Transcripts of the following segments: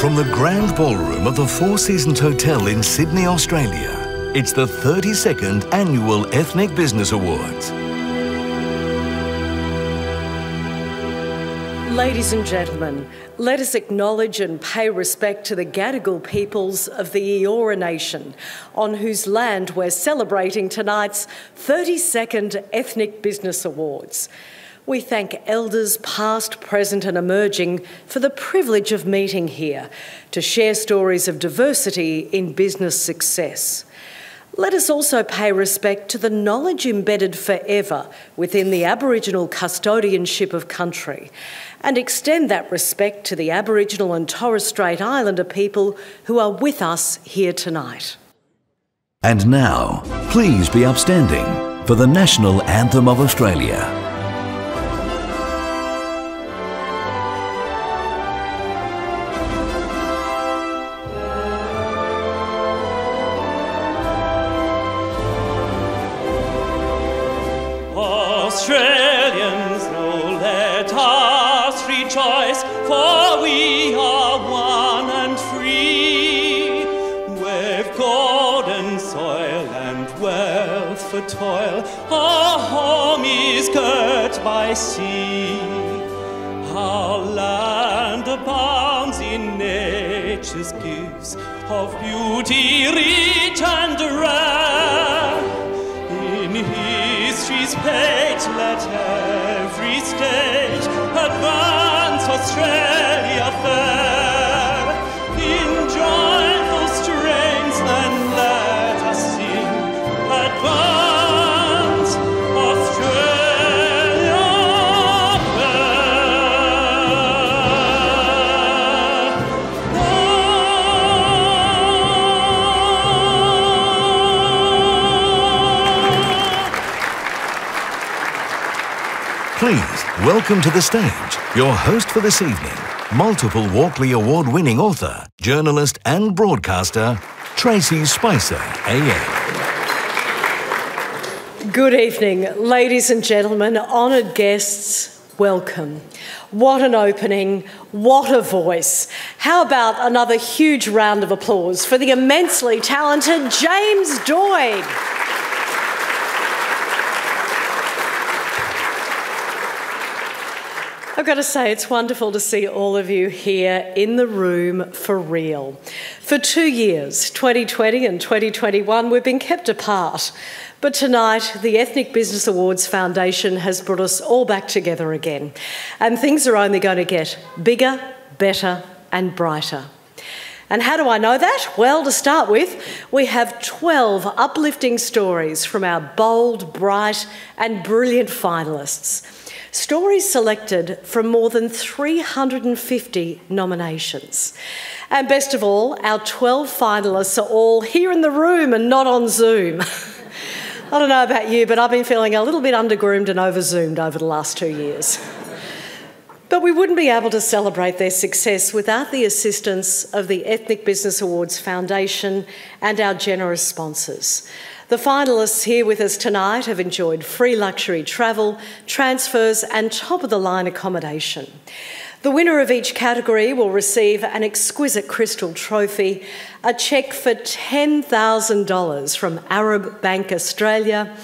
From the grand ballroom of the Four Seasons Hotel in Sydney, Australia, it's the 32nd Annual Ethnic Business Awards. Ladies and gentlemen, let us acknowledge and pay respect to the Gadigal peoples of the Eora Nation, on whose land we're celebrating tonight's 32nd Ethnic Business Awards. We thank elders past, present and emerging for the privilege of meeting here to share stories of diversity in business success. Let us also pay respect to the knowledge embedded forever within the Aboriginal custodianship of country and extend that respect to the Aboriginal and Torres Strait Islander people who are with us here tonight. And now, please be upstanding for the National Anthem of Australia. Australians, oh, let us rejoice, for we are one and free. With golden soil and wealth for toil, our home is girt by sea. Our land abounds in nature's gifts of beauty rich and rare. In history's page, let every stage advance Australia fair. In joyful strains, then let us sing, advance Australia fair. Please welcome to the stage your host for this evening, multiple Walkley Award-winning author, journalist and broadcaster, Tracey Spicer AM. Good evening, ladies and gentlemen, honoured guests, welcome. What an opening, what a voice. How about another huge round of applause for the immensely talented James Doig. I've got to say, it's wonderful to see all of you here in the room for real. For 2 years, 2020 and 2021, we've been kept apart. But tonight, the Ethnic Business Awards Foundation has brought us all back together again. And things are only going to get bigger, better and brighter. And how do I know that? Well, to start with, we have 12 uplifting stories from our bold, bright and brilliant finalists. Stories selected from more than 350 nominations. And best of all, our 12 finalists are all here in the room and not on Zoom. I don't know about you, but I've been feeling a little bit undergroomed and over-zoomed over the last 2 years. But we wouldn't be able to celebrate their success without the assistance of the Ethnic Business Awards Foundation and our generous sponsors. The finalists here with us tonight have enjoyed free luxury travel, transfers and top-of-the-line accommodation. The winner of each category will receive an exquisite crystal trophy, a cheque for $10,000 from Arab Bank Australia,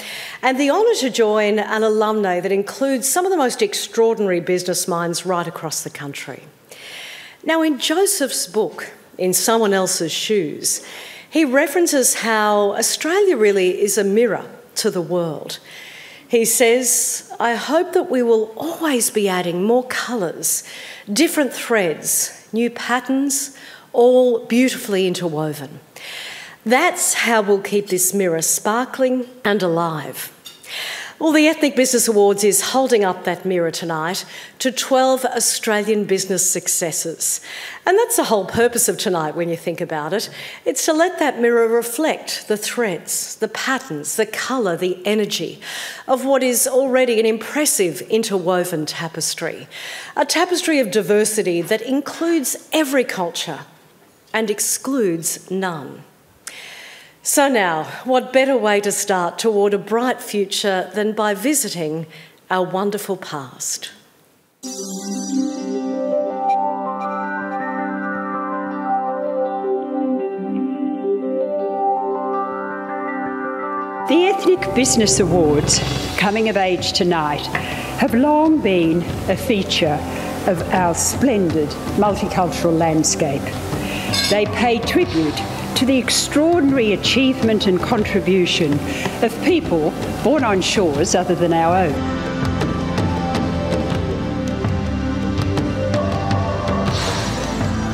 and the honour to join an alumni that includes some of the most extraordinary business minds right across the country. Now, in Joseph's book, In Someone Else's Shoes, he references how Australia really is a mirror to the world. He says, I hope that we will always be adding more colours, different threads, new patterns, all beautifully interwoven. That's how we'll keep this mirror sparkling and alive. Well, the Ethnic Business Awards is holding up that mirror tonight to 12 Australian business successes. And that's the whole purpose of tonight when you think about it. It's to let that mirror reflect the threads, the patterns, the colour, the energy of what is already an impressive interwoven tapestry. A tapestry of diversity that includes every culture and excludes none. So now, what better way to start toward a bright future than by visiting our wonderful past? Ethnic Business Awards, coming of age tonight, have long been a feature of our splendid multicultural landscape. They pay tribute to the extraordinary achievement and contribution of people born on shores other than our own.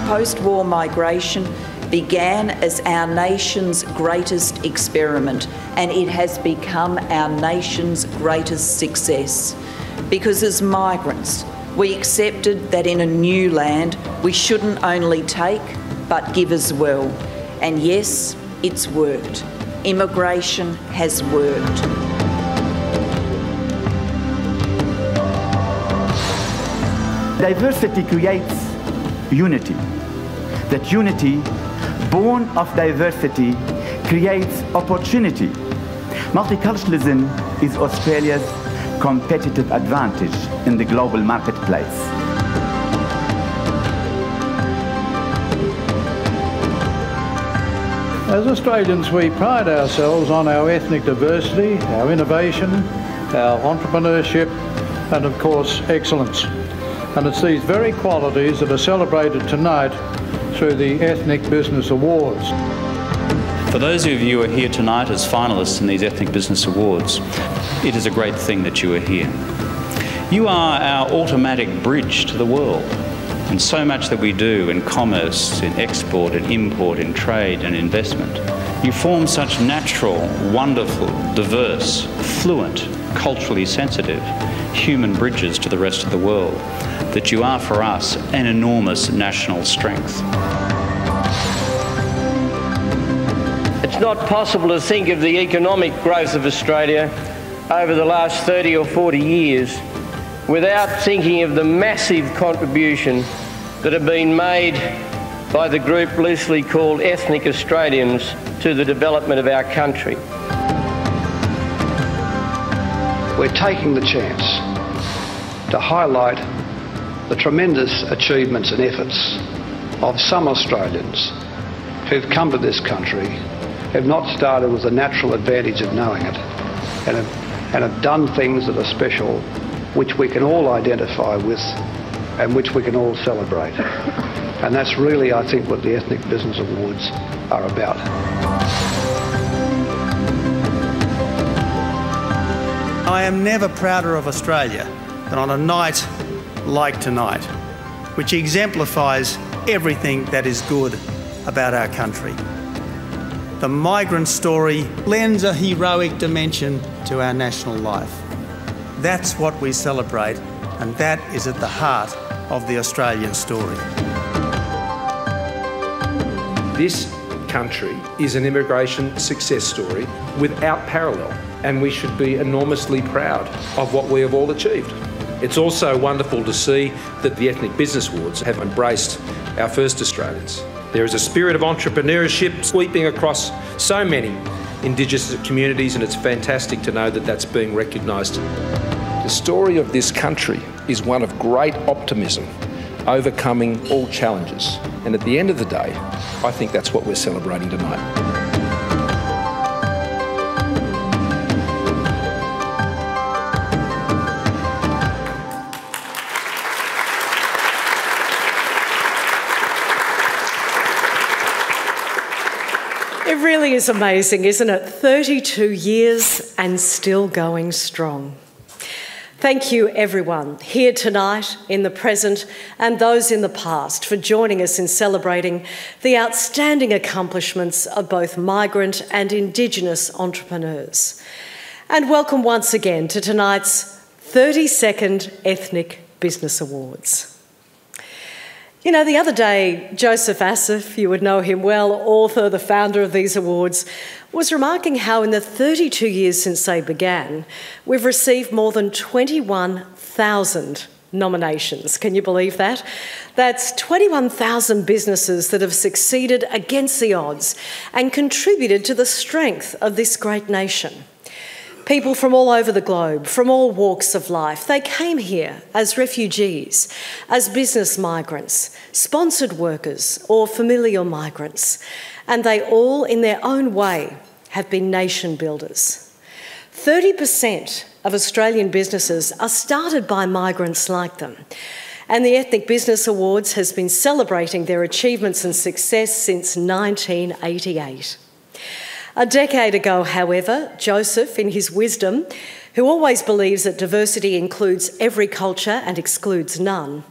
Post-war migration began as our nation's greatest experiment, and it has become our nation's greatest success. Because as migrants, we accepted that in a new land, we shouldn't only take, but give as well. And yes, it's worked. Immigration has worked. Diversity creates unity. That unity, born of diversity, creates opportunity. Multiculturalism is Australia's competitive advantage in the global marketplace. As Australians, we pride ourselves on our ethnic diversity, our innovation, our entrepreneurship, and of course, excellence. And it's these very qualities that are celebrated tonight through the Ethnic Business Awards. For those of you who are here tonight as finalists in these Ethnic Business Awards, it is a great thing that you are here. You are our automatic bridge to the world. And so much that we do in commerce, in export, in import, in trade and investment. You form such natural, wonderful, diverse, fluent, culturally sensitive, human bridges to the rest of the world that you are for us an enormous national strength. It's not possible to think of the economic growth of Australia over the last 30 or 40 years without thinking of the massive contribution that have been made by the group loosely called ethnic Australians to the development of our country. We're taking the chance to highlight the tremendous achievements and efforts of some Australians who've come to this country, have not started with the natural advantage of knowing it, and have done things that are special, which we can all identify with and which we can all celebrate. And that's really, I think, what the Ethnic Business Awards are about. I am never prouder of Australia than on a night like tonight, which exemplifies everything that is good about our country. The migrant story lends a heroic dimension to our national life. That's what we celebrate, and that is at the heart of the Australian story. This country is an immigration success story without parallel, and we should be enormously proud of what we have all achieved. It's also wonderful to see that the Ethnic Business Awards have embraced our first Australians. There is a spirit of entrepreneurship sweeping across so many Indigenous communities, and it's fantastic to know that that's being recognised. The story of this country is one of great optimism, overcoming all challenges. And at the end of the day, I think that's what we're celebrating tonight. It really is amazing, isn't it? 32 years and still going strong. Thank you, everyone, here tonight, in the present, and those in the past, for joining us in celebrating the outstanding accomplishments of both migrant and Indigenous entrepreneurs. And welcome once again to tonight's 32nd Ethnic Business Awards. You know, the other day, Joseph Asif, you would know him well, author, the founder of these awards, was remarking how in the 32 years since they began, we've received more than 21,000 nominations. Can you believe that? That's 21,000 businesses that have succeeded against the odds and contributed to the strength of this great nation. People from all over the globe, from all walks of life, they came here as refugees, as business migrants, sponsored workers or familial migrants, and they all, in their own way, have been nation builders. 30% of Australian businesses are started by migrants like them. And the Ethnic Business Awards has been celebrating their achievements and success since 1988. A decade ago, however, Joseph, in his wisdom, who always believes that diversity includes every culture and excludes none,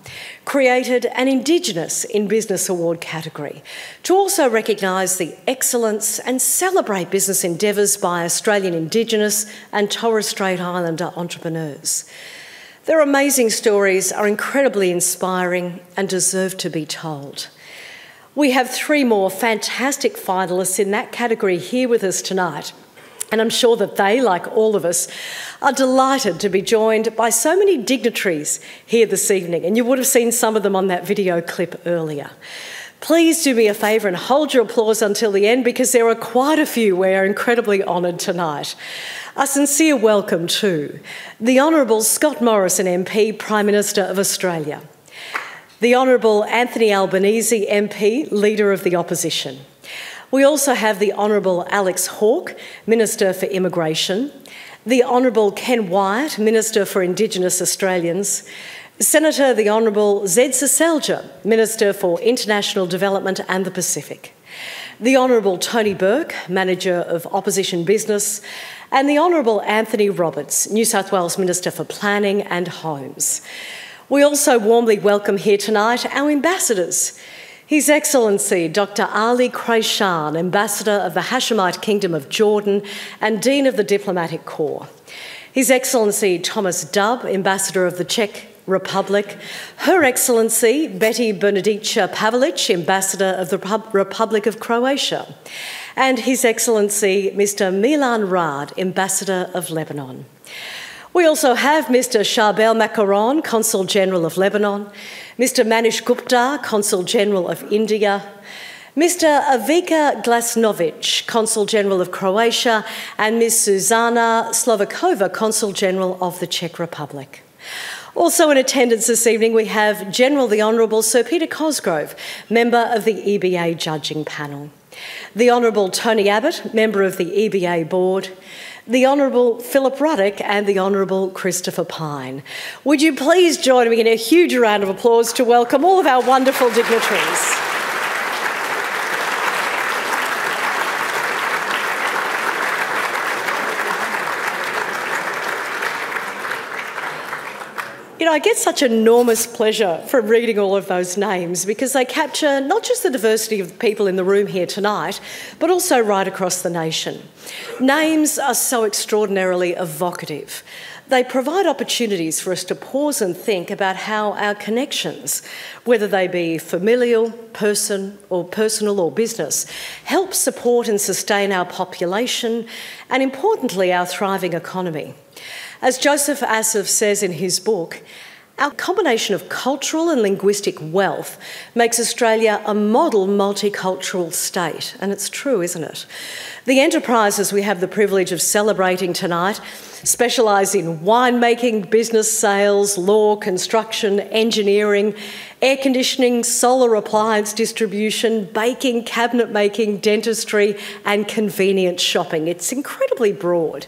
created an Indigenous in Business Award category to also recognise the excellence and celebrate business endeavours by Australian Indigenous and Torres Strait Islander entrepreneurs. Their amazing stories are incredibly inspiring and deserve to be told. We have 3 more fantastic finalists in that category here with us tonight, and I'm sure that they, like all of us, are delighted to be joined by so many dignitaries here this evening, and you would have seen some of them on that video clip earlier. Please do me a favour and hold your applause until the end, because there are quite a few we are incredibly honoured tonight. A sincere welcome to the Honourable Scott Morrison MP, Prime Minister of Australia, the Honourable Anthony Albanese MP, Leader of the Opposition. We also have the Honourable Alex Hawke, Minister for Immigration, the Honourable Ken Wyatt, Minister for Indigenous Australians, Senator the Honourable Zed Seselja, Minister for International Development and the Pacific, the Honourable Tony Burke, Manager of Opposition Business, and the Honourable Anthony Roberts, New South Wales Minister for Planning and Homes. We also warmly welcome here tonight our ambassadors. His Excellency Dr. Ali Kreishan, Ambassador of the Hashemite Kingdom of Jordan and Dean of the Diplomatic Corps. His Excellency Thomas Dubb, Ambassador of the Czech Republic. Her Excellency Betty Bernadica Pavelic, Ambassador of the Republic of Croatia. And His Excellency Mr. Milan Rad, Ambassador of Lebanon. We also have Mr. Charbel Macaron, Consul General of Lebanon, Mr. Manish Gupta, Consul General of India, Mr. Avika Glasnovic, Consul General of Croatia, and Ms. Zuzana Slovakova, Consul General of the Czech Republic. Also in attendance this evening we have General the Honourable Sir Peter Cosgrove, Member of the EBA Judging Panel, the Honourable Tony Abbott, Member of the EBA Board, the Honourable Philip Ruddock and the Honourable Christopher Pine. Would you please join me in a huge round of applause to welcome all of our wonderful dignitaries. You know, I get such enormous pleasure from reading all of those names because they capture not just the diversity of the people in the room here tonight, but also right across the nation. Names are so extraordinarily evocative. They provide opportunities for us to pause and think about how our connections, whether they be familial, personal or business, help support and sustain our population and, importantly, our thriving economy. As Joseph Asif says in his book, our combination of cultural and linguistic wealth makes Australia a model multicultural state, and it's true, isn't it? The enterprises we have the privilege of celebrating tonight specialise in winemaking, business sales, law, construction, engineering, air conditioning, solar appliance distribution, baking, cabinet making, dentistry and convenience shopping. It's incredibly broad.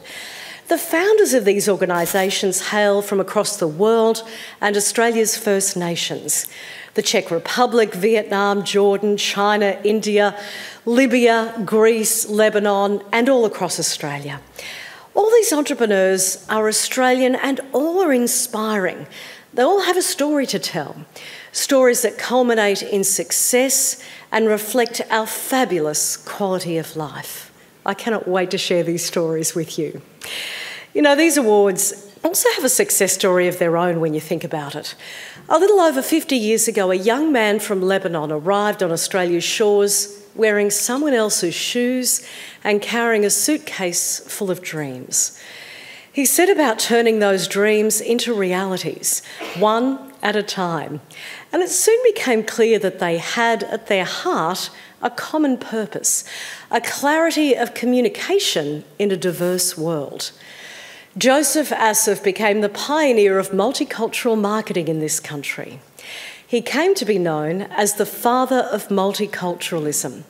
The founders of these organisations hail from across the world and Australia's First Nations. The Czech Republic, Vietnam, Jordan, China, India, Libya, Greece, Lebanon and all across Australia. All these entrepreneurs are Australian and all are inspiring. They all have a story to tell, stories that culminate in success and reflect our fabulous quality of life. I cannot wait to share these stories with you. You know, these awards also have a success story of their own when you think about it. A little over 50 years ago, a young man from Lebanon arrived on Australia's shores wearing someone else's shoes and carrying a suitcase full of dreams. He set about turning those dreams into realities, one at a time. And it soon became clear that they had at their heart a common purpose, a clarity of communication in a diverse world. Joseph Asif became the pioneer of multicultural marketing in this country. He came to be known as the father of multiculturalism.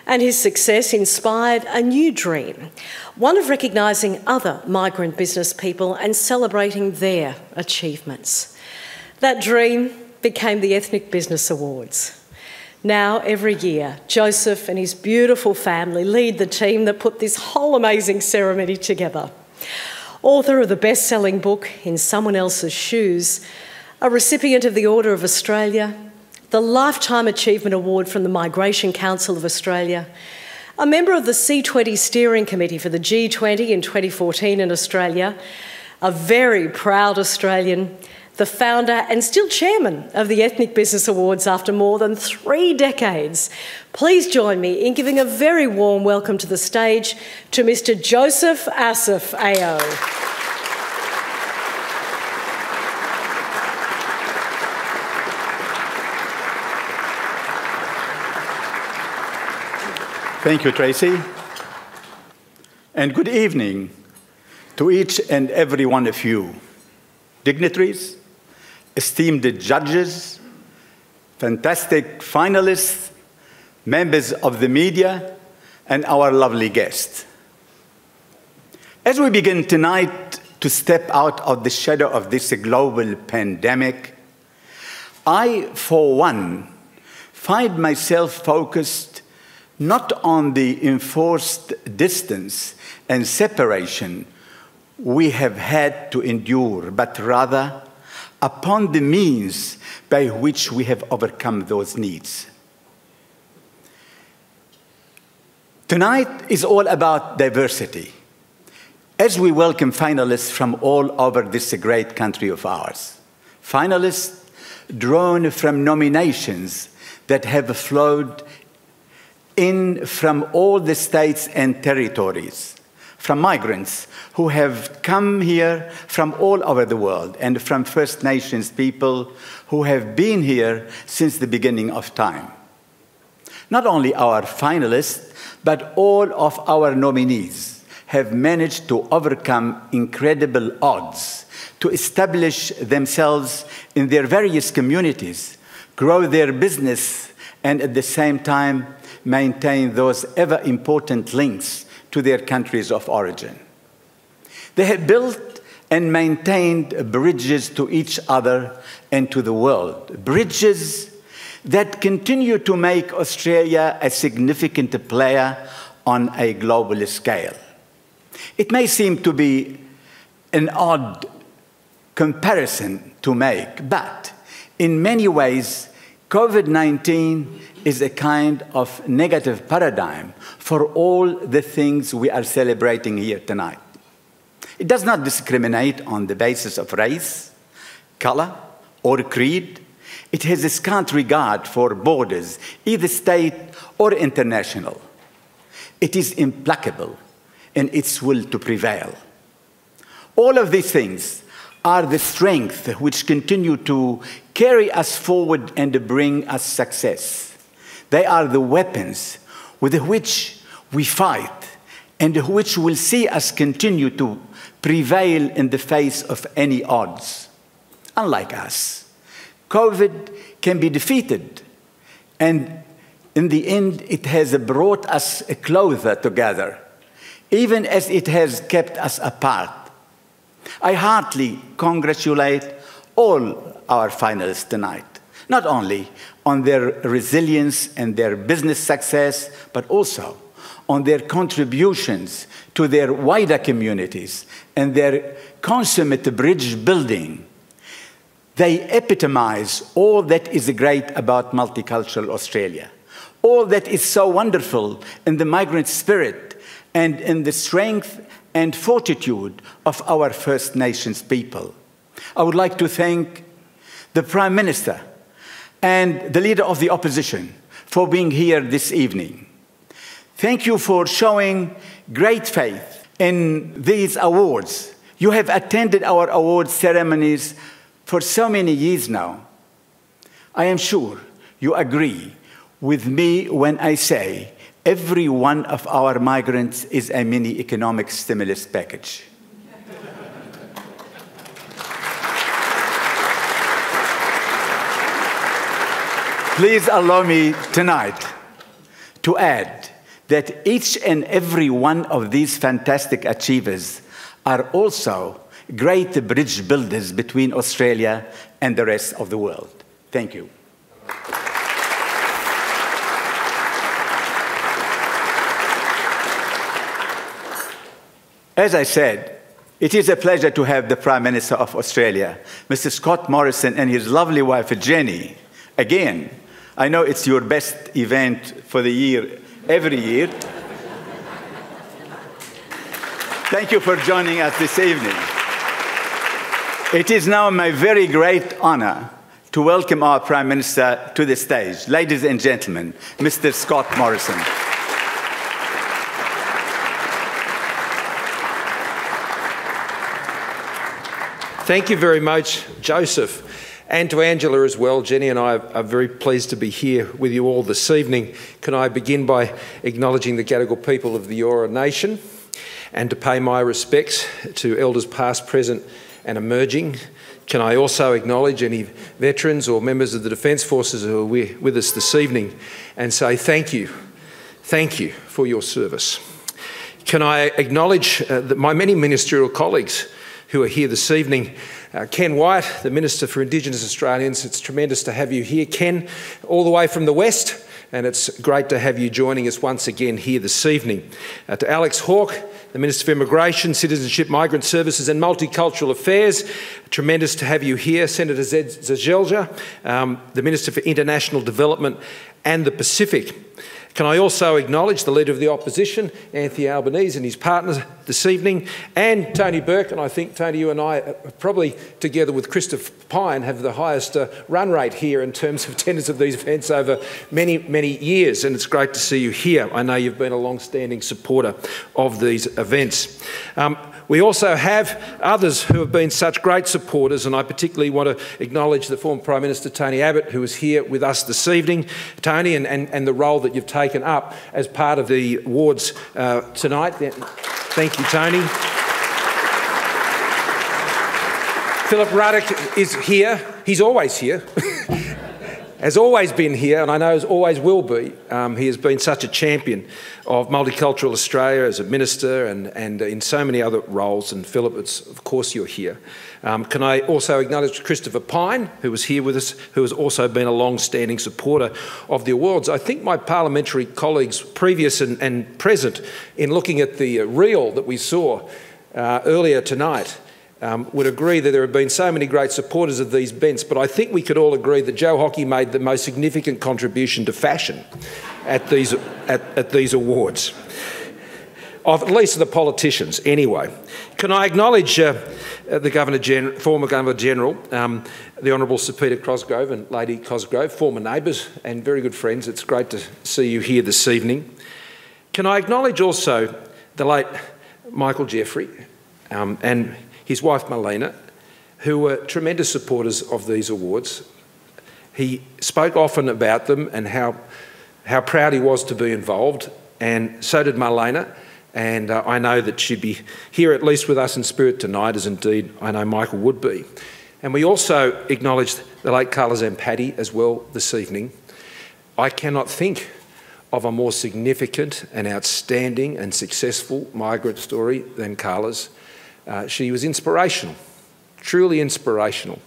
And his success inspired a new dream, one of recognising other migrant business people and celebrating their achievements. That dream became the Ethnic Business Awards. Now, every year, Joseph and his beautiful family lead the team that put this whole amazing ceremony together. Author of the best-selling book, In Someone Else's Shoes, a recipient of the Order of Australia, the Lifetime Achievement Award from the Migration Council of Australia, a member of the C20 Steering Committee for the G20 in 2014 in Australia, a very proud Australian, the founder and still chairman of the Ethnic Business Awards after more than 3 decades. Please join me in giving a very warm welcome to the stage to Mr. Joseph Asif AO. Thank you, Tracey. And good evening to each and every one of you, dignitaries, esteemed judges, fantastic finalists, members of the media, and our lovely guests. As we begin tonight to step out of the shadow of this global pandemic, I, for one, find myself focused not on the enforced distance and separation we have had to endure, but rather upon the means by which we have overcome those needs. Tonight is all about diversity, as we welcome finalists from all over this great country of ours. Finalists drawn from nominations that have flowed in from all the states and territories, from migrants who have come here from all over the world, and from First Nations people who have been here since the beginning of time. Not only our finalists, but all of our nominees have managed to overcome incredible odds to establish themselves in their various communities, grow their business, and at the same time maintain those ever important links to their countries of origin. They have built and maintained bridges to each other and to the world, bridges that continue to make Australia a significant player on a global scale. It may seem to be an odd comparison to make, but in many ways, COVID-19 is a kind of negative paradigm for all the things we are celebrating here tonight. It does not discriminate on the basis of race, color, or creed. It has a scant regard for borders, either state or international. It is implacable in its will to prevail. All of these things are the strength which continue to carry us forward and bring us success. They are the weapons with which we fight and which will see us continue to prevail in the face of any odds. Unlike us, COVID can be defeated, and in the end, it has brought us closer together, even as it has kept us apart. I heartily congratulate all our finalists tonight, not only on their resilience and their business success, but also on their contributions to their wider communities and their consummate bridge building. They epitomize all that is great about multicultural Australia, all that is so wonderful in the migrant spirit and in the strength and fortitude of our First Nations people. I would like to thank the Prime Minister and the Leader of the Opposition for being here this evening. Thank you for showing great faith in these awards. You have attended our award ceremonies for so many years now. I am sure you agree with me when I say every one of our migrants is a mini economic stimulus package. Please allow me tonight to add that each and every one of these fantastic achievers are also great bridge builders between Australia and the rest of the world. Thank you. As I said, it is a pleasure to have the Prime Minister of Australia, Mr. Scott Morrison, and his lovely wife, Jenny. Again, I know it's your best event for the year, every year. Thank you for joining us this evening. It is now my very great honor to welcome our Prime Minister to the stage. Ladies and gentlemen, Mr. Scott Morrison. Thank you very much, Joseph, and to Angela as well. Jenny and I are very pleased to be here with you all this evening. Can I begin by acknowledging the Gadigal people of the Eora Nation and to pay my respects to elders past, present and emerging. Can I also acknowledge any veterans or members of the Defence Forces who are with us this evening and say thank you for your service. Can I acknowledge my many ministerial colleagues who are here this evening. Ken White, the Minister for Indigenous Australians, it's tremendous to have you here. Ken, all the way from the West, and it's great to have you joining us once again here this evening. To Alex Hawke, the Minister for Immigration, Citizenship, Migrant Services and Multicultural Affairs, tremendous to have you here. Senator Zed Zajelja, the Minister for International Development and the Pacific. Can I also acknowledge the Leader of the Opposition, Anthony Albanese, and his partners this evening, and Tony Burke, and I think, Tony, you and I probably, together with Christopher Pyne, have the highest run rate here in terms of attendance of these events over many, many years, and it's great to see you here. I know you've been a long-standing supporter of these events. We also have others who have been such great supporters, and I particularly want to acknowledge the former Prime Minister Tony Abbott, who is here with us this evening. Tony, and the role that you've taken up as part of the awards tonight. Thank you, Tony. Philip Ruddock is here. He's always here. Has always been here, and I know always will be. He has been such a champion of multicultural Australia as a minister and in so many other roles. And Philip, of course you're here. Can I also acknowledge Christopher Pyne, who was here with us, who has also been a long-standing supporter of the awards. I think my parliamentary colleagues, previous and present, in looking at the reel that we saw earlier tonight, would agree that there have been so many great supporters of these events, but I think we could all agree that Joe Hockey made the most significant contribution to fashion at these awards, of at least the politicians anyway. Can I acknowledge the former Governor-General, the Honourable Sir Peter Cosgrove and Lady Cosgrove, former neighbours and very good friends. It's great to see you here this evening. Can I acknowledge also the late Michael Jeffrey and his wife Marlena, who were tremendous supporters of these awards. He spoke often about them and how proud he was to be involved, and so did Marlena, and I know that she'd be here at least with us in spirit tonight, as indeed I know Michael would be. And we also acknowledged the late Carla Zampatti as well this evening. I cannot think of a more significant and outstanding and successful migrant story than Carla's. She was inspirational, truly inspirational,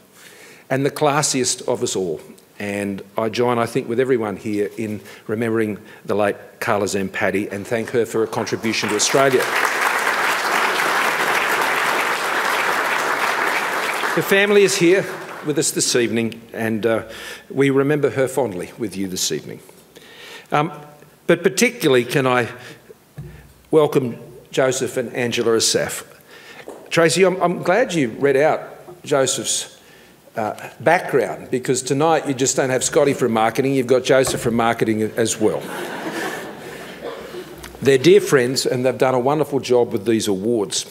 and the classiest of us all. And I join, I think, with everyone here in remembering the late Carla Zampatti and thank her for her contribution to Australia. Her family is here with us this evening, and we remember her fondly with you this evening. But particularly can I welcome Joseph and Angela Asaf. Tracey, I'm glad you read out Joseph's background, because tonight you just don't have Scotty from marketing, you've got Joseph from marketing as well. They're dear friends and they've done a wonderful job with these awards.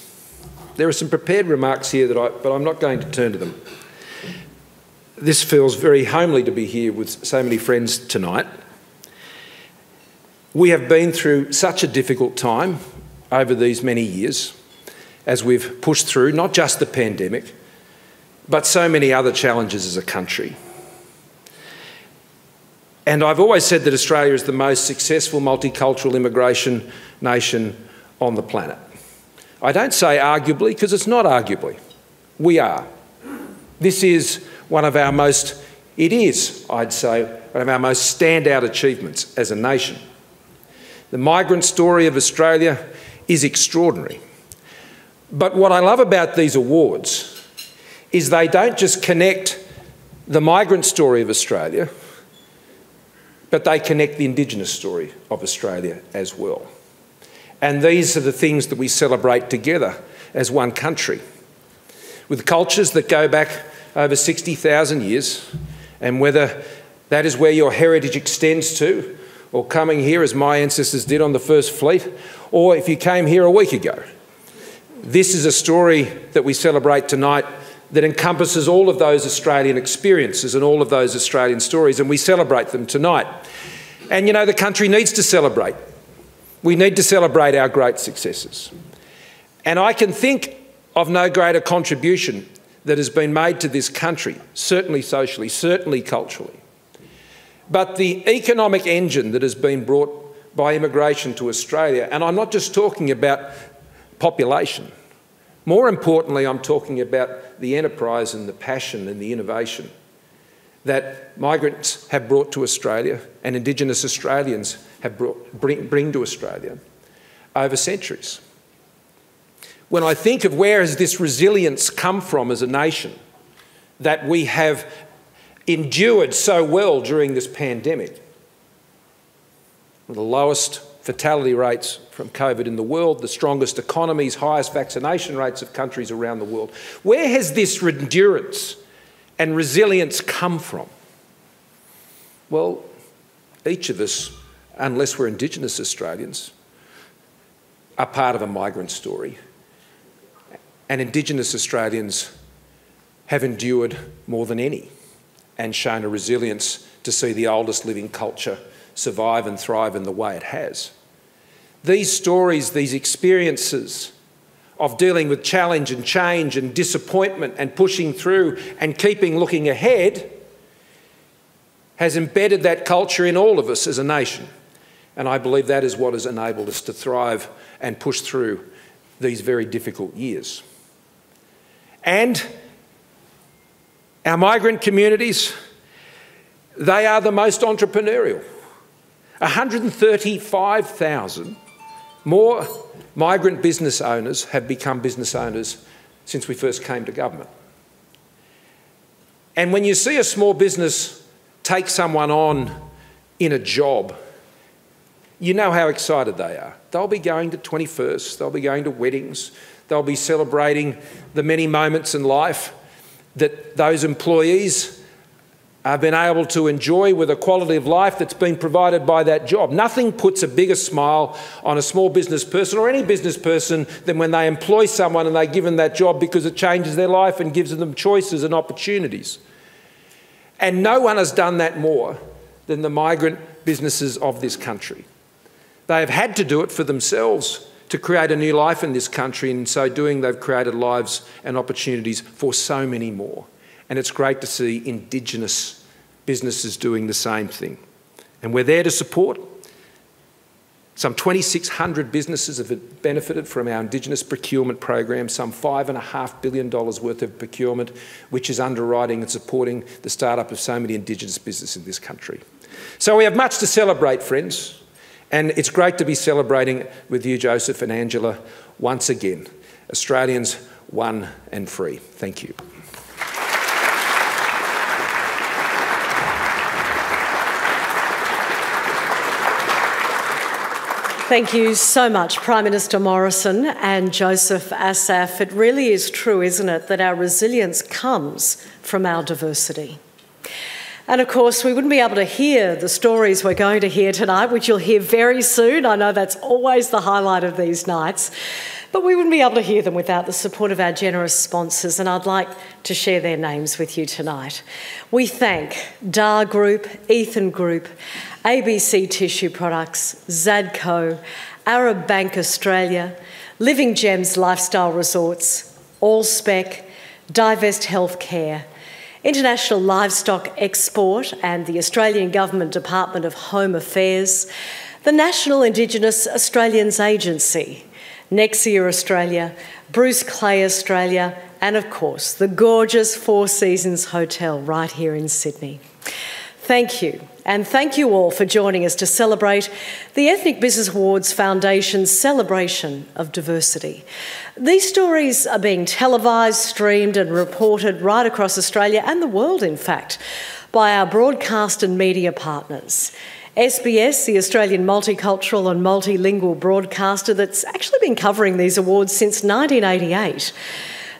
There are some prepared remarks here but I'm not going to turn to them. This feels very homely to be here with so many friends tonight. We have been through such a difficult time over these many years, as we've pushed through not just the pandemic, but so many other challenges as a country. And I've always said that Australia is the most successful multicultural immigration nation on the planet. I don't say arguably, because it's not arguably. We are. This is one of our most, I'd say, one of our most standout achievements as a nation. The migrant story of Australia is extraordinary. But what I love about these awards is they don't just connect the migrant story of Australia, but they connect the Indigenous story of Australia as well. And these are the things that we celebrate together as one country, with cultures that go back over 60,000 years, and whether that is where your heritage extends to, or coming here as my ancestors did on the First Fleet, or if you came here a week ago. This is a story that we celebrate tonight that encompasses all of those Australian experiences and all of those Australian stories, and we celebrate them tonight. And you know, the country needs to celebrate. We need to celebrate our great successes. And I can think of no greater contribution that has been made to this country, certainly socially, certainly culturally. But the economic engine that has been brought by immigration to Australia, and I'm not just talking about population. More importantly, I'm talking about the enterprise and the passion and the innovation that migrants have brought to Australia and Indigenous Australians have bring to Australia over centuries. When I think of where has this resilience come from as a nation that we have endured so well during this pandemic, the lowest fatality rates from COVID in the world, the strongest economies, highest vaccination rates of countries around the world. Where has this endurance and resilience come from? Well, each of us, unless we're Indigenous Australians, are part of a migrant story. And Indigenous Australians have endured more than any and shown a resilience to see the oldest living culture survive and thrive in the way it has. These stories, these experiences of dealing with challenge and change and disappointment and pushing through and keeping looking ahead has embedded that culture in all of us as a nation. And I believe that is what has enabled us to thrive and push through these very difficult years. And our migrant communities, they are the most entrepreneurial. 135,000 more migrant business owners have become business owners since we first came to government. And when you see a small business take someone on in a job, you know how excited they are. They'll be going to 21st, they'll be going to weddings, they'll be celebrating the many moments in life that those employees have been able to enjoy with a quality of life that's been provided by that job. Nothing puts a bigger smile on a small business person or any business person than when they employ someone and they give them that job, because it changes their life and gives them choices and opportunities. And no one has done that more than the migrant businesses of this country. They have had to do it for themselves to create a new life in this country, and in so doing they've created lives and opportunities for so many more. And it's great to see Indigenous businesses doing the same thing. And we're there to support. Some 2,600 businesses have benefited from our Indigenous procurement program, some $5.5 billion worth of procurement, which is underwriting and supporting the startup of so many Indigenous businesses in this country. So we have much to celebrate, friends. And it's great to be celebrating with you, Joseph and Angela, once again. Australians, one and free. Thank you. Thank you so much, Prime Minister Morrison and Joseph Asaf. It really is true, isn't it, that our resilience comes from our diversity. And of course, we wouldn't be able to hear the stories we're going to hear tonight, which you'll hear very soon. I know that's always the highlight of these nights. But we wouldn't be able to hear them without the support of our generous sponsors, and I'd like to share their names with you tonight. We thank Dar Group, Ethan Group, ABC Tissue Products, Zadco, Arab Bank Australia, Living Gems Lifestyle Resorts, Allspec, Divest Healthcare, International Livestock Export and the Australian Government Department of Home Affairs, the National Indigenous Australians Agency, Nexia Australia, Bruce Clay Australia, and of course, the gorgeous Four Seasons Hotel right here in Sydney. Thank you, and thank you all for joining us to celebrate the Ethnic Business Awards Foundation's celebration of diversity. These stories are being televised, streamed and reported right across Australia and the world, in fact, by our broadcast and media partners. SBS, the Australian multicultural and multilingual broadcaster that's actually been covering these awards since 1988.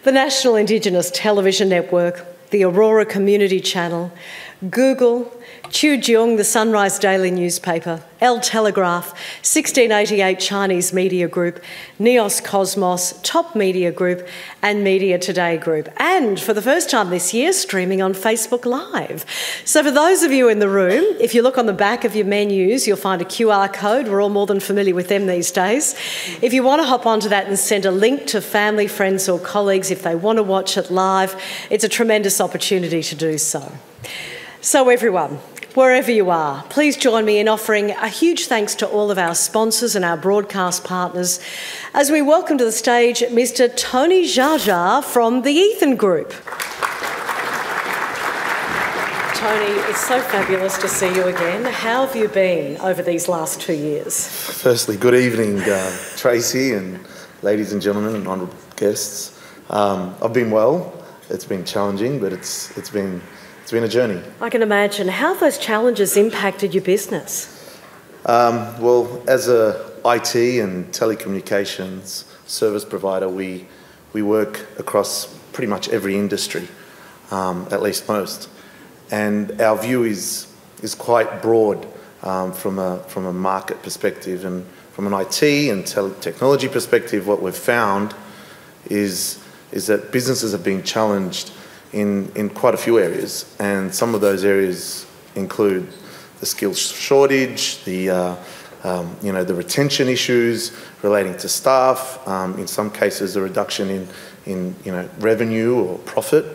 The National Indigenous Television Network, the Aurora Community Channel, Google, Chujiung, the Sunrise Daily newspaper, El Telegraph, 1688 Chinese Media Group, Neos Cosmos, Top Media Group and Media Today Group. And for the first time this year, streaming on Facebook Live. So for those of you in the room, if you look on the back of your menus, you'll find a QR code. We're all more than familiar with them these days. If you want to hop onto that and send a link to family, friends or colleagues if they want to watch it live, it's a tremendous opportunity to do so. So everyone, wherever you are, please join me in offering a huge thanks to all of our sponsors and our broadcast partners as we welcome to the stage Mr. Tony Jaja from the Ethan Group. Tony, it's so fabulous to see you again. How have you been over these last 2 years? Firstly, good evening, Tracey and ladies and gentlemen and honourable guests. I've been well. It's been challenging, but it's been a journey. I can imagine. How have those challenges impacted your business? Well, as a IT and telecommunications service provider, we work across pretty much every industry, at least most. And our view is quite broad from a market perspective. And from an IT and technology perspective, what we've found is that businesses have been challenged in quite a few areas, and some of those areas include the skills shortage, the retention issues relating to staff, in some cases a reduction in revenue or profit.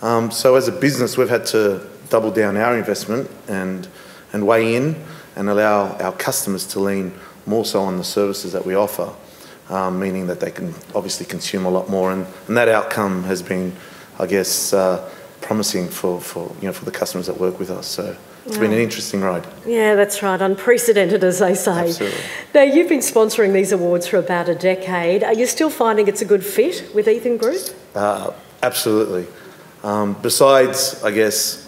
So as a business, we've had to double down our investment and weigh in and allow our customers to lean more so on the services that we offer, meaning that they can obviously consume a lot more, and that outcome has been, I guess, promising for the customers that work with us. So it's been an interesting ride. Yeah, that's right. Unprecedented, as they say. Absolutely. Now, you've been sponsoring these awards for about a decade. Are you still finding it's a good fit with Ethan Group? Absolutely. Besides, I guess,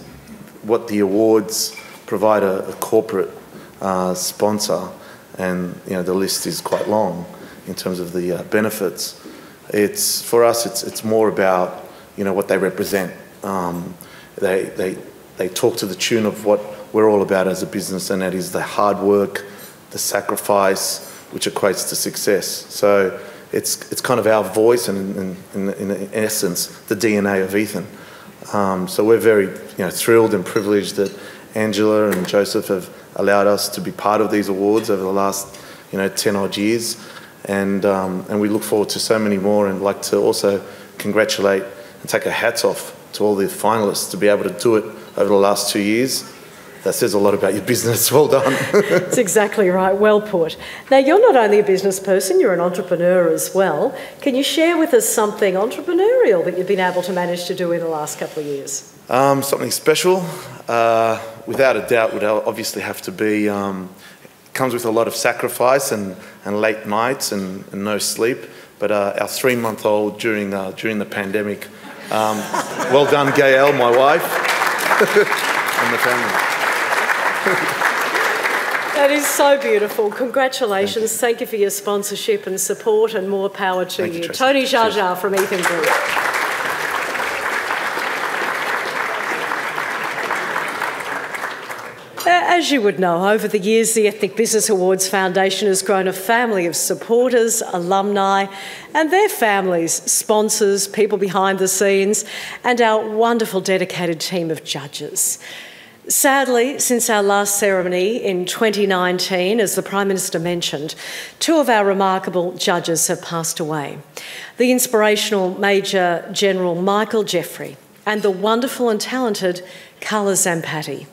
what the awards provide a corporate sponsor, and the list is quite long in terms of the benefits. For us, it's more about what they represent. They talk to the tune of what we're all about as a business, and that is the hard work, the sacrifice, which equates to success. So it's kind of our voice and in essence, the DNA of Ethan. So we're very thrilled and privileged that Angela and Joseph have allowed us to be part of these awards over the last 10 odd years, and we look forward to so many more, and like to also congratulate and take our hats off to all the finalists to be able to do it over the last 2 years. That says a lot about your business. Well done. That's exactly right. Well put. Now, you're not only a business person, you're an entrepreneur as well. Can you share with us something entrepreneurial that you've been able to manage to do in the last couple of years? Something special, without a doubt, would obviously have to be, comes with a lot of sacrifice and late nights and no sleep. But our 3-month-old during the pandemic, well done, Gail, my wife, and the family. That is so beautiful. Congratulations. Thank you for your sponsorship and support, and more power to you. Tony Jaja from Ethan Group. As you would know, over the years, the Ethnic Business Awards Foundation has grown a family of supporters, alumni, and their families, sponsors, people behind the scenes, and our wonderful dedicated team of judges. Sadly, since our last ceremony in 2019, as the Prime Minister mentioned, 2 of our remarkable judges have passed away. The inspirational Major General Michael Jeffrey and the wonderful and talented Carla Zampatti.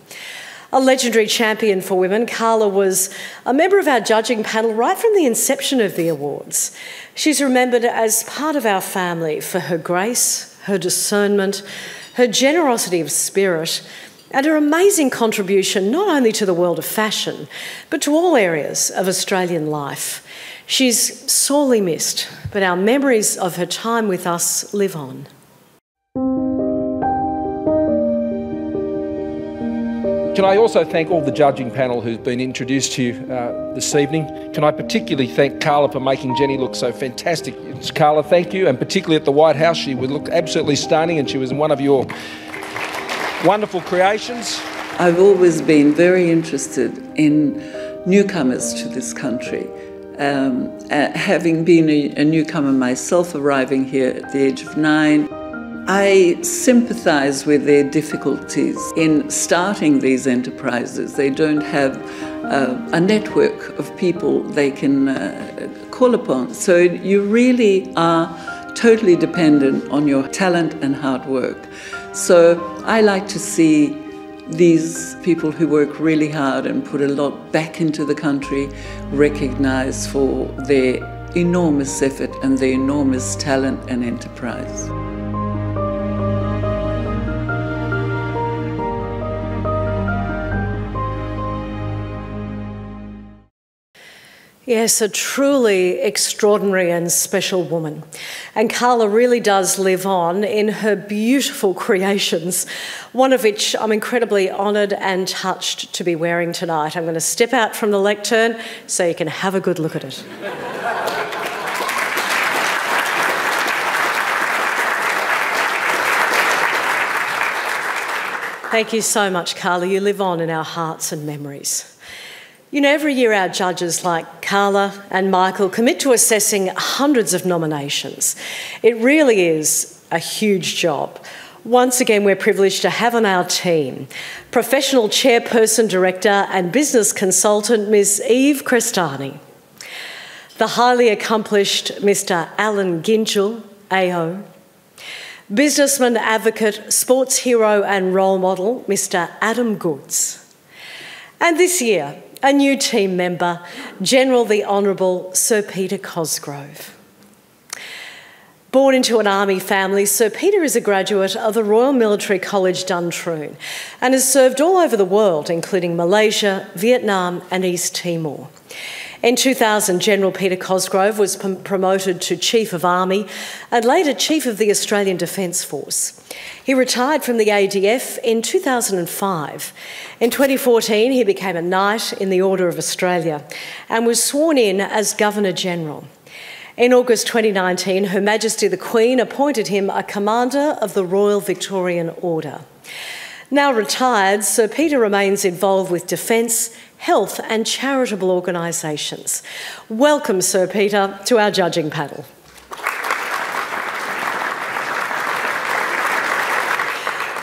A legendary champion for women, Carla was a member of our judging panel right from the inception of the awards. She's remembered as part of our family for her grace, her discernment, her generosity of spirit, and her amazing contribution not only to the world of fashion, but to all areas of Australian life. She's sorely missed, but our memories of her time with us live on. Can I also thank all the judging panel who's been introduced to you this evening. Can I particularly thank Carla for making Jenny look so fantastic. Carla, thank you, and particularly at the White House, she would look absolutely stunning, and she was one of your wonderful creations. I've always been very interested in newcomers to this country. Having been a newcomer myself, arriving here at the age of 9, I sympathise with their difficulties in starting these enterprises. They don't have a network of people they can call upon. So you really are totally dependent on your talent and hard work. So I like to see these people who work really hard and put a lot back into the country recognised for their enormous effort and their enormous talent and enterprise. Yes, a truly extraordinary and special woman. And Carla really does live on in her beautiful creations, one of which I'm incredibly honoured and touched to be wearing tonight. I'm going to step out from the lectern so you can have a good look at it. Thank you so much, Carla. You live on in our hearts and memories. You know, every year our judges like Carla and Michael commit to assessing hundreds of nominations. It really is a huge job. Once again, we're privileged to have on our team professional chairperson, director and business consultant, Ms. Eve Crestani, the highly accomplished Mr. Alan Ginchel, AO, businessman, advocate, sports hero and role model, Mr. Adam Goods. And this year, a new team member, General the Honourable Sir Peter Cosgrove. Born into an army family, Sir Peter is a graduate of the Royal Military College Duntroon and has served all over the world, including Malaysia, Vietnam and East Timor. In 2000, General Peter Cosgrove was promoted to Chief of Army and later Chief of the Australian Defence Force. He retired from the ADF in 2005. In 2014, he became a Knight in the Order of Australia and was sworn in as Governor-General. In August 2019, Her Majesty the Queen appointed him a Commander of the Royal Victorian Order. Now retired, Sir Peter remains involved with defence, health and charitable organisations. Welcome, Sir Peter, to our judging panel.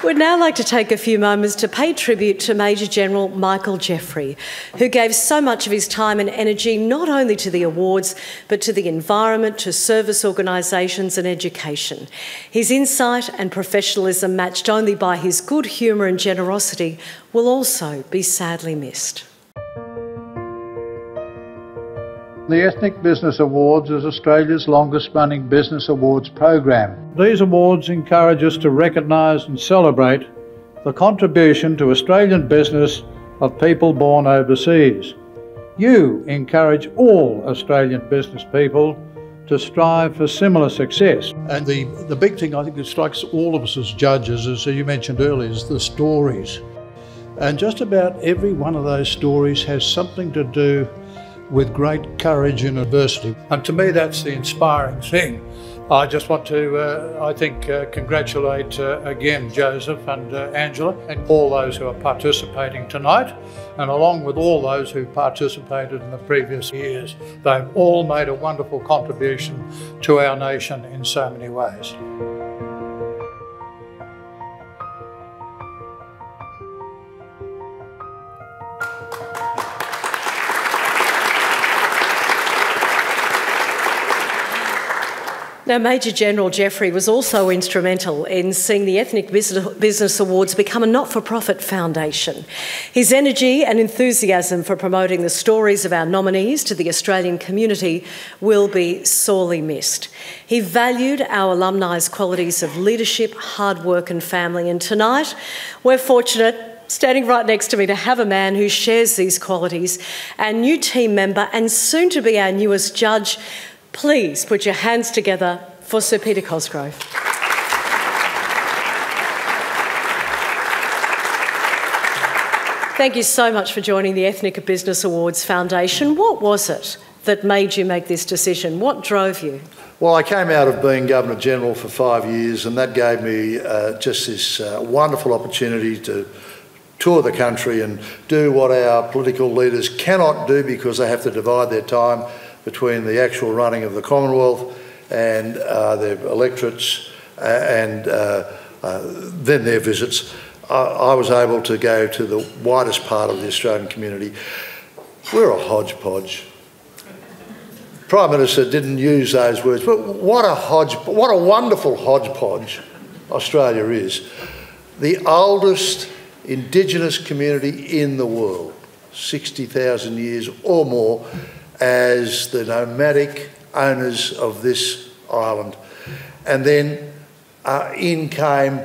We'd now like to take a few moments to pay tribute to Major General Michael Jeffrey, who gave so much of his time and energy not only to the awards, but to the environment, to service organisations and education. His insight and professionalism, matched only by his good humour and generosity, will also be sadly missed. The Ethnic Business Awards is Australia's longest-running business awards program. These awards encourage us to recognise and celebrate the contribution to Australian business of people born overseas. You encourage all Australian business people to strive for similar success. And the big thing I think that strikes all of us as judges, as you mentioned earlier, is the stories. And just about every one of those stories has something to do with great courage in adversity. And to me, that's the inspiring thing. I just want to, congratulate again Joseph and Angela and all those who are participating tonight, and along with all those who participated in the previous years. They've all made a wonderful contribution to our nation in so many ways. Now, Major General Jeffrey was also instrumental in seeing the Ethnic Business Awards become a not-for-profit foundation. His energy and enthusiasm for promoting the stories of our nominees to the Australian community will be sorely missed. He valued our alumni's qualities of leadership, hard work and family, and tonight we're fortunate, standing right next to me, to have a man who shares these qualities, our new team member and soon to be our newest judge. Please put your hands together for Sir Peter Cosgrove. Thank you so much for joining the Ethnic Business Awards Foundation. What was it that made you make this decision? What drove you? Well, I came out of being Governor-General for 5 years, and that gave me just this wonderful opportunity to tour the country and do what our political leaders cannot do because they have to divide their time between the actual running of the Commonwealth and their electorates and then their visits. I was able to go to the widest part of the Australian community. We're a hodgepodge. Prime Minister didn't use those words, but what a wonderful hodgepodge Australia is. The oldest Indigenous community in the world, 60,000 years or more, as the nomadic owners of this island. And then in came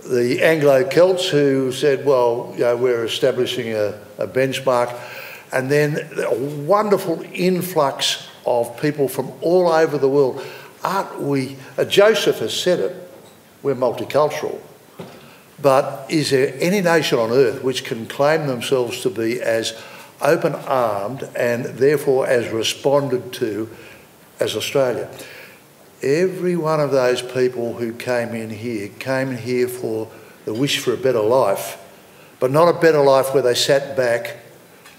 the Anglo-Celts who said, well, you know, we're establishing a benchmark. And then a wonderful influx of people from all over the world. Aren't we, Joseph has said it, we're multicultural. But is there any nation on earth which can claim themselves to be as open-armed and therefore as responded to as Australia? Every one of those people who came in here for the wish for a better life, but not a better life where they sat back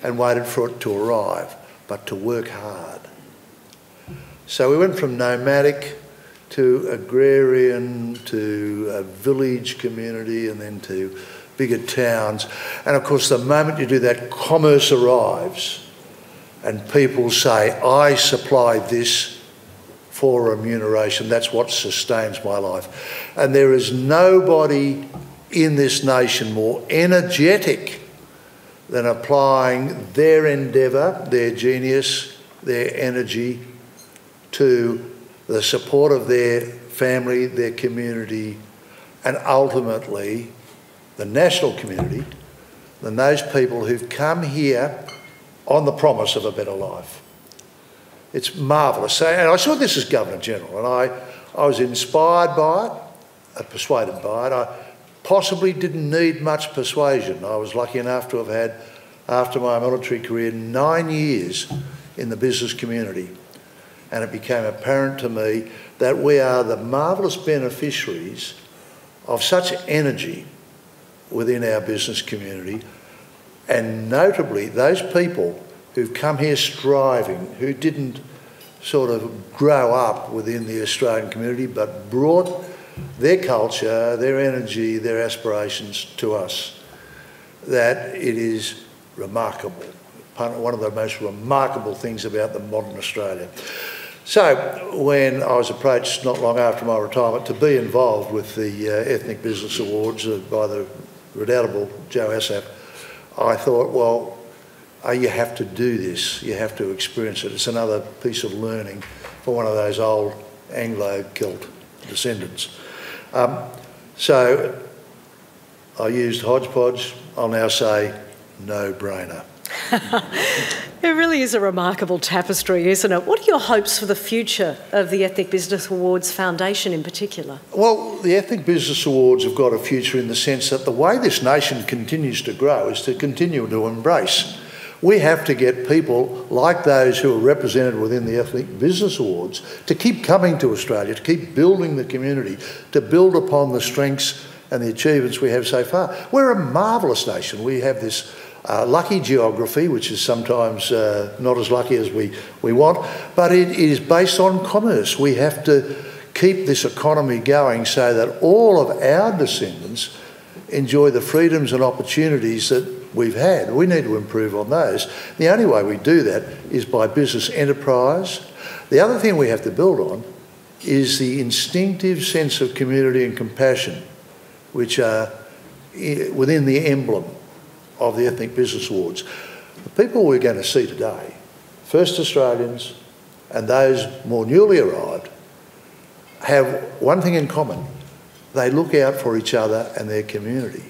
and waited for it to arrive, but to work hard. So we went from nomadic to agrarian to a village community and then to bigger towns. And of course, the moment you do that, commerce arrives and people say, I supplied this for remuneration. That's what sustains my life. And there is nobody in this nation more energetic than applying their endeavour, their genius, their energy to the support of their family, their community, and ultimately the national community, than those people who've come here on the promise of a better life. It's marvellous. And I saw this as Governor-General, and I was inspired by it, persuaded by it. I possibly didn't need much persuasion. I was lucky enough to have had, after my military career, 9 years in the business community. And it became apparent to me that we are the marvellous beneficiaries of such energy within our business community, and notably those people who've come here striving, who didn't sort of grow up within the Australian community but brought their culture, their energy, their aspirations to us, that it is remarkable. One of the most remarkable things about the modern Australia. So when I was approached not long after my retirement to be involved with the Ethnic Business Awards by the redoubtable Joe Asap, I thought, well, you have to do this, you have to experience it. It's another piece of learning for one of those old Anglo-Celt descendants. So I used hodgepodge. I'll now say no-brainer. It really is a remarkable tapestry, isn't it? What are your hopes for the future of the Ethnic Business Awards Foundation in particular? Well, the Ethnic Business Awards have got a future in the sense that the way this nation continues to grow is to continue to embrace. We have to get people like those who are represented within the Ethnic Business Awards to keep coming to Australia, to keep building the community, to build upon the strengths and the achievements we have so far. We're a marvellous nation. We have this lucky geography, which is sometimes not as lucky as we want, but it is based on commerce. We have to keep this economy going so that all of our descendants enjoy the freedoms and opportunities that we've had. We need to improve on those. The only way we do that is by business enterprise. The other thing we have to build on is the instinctive sense of community and compassion which are within the emblem of the Ethnic Business Awards. The people we're going to see today, First Australians and those more newly arrived, have one thing in common. They look out for each other and their community.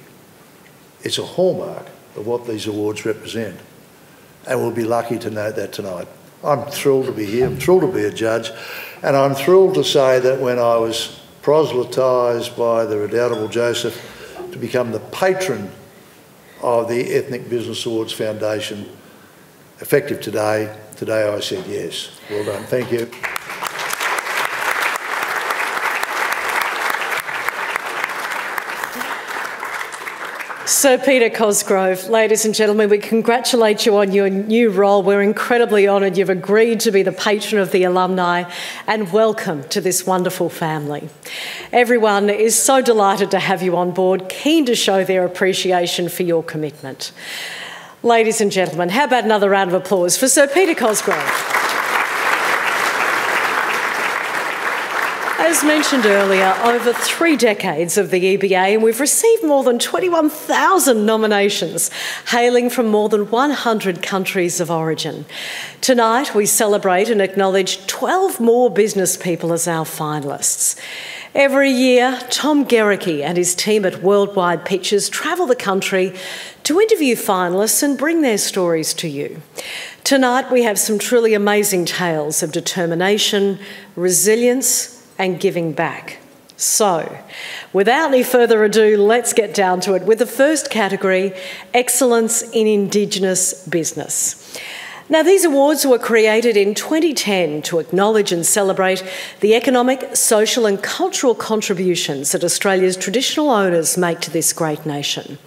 It's a hallmark of what these awards represent, and we'll be lucky to note that tonight. I'm thrilled to be here, I'm thrilled to be a judge, and I'm thrilled to say that when I was proselytised by the redoubtable Joseph to become the patron of the Ethnic Business Awards Foundation, effective today I said yes. Well done, thank you. Sir Peter Cosgrove, ladies and gentlemen, we congratulate you on your new role. We're incredibly honoured you've agreed to be the patron of the alumni, and welcome to this wonderful family. Everyone is so delighted to have you on board, keen to show their appreciation for your commitment. Ladies and gentlemen, how about another round of applause for Sir Peter Cosgrove? As mentioned earlier, over 3 decades of the EBA, and we've received more than 21,000 nominations, hailing from more than 100 countries of origin. Tonight, we celebrate and acknowledge 12 more business people as our finalists. Every year, Tom Gaicd and his team at Worldwide Pictures travel the country to interview finalists and bring their stories to you. Tonight, we have some truly amazing tales of determination, resilience, and giving back. So, without any further ado, let's get down to it with the first category, Excellence in Indigenous Business. Now, these awards were created in 2010 to acknowledge and celebrate the economic, social and cultural contributions that Australia's traditional owners make to this great nation.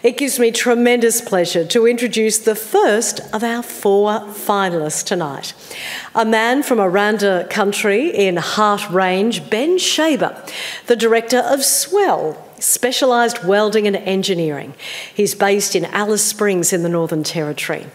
It gives me tremendous pleasure to introduce the first of our 4 finalists tonight. A man from Aranda country in Hart Range, Ben Shaber, the director of Swell, specialised welding and engineering. He's based in Alice Springs in the Northern Territory.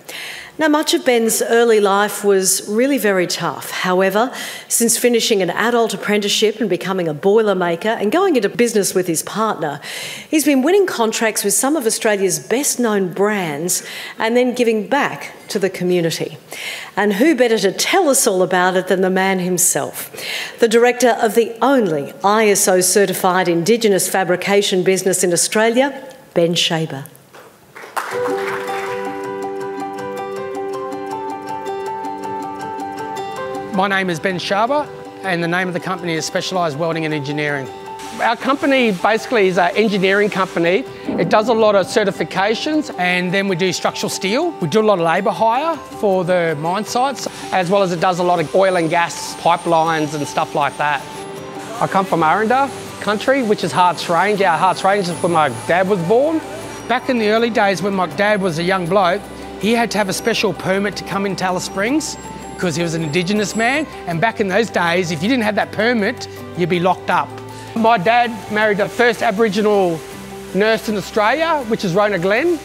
Now, much of Ben's early life was really very tough. However, since finishing an adult apprenticeship and becoming a boilermaker and going into business with his partner, he's been winning contracts with some of Australia's best-known brands and then giving back to the community. And who better to tell us all about it than the man himself, the director of the only ISO-certified Indigenous fabrication business in Australia, Ben Shaber. My name is Ben Shaber, and the name of the company is Specialised Welding and Engineering. Our company basically is an engineering company. It does a lot of certifications, and then we do structural steel. We do a lot of labour hire for the mine sites, as well as it does a lot of oil and gas pipelines and stuff like that. I come from Aranda country, which is Harts Range. Our Harts Range is where my dad was born. Back in the early days when my dad was a young bloke, he had to have a special permit to come into Alice Springs, because he was an Indigenous man, and back in those days, if you didn't have that permit, you'd be locked up. My dad married the first Aboriginal nurse in Australia, which is Rona Glenn.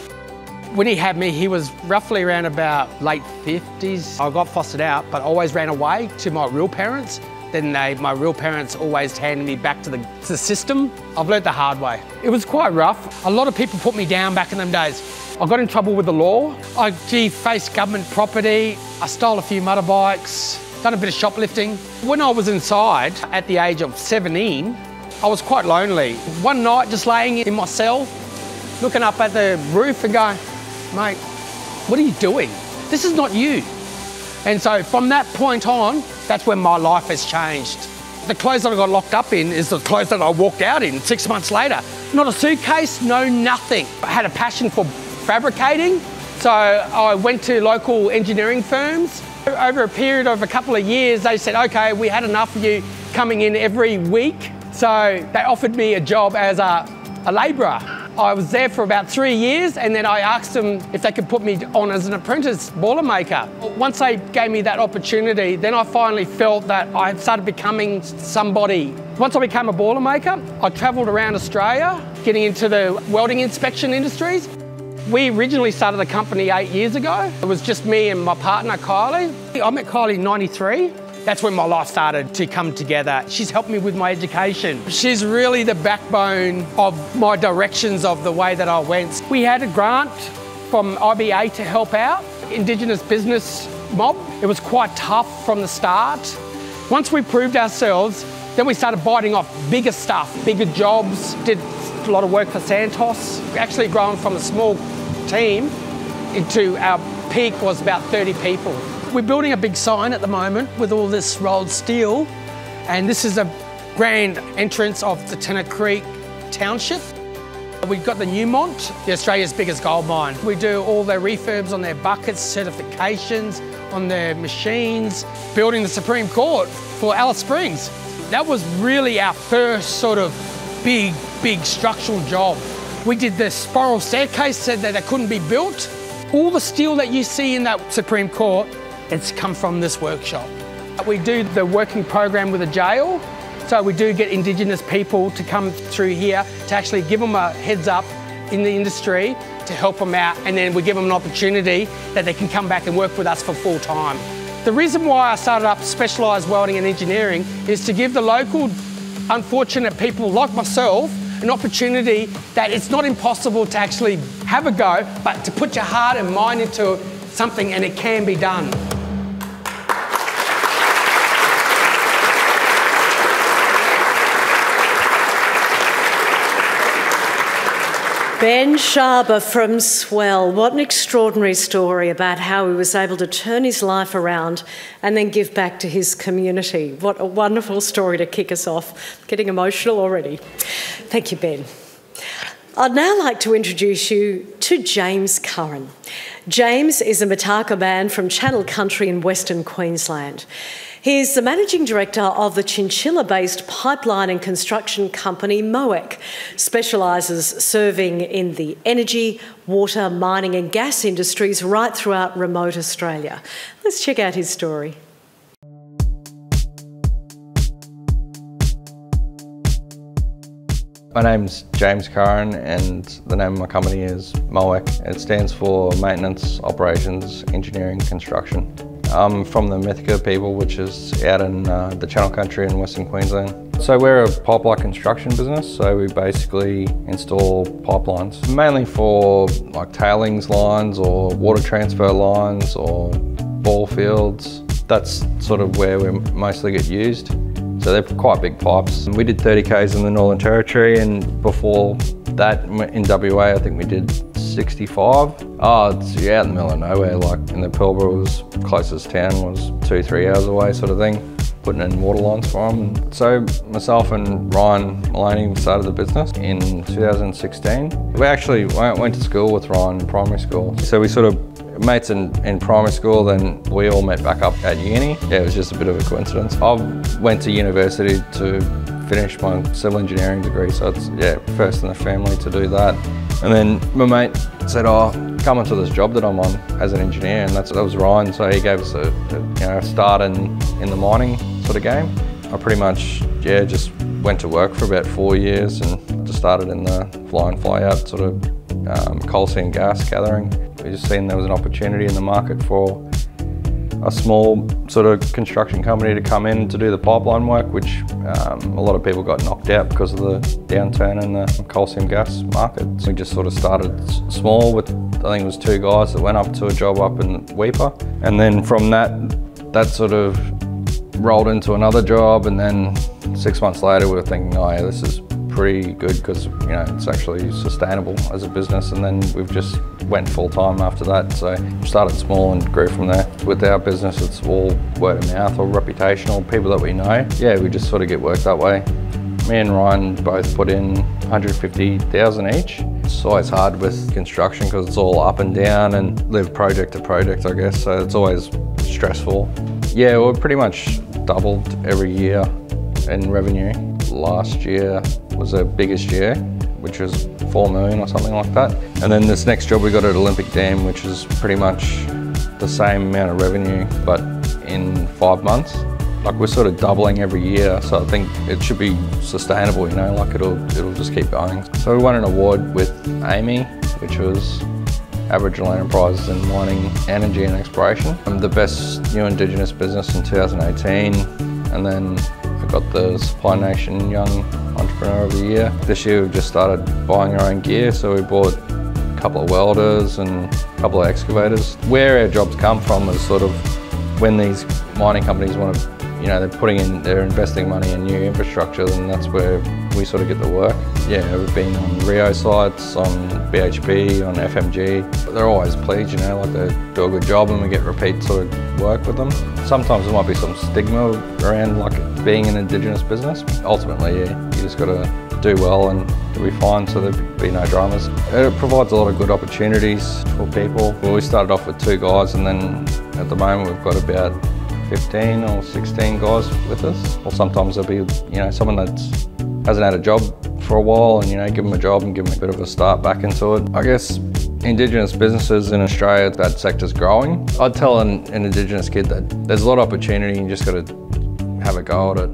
When he had me, he was roughly around about late 50s. I got fostered out, but always ran away to my real parents. Then my real parents always handed me back to the system. I've learnt the hard way. It was quite rough. A lot of people put me down back in them days. I got in trouble with the law. I defaced government property. I stole a few motorbikes, done a bit of shoplifting. When I was inside at the age of 17, I was quite lonely. One night just laying in my cell, looking up at the roof and going, mate, what are you doing? This is not you. And so from that point on, that's when my life has changed. The clothes that I got locked up in is the clothes that I walked out in 6 months later. Not a suitcase, no nothing. I had a passion for fabricating, so I went to local engineering firms. Over a period of a couple of years, they said, okay, we had enough of you coming in every week. So they offered me a job as a labourer. I was there for about 3 years, and then I asked them if they could put me on as an apprentice boilermaker. Once they gave me that opportunity, then I finally felt that I had started becoming somebody. Once I became a boilermaker, I travelled around Australia, getting into the welding inspection industries. We originally started the company 8 years ago. It was just me and my partner, Kylie. I met Kylie in '93. That's when my life started to come together. She's helped me with my education. She's really the backbone of my directions of the way that I went. We had a grant from IBA to help out, Indigenous business mob. It was quite tough from the start. Once we proved ourselves, then we started biting off bigger stuff, bigger jobs, did a lot of work for Santos. We actually grown from a small team into our peak was about 30 people. We're building a big sign at the moment with all this rolled steel, and this is a grand entrance of the Tennant Creek Township. We've got the Newmont, the Australia's biggest gold mine. We do all their refurbs on their buckets, certifications on their machines, building the Supreme Court for Alice Springs. That was really our first sort of big structural job. We did the spiral staircase, said that it couldn't be built. All the steel that you see in that Supreme Court, it's come from this workshop. We do the working program with a jail, so we do get Indigenous people to come through here to actually give them a heads up in the industry to help them out, and then we give them an opportunity that they can come back and work with us for full time. The reason why I started up Specialised Welding and Engineering is to give the local unfortunate people like myself an opportunity that it's not impossible to actually have a go, but to put your heart and mind into something and it can be done. Ben Sharber from Swell. What an extraordinary story about how he was able to turn his life around and then give back to his community. What a wonderful story to kick us off. Getting emotional already. Thank you, Ben. I'd now like to introduce you to James Curran. James is a Mataka man from Channel Country in Western Queensland. He is the Managing Director of the Chinchilla-based pipeline and construction company MOEC, specialises serving in the energy, water, mining and gas industries right throughout remote Australia. Let's check out his story. My name's James Curran and the name of my company is MOEC. It stands for Maintenance, Operations, Engineering, Construction. I'm from the Mythica people, which is out in the Channel Country in Western Queensland. So we're a pipeline construction business, so we basically install pipelines, mainly for like tailings lines or water transfer lines or ball fields. That's sort of where we mostly get used. So they're quite big pipes. We did 30 Ks in the Northern Territory, and before that in WA I think we did 65. Oh, it's out in the middle of nowhere, like in the Pilbara was closest town was 2-3 hours away sort of thing, putting in water lines for them. So myself and Ryan Maloney started the business in 2016. We actually went to school with Ryan in primary school. So we sort of mates in primary school, then we all met back up at uni. Yeah, it was just a bit of a coincidence. I went to university to finish my civil engineering degree, so it's first in the family to do that. And then my mate said, oh, come onto this job that I'm on as an engineer, and that was Ryan, so he gave us a start in the mining sort of game. I pretty much just went to work for about 4 years and just started in the fly-in fly-out sort of coal seam gas gathering. We just seen there was an opportunity in the market for a small sort of construction company to come in to do the pipeline work, which a lot of people got knocked out because of the downturn in the coal seam gas market. So we just sort of started small with, I think it was 2 guys that went up to a job up in Weipa. And then from that sort of rolled into another job, and then 6 months later we were thinking, oh yeah, this is pretty good because it's actually sustainable as a business, and then we've just went full time after that. So we started small and grew from there. With our business, it's all word of mouth or reputational, people that we know. Yeah, we just sort of get work that way. Me and Ryan both put in 150,000 each. It's always hard with construction because it's all up and down and live project to project, I guess, so it's always stressful. Yeah, we're pretty much doubled every year in revenue. Last year was our biggest year, which was 4 million or something like that. And then this next job we got at Olympic Dam, which is pretty much the same amount of revenue, but in 5 months. Like we're sort of doubling every year, so I think it should be sustainable, like it'll just keep going. So we won an award with Amy, which was Aboriginal enterprises in mining, energy and exploration. I'm the best new Indigenous business in 2018, and then I got the Supply Nation Young Entrepreneur of the Year. This year we've just started buying our own gear, so we bought a couple of welders and a couple of excavators. Where our jobs come from is sort of when these mining companies want to, they're investing money in new infrastructure, and that's where we sort of get the work. Yeah, we've been on Rio sites, on BHP, on FMG. They're always pleased, like they do a good job and we get repeat sort of work with them. Sometimes there might be some stigma around like being an Indigenous business. Ultimately, yeah, you just got to do well and you'll be fine, so there'll be no dramas. It provides a lot of good opportunities for people. Well, we started off with 2 guys, and then at the moment we've got about 15 or 16 guys with us. Or sometimes there'll be, someone that hasn't had a job for a while, and give them a job and give them a bit of a start back into it. I guess Indigenous businesses in Australia, that sector's growing. I'd tell an Indigenous kid that there's a lot of opportunity, and you just got to have a go at it.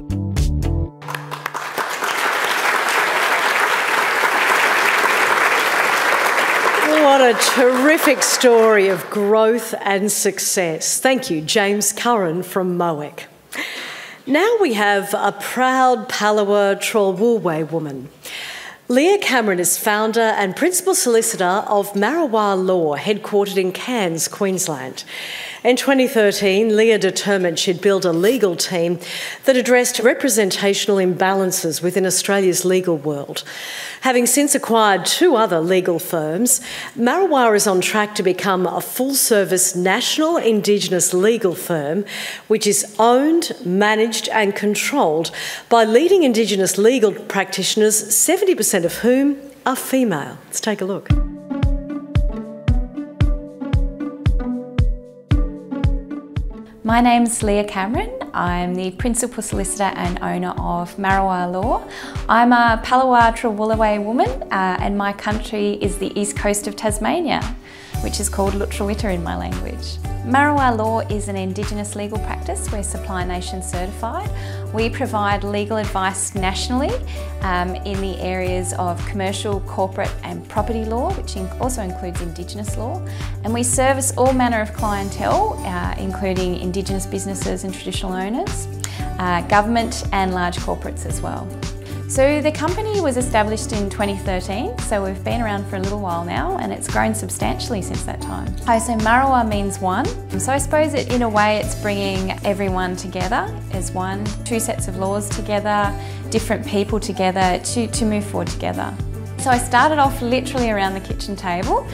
What a terrific story of growth and success. Thank you, James Curran from Moek. Now we have a proud Palawa Trawulway woman. Leah Cameron is founder and principal solicitor of Marrawa Law, headquartered in Cairns, Queensland. In 2013, Leah determined she'd build a legal team that addressed representational imbalances within Australia's legal world. Having since acquired 2 other legal firms, Marrawa is on track to become a full-service national Indigenous legal firm, which is owned, managed and controlled by leading Indigenous legal practitioners, 70% of whom are female. Let's take a look. My name's Leah Cameron. I'm the principal solicitor and owner of Marrawa Law. I'm a Palawa Trawulway woman, and my country is the east coast of Tasmania, which is called Lutruwita in my language. Marrawa Law is an Indigenous legal practice. We're Supply Nation certified. We provide legal advice nationally in the areas of commercial, corporate and property law, which also includes Indigenous law. And we service all manner of clientele, including Indigenous businesses and traditional owners, government and large corporates as well. So the company was established in 2013, so we've been around for a little while now, and it's grown substantially since that time. So Marrawa means one. So I suppose in a way it's bringing everyone together as one, 2 sets of laws together, different people together to move forward together. So I started off literally around the kitchen table,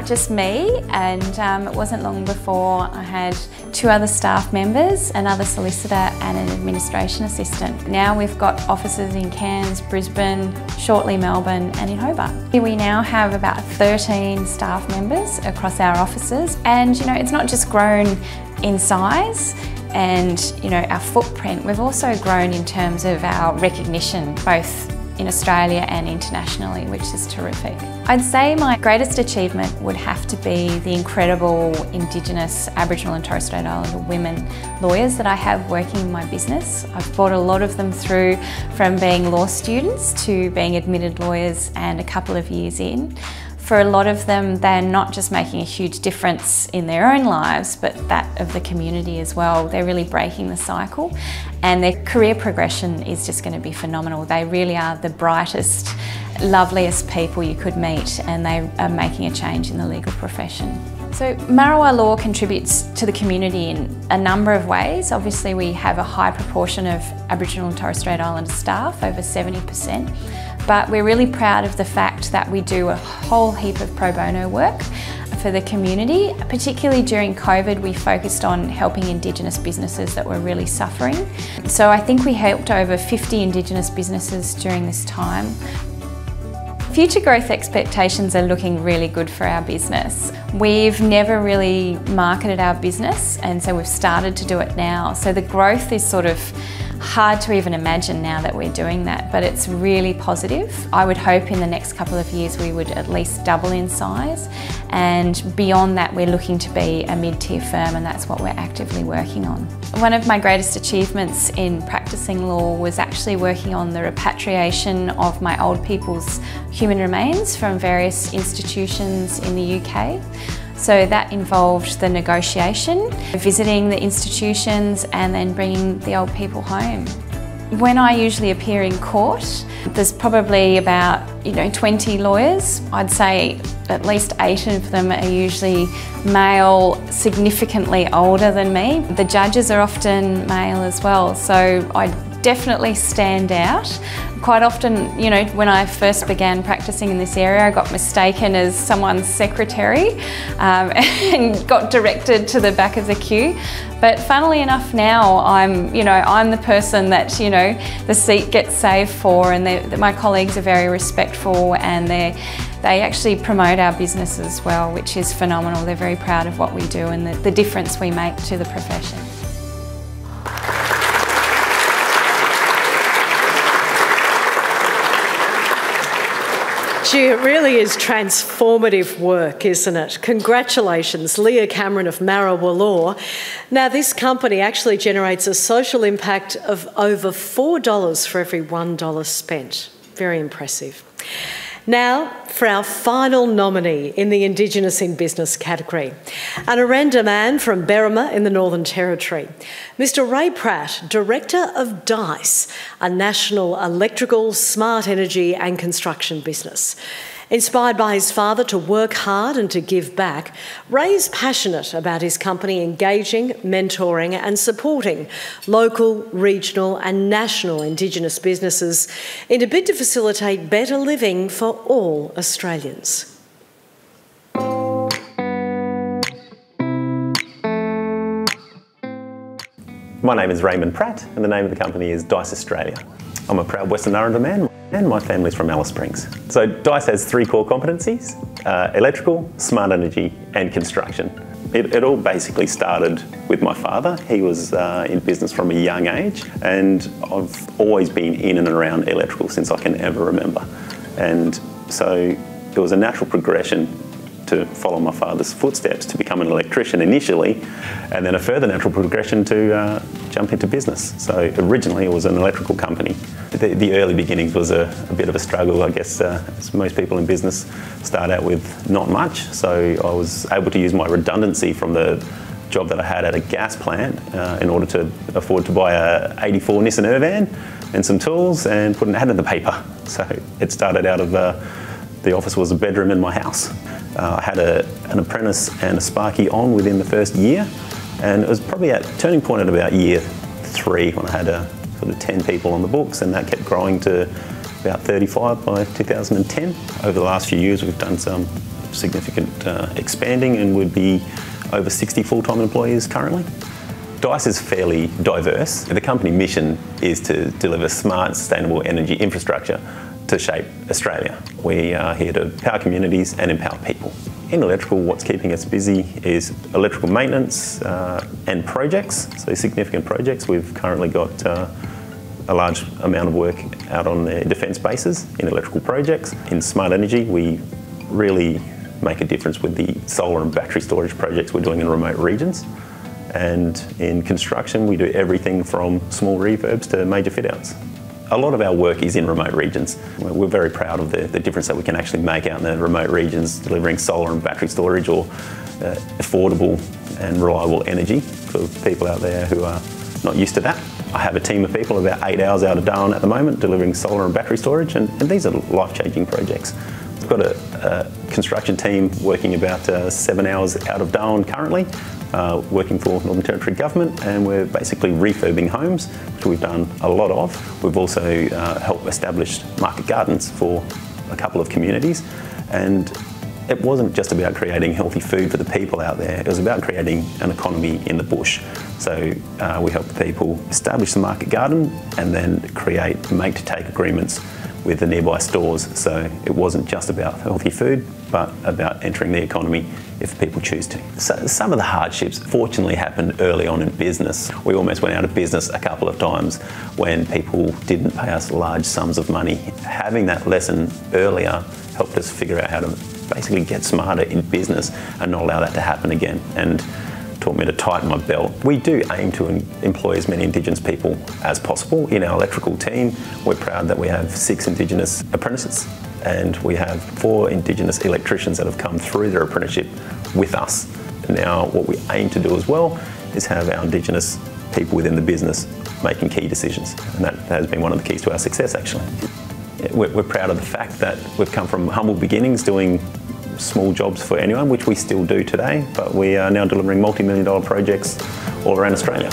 just me, and it wasn't long before I had 2 other staff members, another solicitor and an administration assistant. Now we've got offices in Cairns, Brisbane, shortly Melbourne and in Hobart. We now have about 13 staff members across our offices, and it's not just grown in size and our footprint, we've also grown in terms of our recognition, both in Australia and internationally, which is terrific. I'd say my greatest achievement would have to be the incredible Indigenous, Aboriginal and Torres Strait Islander women lawyers that I have working in my business. I've brought a lot of them through from being law students to being admitted lawyers and a couple of years in. For a lot of them, they're not just making a huge difference in their own lives, but that of the community as well. They're really breaking the cycle, and their career progression is just going to be phenomenal. They really are the brightest, loveliest people you could meet, and they are making a change in the legal profession. So Marrawa Law contributes to the community in a number of ways. Obviously we have a high proportion of Aboriginal and Torres Strait Islander staff, over 70%, but we're really proud of the fact that we do a whole heap of pro bono work for the community. Particularly during COVID, we focused on helping Indigenous businesses that were really suffering. So I think we helped over 50 Indigenous businesses during this time. Future growth expectations are looking really good for our business. We've never really marketed our business, and so we've started to do it now. So the growth is sort of hard to even imagine now that we're doing that, but it's really positive. I would hope in the next couple of years we would at least double in size, and beyond that we're looking to be a mid-tier firm, and that's what we're actively working on. One of my greatest achievements in practicing law was actually working on the repatriation of my old people's human remains from various institutions in the UK. So that involved the negotiation, visiting the institutions and then bringing the old people home. When I usually appear in court, there's probably about 20 lawyers. I'd say at least 8 of them are usually male, significantly older than me. The judges are often male as well, so I definitely stand out. Quite often, when I first began practicing in this area, I got mistaken as someone's secretary and got directed to the back of the queue. But funnily enough now, I'm the person that, the seat gets saved for, and my colleagues are very respectful, and they actually promote our business as well, which is phenomenal. They're very proud of what we do and the difference we make to the profession. Gee, it really is transformative work, isn't it? Congratulations, Leah Cameron of Marrowa Law. Now, this company actually generates a social impact of over $4 for every $1 spent. Very impressive. Now, for our final nominee in the Indigenous in Business category, an Aranda man from Berrima in the Northern Territory, Mr Ray Pratt, Director of DICE, a national electrical, smart energy and construction business. Inspired by his father to work hard and to give back, Ray's passionate about his company engaging, mentoring and supporting local, regional and national Indigenous businesses in a bid to facilitate better living for all Australians. My name is Raymond Pratt and the name of the company is DICE Australia. I'm a proud Western Aranda man and my family's from Alice Springs. So DICE has 3 core competencies, electrical, smart energy and construction. It all basically started with my father. He was in business from a young age, and I've always been in and around electrical since I can ever remember. And so it was a natural progression to follow my father's footsteps to become an electrician initially, and then a further natural progression to jump into business. So originally it was an electrical company. The early beginnings was a bit of a struggle, I guess, as most people in business start out with not much. So I was able to use my redundancy from the job that I had at a gas plant in order to afford to buy a 84 Nissan Urvan and some tools and put an ad in the paper. So it started out of the office was a bedroom in my house. I had an apprentice and a sparky on within the first year, and it was probably at turning point at about year 3 when I had sort of 10 people on the books, and that kept growing to about 35 by 2010. Over the last few years we've done some significant expanding, and would be over 60 full-time employees currently. DICE is fairly diverse. The company mission is to deliver smart, sustainable energy infrastructure to shape Australia. We are here to power communities and empower people. In electrical, what's keeping us busy is electrical maintenance and projects, so significant projects. We've currently got a large amount of work out on the defence bases in electrical projects. In smart energy, we really make a difference with the solar and battery storage projects we're doing in remote regions. And in construction, we do everything from small refurbs to major fit-outs. A lot of our work is in remote regions. We're very proud of the difference that we can actually make out in the remote regions, delivering solar and battery storage or affordable and reliable energy for people out there who are not used to that. I have a team of people about 8 hours out of Darwin at the moment delivering solar and battery storage, and these are life-changing projects. We've got a construction team working about 7 hours out of Darwin currently, working for Northern Territory Government, and we're basically refurbing homes, which we've done a lot of. We've also helped establish market gardens for a couple of communities, and it wasn't just about creating healthy food for the people out there, it was about creating an economy in the bush. So we helped the people establish the market garden and then create make-to-take agreements with the nearby stores. So it wasn't just about healthy food, but about entering the economy if people choose to. So some of the hardships fortunately happened early on in business. We almost went out of business a couple of times when people didn't pay us large sums of money. Having that lesson earlier helped us figure out how to basically get smarter in business and not allow that to happen again, and taught me to tighten my belt. We do aim to employ as many Indigenous people as possible in our electrical team. We're proud that we have 6 Indigenous apprentices, and we have 4 Indigenous electricians that have come through their apprenticeship with us. Now, what we aim to do as well is have our Indigenous people within the business making key decisions, and that has been one of the keys to our success, actually. We're proud of the fact that we've come from humble beginnings doing small jobs for anyone, which we still do today, but we are now delivering multi-million-dollar projects all around Australia.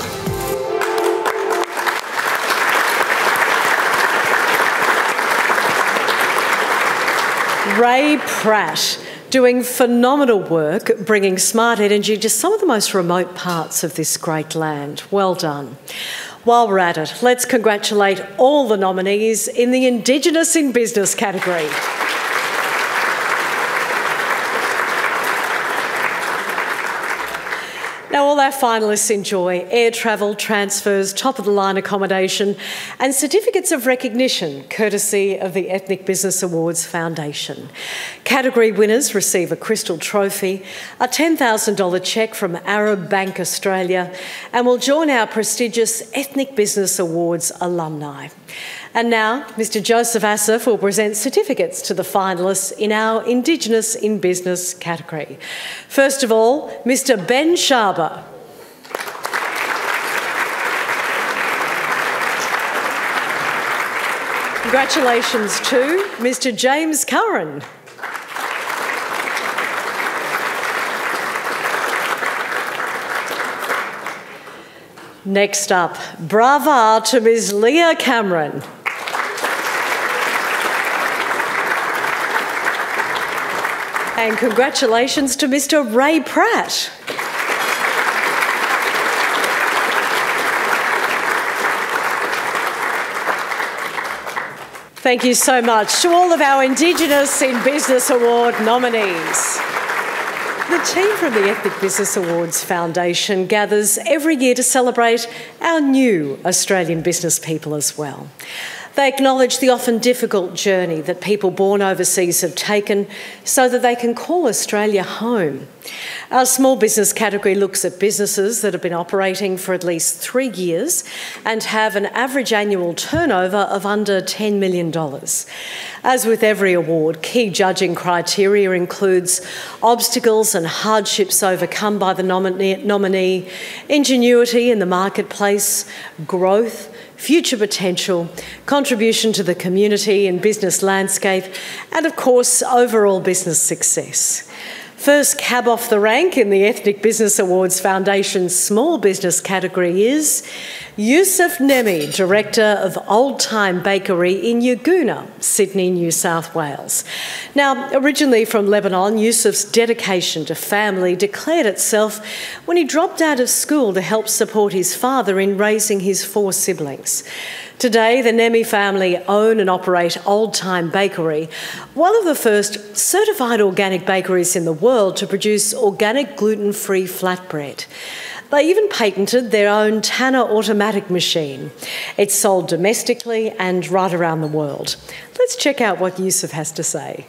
Ray Pratt, doing phenomenal work bringing smart energy to some of the most remote parts of this great land. Well done. While we're at it, let's congratulate all the nominees in the Indigenous in Business category. Now, all our finalists enjoy air travel, transfers, top-of-the-line accommodation and certificates of recognition courtesy of the Ethnic Business Awards Foundation. Category winners receive a crystal trophy, a $10,000 cheque from Arab Bank Australia, and will join our prestigious Ethnic Business Awards alumni. And now, Mr Joseph Asif will present certificates to the finalists in our Indigenous in Business category. First of all, Mr Ben Sharber. Congratulations to Mr James Curran. Next up, brava to Ms Leah Cameron. And congratulations to Mr Ray Pratt. Thank you so much to all of our Indigenous in Business Award nominees. The team from the Ethnic Business Awards Foundation gathers every year to celebrate our new Australian business people as well. They acknowledge the often difficult journey that people born overseas have taken so that they can call Australia home. Our small business category looks at businesses that have been operating for at least 3 years and have an average annual turnover of under $10 million. As with every award, key judging criteria includes obstacles and hardships overcome by the nominee, ingenuity in the marketplace, growth, future potential, contribution to the community and business landscape, and of course, overall business success. First cab off the rank in the Ethnic Business Awards Foundation's small business category is Yusuf Nemi, Director of Old Time Bakery in Yagoona, Sydney, New South Wales. Now, originally from Lebanon, Yusuf's dedication to family declared itself when he dropped out of school to help support his father in raising his 4 siblings. Today, the Nemi family own and operate Old Time Bakery, one of the first certified organic bakeries in the world to produce organic gluten-free flatbread. They even patented their own Tanner automatic machine. It's sold domestically and right around the world. Let's check out what Yusuf has to say.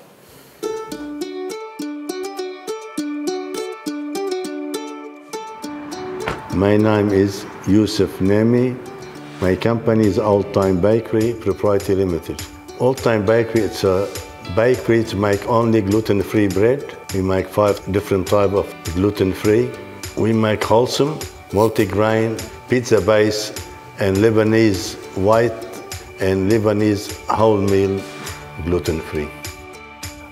My name is Yusuf Nemi. My company is Old Time Bakery Proprietary Limited. Old Time Bakery, it's a bakery to make only gluten-free bread. We make 5 different types of gluten-free. We make wholesome, multi-grain, pizza base, and Lebanese white and Lebanese wholemeal gluten-free.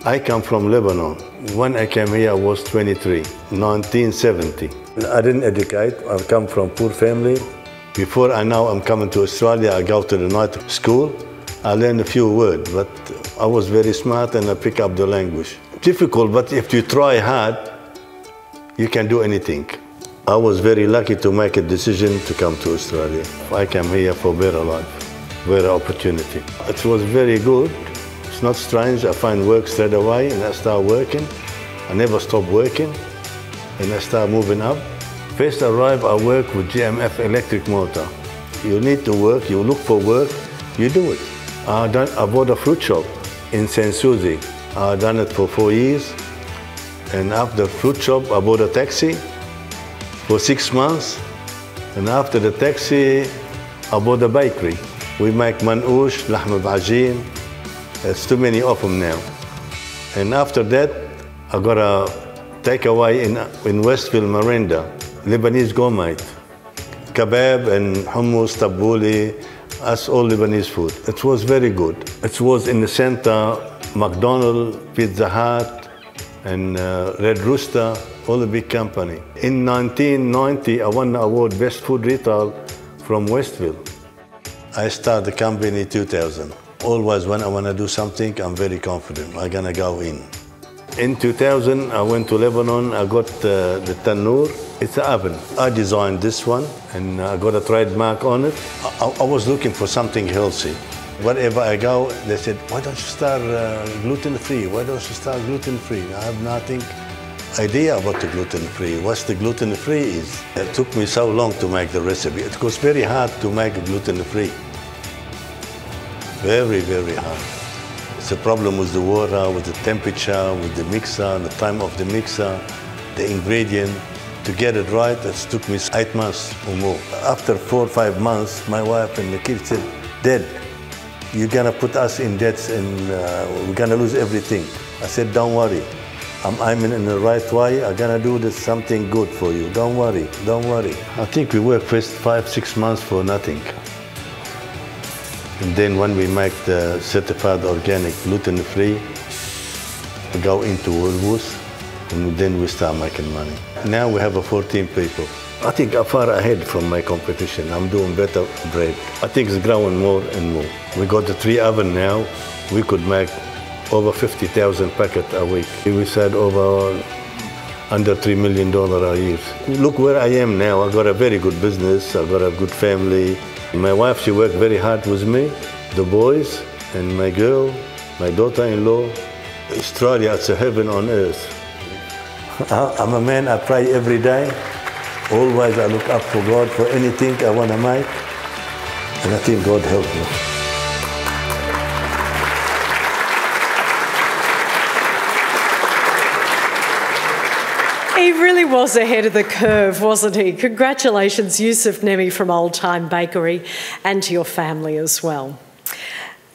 I come from Lebanon. When I came here, I was 23, 1970. I didn't educate. I come from poor family. Before I know I'm coming to Australia, I go to the night school. I learned a few words, but I was very smart and I pick up the language. Difficult, but if you try hard, you can do anything. I was very lucky to make a decision to come to Australia. I came here for better life, better opportunity. It was very good. It's not strange. I find work straight away and I start working. I never stop working and I start moving up. First I arrived, I work with GMF electric motor. You need to work, you look for work, you do it. I bought a fruit shop in St. Susie. I've done it for 4 years. And after fruit shop, I bought a taxi for 6 months. And after the taxi, I bought a bakery. We make manouche, lahm b'ajin. There's too many of them now. And after that, I got a takeaway in Westville, Marinda, Lebanese gourmet. Kebab and hummus, tabbouleh, that's all Lebanese food. It was very good. It was in the center, McDonald's, Pizza Hut, and Red Rooster, all a big company. In 1990, I won the award Best Food Retail from Westville. I started the company in 2000. Always when I want to do something, I'm very confident. I'm going to go in. In 2000, I went to Lebanon. I got the tannoor. It's an oven. I designed this one, and I got a trademark on it. I was looking for something healthy. Wherever I go, they said, why don't you start gluten-free? Why don't you start gluten-free? I have nothing idea about the gluten-free. What the gluten-free is. It took me so long to make the recipe. It was very hard to make gluten-free. Very, very hard. It's a problem with the water, with the temperature, with the mixer, the time of the mixer, the ingredient. To get it right, it took me 8 months or more. After 4 or 5 months, my wife and the kids said, Dad, you're gonna put us in debts and we're gonna lose everything. I said, don't worry. I'm in the right way. I'm gonna do this something good for you. Don't worry, don't worry. I think we worked first 5 or 6 months for nothing. And then when we make the certified organic gluten-free, we go into Woolworths, and then we start making money. Now we have 14 people. I think I'm far ahead from my competition. I'm doing better bread. I think it's growing more and more. We got the 3 ovens now. We could make over 50,000 packets a week. We said over under $3 million a year. Look where I am now. I got a very good business. I got a good family. My wife, she worked very hard with me. The boys and my girl, my daughter-in-law. Australia, it's a heaven on earth. I'm a man, I pray every day. Always I look up for God for anything I want to make. And I think God helped me. He really was ahead of the curve, wasn't he? Congratulations, Yusuf Nemi from Old Time Bakery, and to your family as well.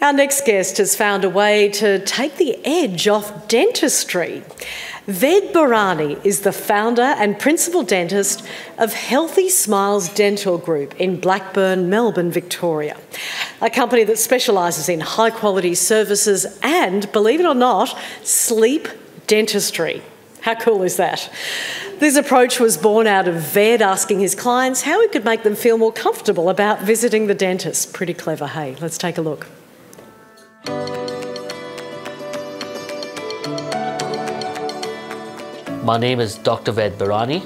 Our next guest has found a way to take the edge off dentistry. Ved Barani is the founder and principal dentist of Healthy Smiles Dental Group in Blackburn, Melbourne, Victoria, a company that specialises in high-quality services and, believe it or not, sleep dentistry. How cool is that? This approach was born out of Ved asking his clients how he could make them feel more comfortable about visiting the dentist. Pretty clever, hey? Let's take a look. My name is Dr. Ved Barani,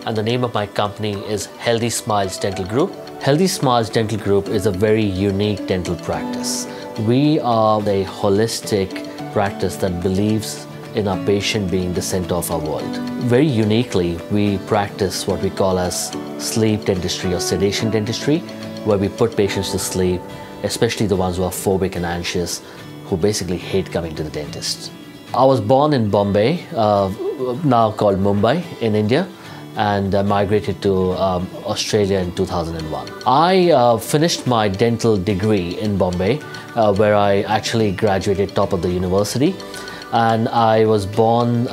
and the name of my company is Healthy Smiles Dental Group. Healthy Smiles Dental Group is a very unique dental practice. We are a holistic practice that believes in our patient being the center of our world. Very uniquely, we practice what we call as sleep dentistry or sedation dentistry, where we put patients to sleep, especially the ones who are phobic and anxious, who basically hate coming to the dentist. I was born in Bombay, now called Mumbai in India, and migrated to Australia in 2001. I finished my dental degree in Bombay, where I actually graduated top of the university. And I was born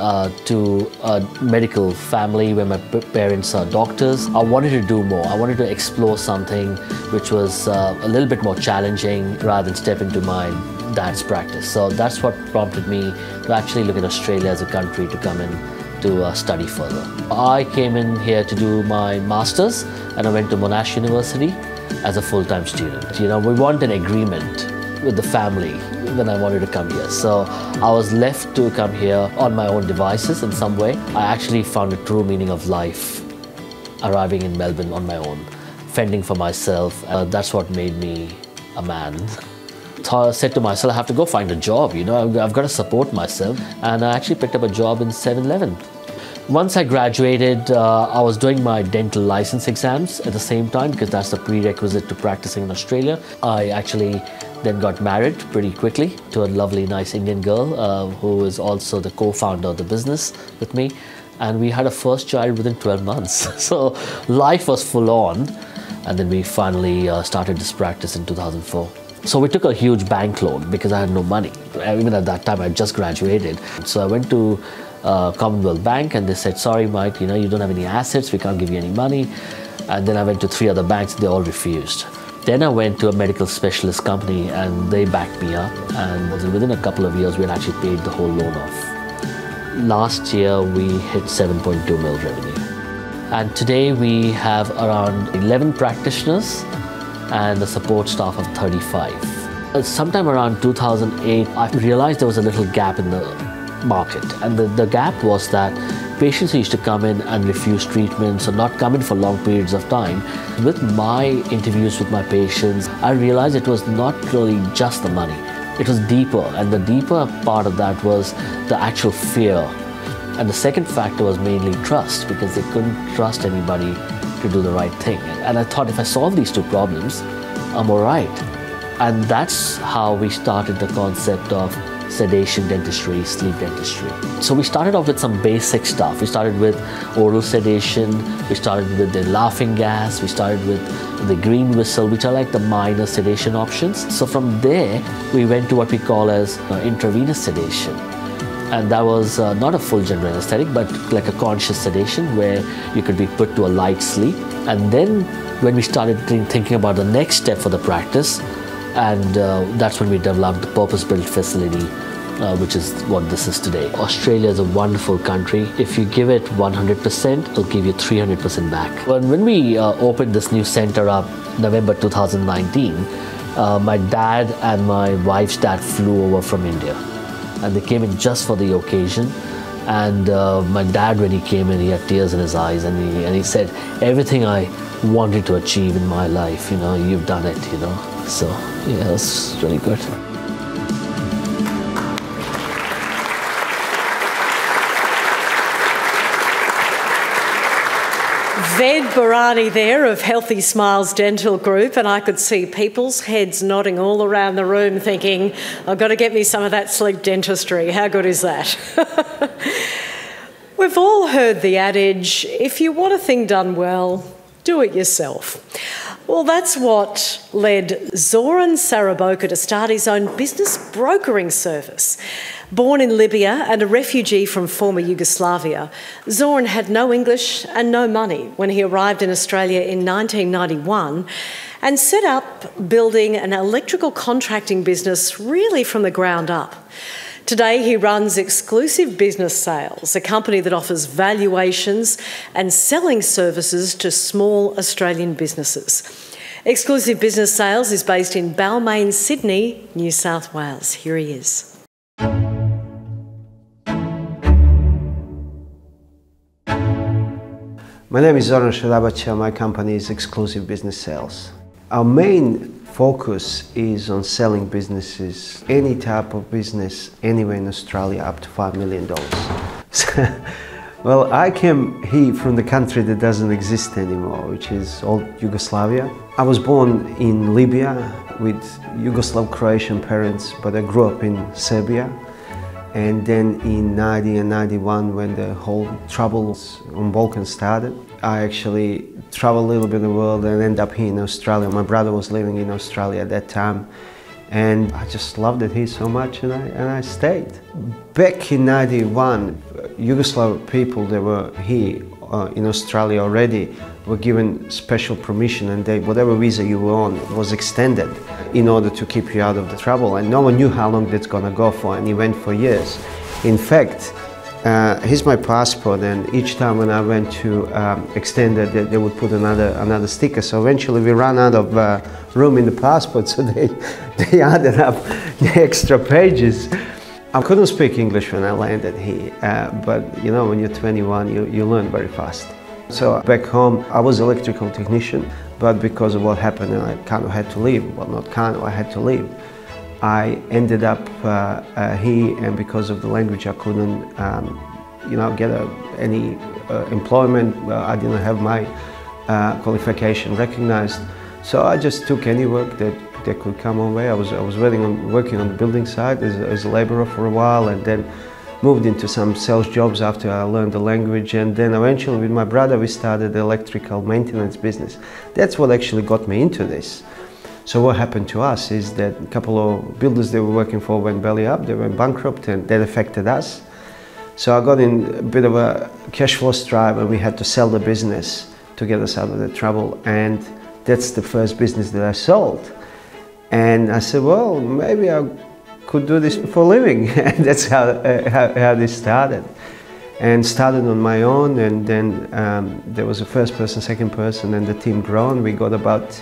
to a medical family where my parents are doctors. I wanted to do more. I wanted to explore something which was a little bit more challenging rather than step into my dad's practice. So that's what prompted me to actually look at Australia as a country to come in to study further. I came in here to do my master's, and I went to Monash University as a full-time student. You know, we want an agreement with the family when I wanted to come here. So I was left to come here on my own devices in some way. I actually found a true meaning of life arriving in Melbourne on my own, fending for myself. That's what made me a man. So I said to myself, I have to go find a job, you know, I've got to support myself. And I actually picked up a job in 7-Eleven. Once I graduated, I was doing my dental license exams at the same time because that's the prerequisite to practicing in Australia. I actually then got married pretty quickly to a lovely, nice Indian girl who is also the co-founder of the business with me. And we had a first child within 12 months. So life was full on. And then we finally started this practice in 2004. So we took a huge bank loan because I had no money. Even at that time, I just graduated. So I went to Commonwealth Bank and they said, sorry, Mike, you don't have any assets, we can't give you any money. And then I went to 3 other banks, they all refused. Then I went to a medical specialist company and they backed me up. And within a couple of years, we had actually paid the whole loan off. Last year, we hit 7.2 mil revenue. And today we have around 11 practitioners and a support staff of 35. Sometime around 2008, I realized there was a little gap in the market. And the gap was that patients used to come in and refuse treatments or not come in for long periods of time. With my interviews with my patients, I realized it was not really just the money. It was deeper, and the deeper part of that was the actual fear. And the second factor was mainly trust, because they couldn't trust anybody to do the right thing. And I thought if I solve these 2 problems, I'm all right. And that's how we started the concept of sedation dentistry, sleep dentistry. So we started off with some basic stuff. We started with oral sedation, we started with the laughing gas, we started with the green whistle, which are like the minor sedation options. So from there, we went to what we call as intravenous sedation. And that was not a full general anesthetic, but like a conscious sedation where you could be put to a light sleep. And then when we started thinking about the next step for the practice, and that's when we developed the purpose-built facility, which is what this is today. Australia is a wonderful country. If you give it 100%, it'll give you 300% back. When we opened this new center up November 2019, my dad and my wife's dad flew over from India. And they came in just for the occasion. And my dad, when he came in, he had tears in his eyes, and he said, everything I wanted to achieve in my life, you've done it, So, yeah, it's really good. Ved Barani there of Healthy Smiles Dental Group, and I could see people's heads nodding all around the room thinking, I've got to get me some of that sleep dentistry. How good is that? We've all heard the adage, if you want a thing done well, do it yourself. Well, that's what led Zoran Saraboka to start his own business brokering service. Born in Libya and a refugee from former Yugoslavia, Zoran had no English and no money when he arrived in Australia in 1991 and set up building an electrical contracting business really from the ground up. Today he runs Exclusive Business Sales, a company that offers valuations and selling services to small Australian businesses. Exclusive Business Sales is based in Balmain, Sydney, New South Wales. Here he is. My name is Zoran Saraboka. My company is Exclusive Business Sales. Our main focus is on selling businesses, any type of business, anywhere in Australia, up to $5 million. Well, I came here from the country that doesn't exist anymore, which is old Yugoslavia. I was born in Libya with Yugoslav Croatian parents, but I grew up in Serbia. And then in 90 and 91, when the whole troubles on Balkans started, I actually traveled a little bit in the world and ended up here in Australia. My brother was living in Australia at that time, and I just loved it here so much, and I stayed. Back in 91, Yugoslav people that were here in Australia already were given special permission, and whatever visa you were on was extended in order to keep you out of the trouble, and no one knew how long that's gonna go for, and it went for years. In fact, here's my passport, and each time when I went to extend it, they would put another sticker. So eventually we ran out of room in the passport, so they added up the extra pages. I couldn't speak English when I landed here, but you know, when you're 21, you learn very fast. So back home, I was an electrical technician, but because of what happened, I kind of had to leave. Well, not kind of, I had to leave. I ended up here, and because of the language, I couldn't get any employment. I didn't have my qualification recognized, so I just took any work that could come my way. I was working on the building site as a laborer for a while, and then moved into some sales jobs after I learned the language, and then eventually with my brother we started the electrical maintenance business. That's what actually got me into this. So what happened to us is that a couple of builders they were working for went belly up, they went bankrupt, and that affected us. So I got in a bit of a cash flow strive, and we had to sell the business to get us out of the trouble, and that's the first business that I sold. And I said, well, maybe I could do this for a living. And that's how this started. And started on my own, and then there was a first person, second person, and the team grown. We got about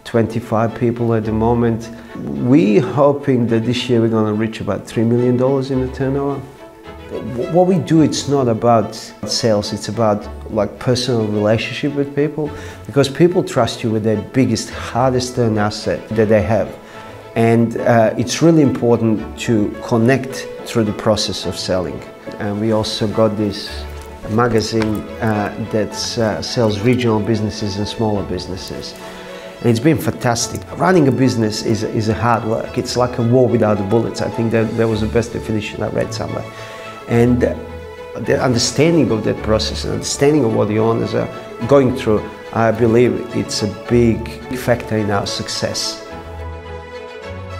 25 people at the moment. We're hoping that this year we're going to reach about $3 million in the turnover. What we do, it's not about sales, it's about like personal relationship with people, because people trust you with their biggest, hardest earned asset that they have. And it's really important to connect through the process of selling. And we also got this magazine that sells regional businesses and smaller businesses. And it's been fantastic. Running a business is a hard work. It's like a war without the bullets. I think that was the best definition I read somewhere. And the understanding of that process and understanding of what the owners are going through, I believe it's a big factor in our success.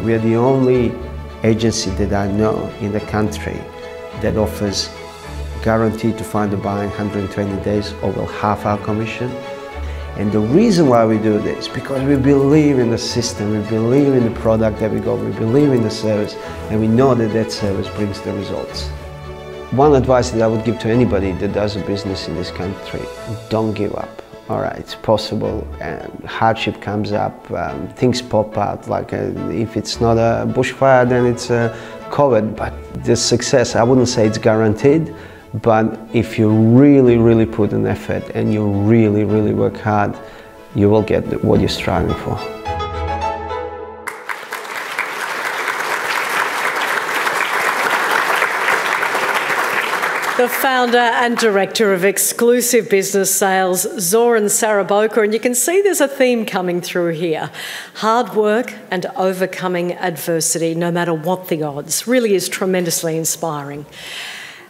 We are the only agency that I know in the country that offers guaranteed to find a buyer in 120 days or will half our commission. And the reason why we do this, because we believe in the system, we believe in the product that we got, we believe in the service, and we know that that service brings the results. One advice that I would give to anybody that does a business in this country: don't give up. All right, it's possible, and hardship comes up, things pop out, like if it's not a bushfire, then it's a COVID. But the success, I wouldn't say it's guaranteed, but if you really, really put an effort and you really, really work hard, you will get what you're striving for. The founder and director of Exclusive Business Sales, Zoran Saraboka, and you can see there's a theme coming through here. Hard work and overcoming adversity, no matter what the odds, really is tremendously inspiring.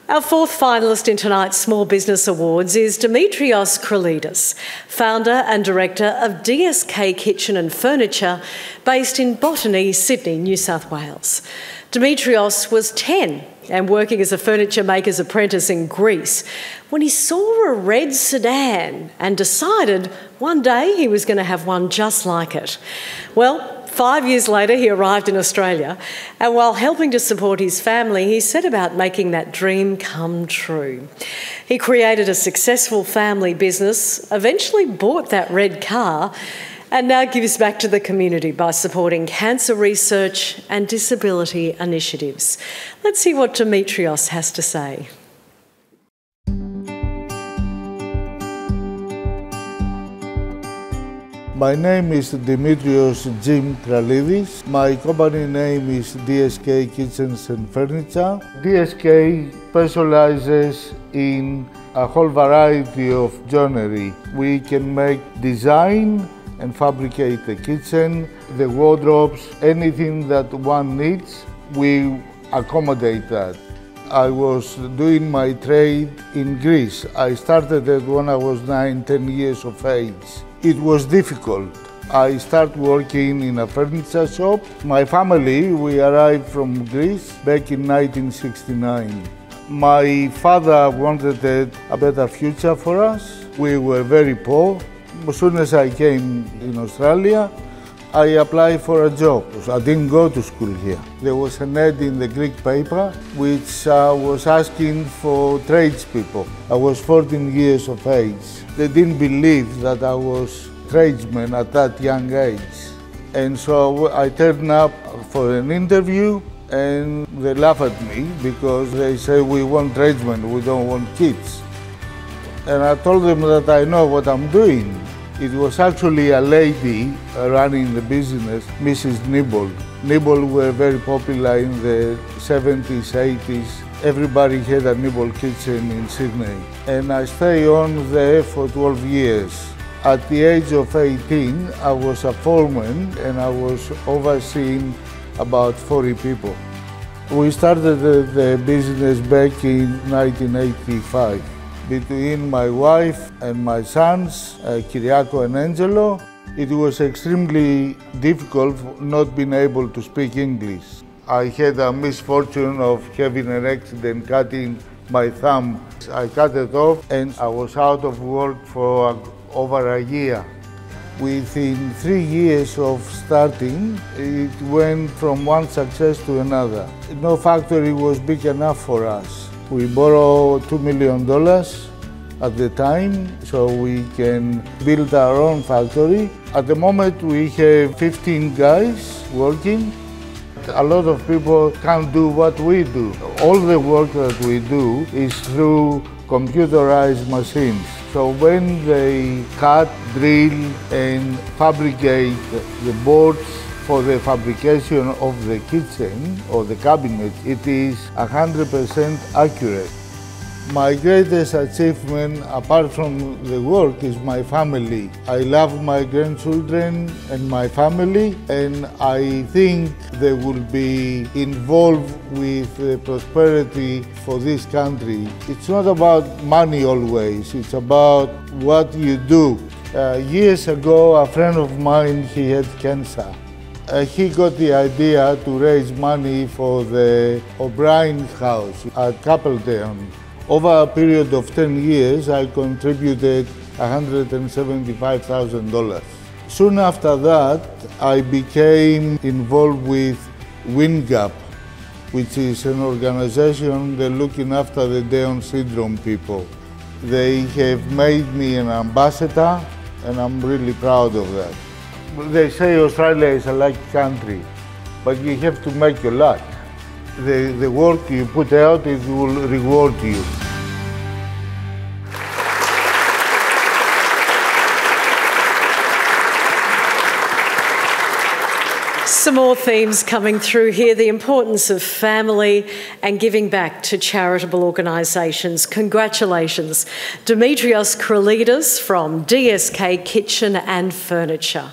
Our fourth finalist in tonight's Small Business Awards is Dimitrios Kralidis, founder and director of DSK Kitchen and Furniture, based in Botany, Sydney, New South Wales. Dimitrios was 10 and working as a furniture maker's apprentice in Greece when he saw a red sedan and decided one day he was going to have one just like it. Well, 5 years later, he arrived in Australia, and while helping to support his family, he set about making that dream come true. He created a successful family business, eventually bought that red car, and now gives back to the community by supporting cancer research and disability initiatives. Let's see what Dimitrios has to say. My name is Dimitrios Jim Kralidis. My company name is DSK Kitchens and Furniture. DSK specializes in a whole variety of joinery. We can make design and fabricate the kitchen, the wardrobes, anything that one needs, we accommodate that. I was doing my trade in Greece. I started it when I was 9-10 years of age. It was difficult. I started working in a furniture shop. My family, we arrived from Greece back in 1969. My father wanted a better future for us. We were very poor. As soon as I came in Australia, I applied for a job. I didn't go to school here. There was an ad in the Greek paper which was asking for tradespeople. I was 14 years of age. They didn't believe that I was a tradesman at that young age. And so I turned up for an interview and they laughed at me because they say, we want tradesmen, we don't want kids. And I told them that I know what I'm doing. It was actually a lady running the business, Mrs. Nibble. Nibble were very popular in the 70s, 80s, everybody had a nibble kitchen in Sydney. And I stayed on there for 12 years. At the age of 18, I was a foreman and I was overseeing about 40 people. We started the business back in 1985. Between my wife and my sons, Kyriako and Angelo, it was extremely difficult not being able to speak English. I had a misfortune of having an accident cutting my thumb. I cut it off and I was out of work for over a year. Within 3 years of starting, it went from one success to another. No factory was big enough for us. We borrowed $2 million at the time, so we can build our own factory. At the moment, we have 15 guys working. A lot of people can't do what we do. All the work that we do is through computerized machines. So when they cut, drill, and fabricate the boards for the fabrication of the kitchen or the cabinet, it is 100% accurate. My greatest achievement, apart from the work, is my family. I love my grandchildren and my family, and I think they will be involved with the prosperity for this country. It's not about money always, it's about what you do. Years ago, a friend of mine, he had cancer. He got the idea to raise money for the O'Brien House at Capeltown. Over a period of 10 years, I contributed $175,000. Soon after that, I became involved with WINGAP, which is an organization that's looking after the Down syndrome people. They have made me an ambassador, and I'm really proud of that. They say Australia is a lucky country, but you have to make your luck. The work you put out, it will reward you. Some more themes coming through here, the importance of family and giving back to charitable organisations. Congratulations, Dimitrios Kralidis from DSK Kitchen and Furniture.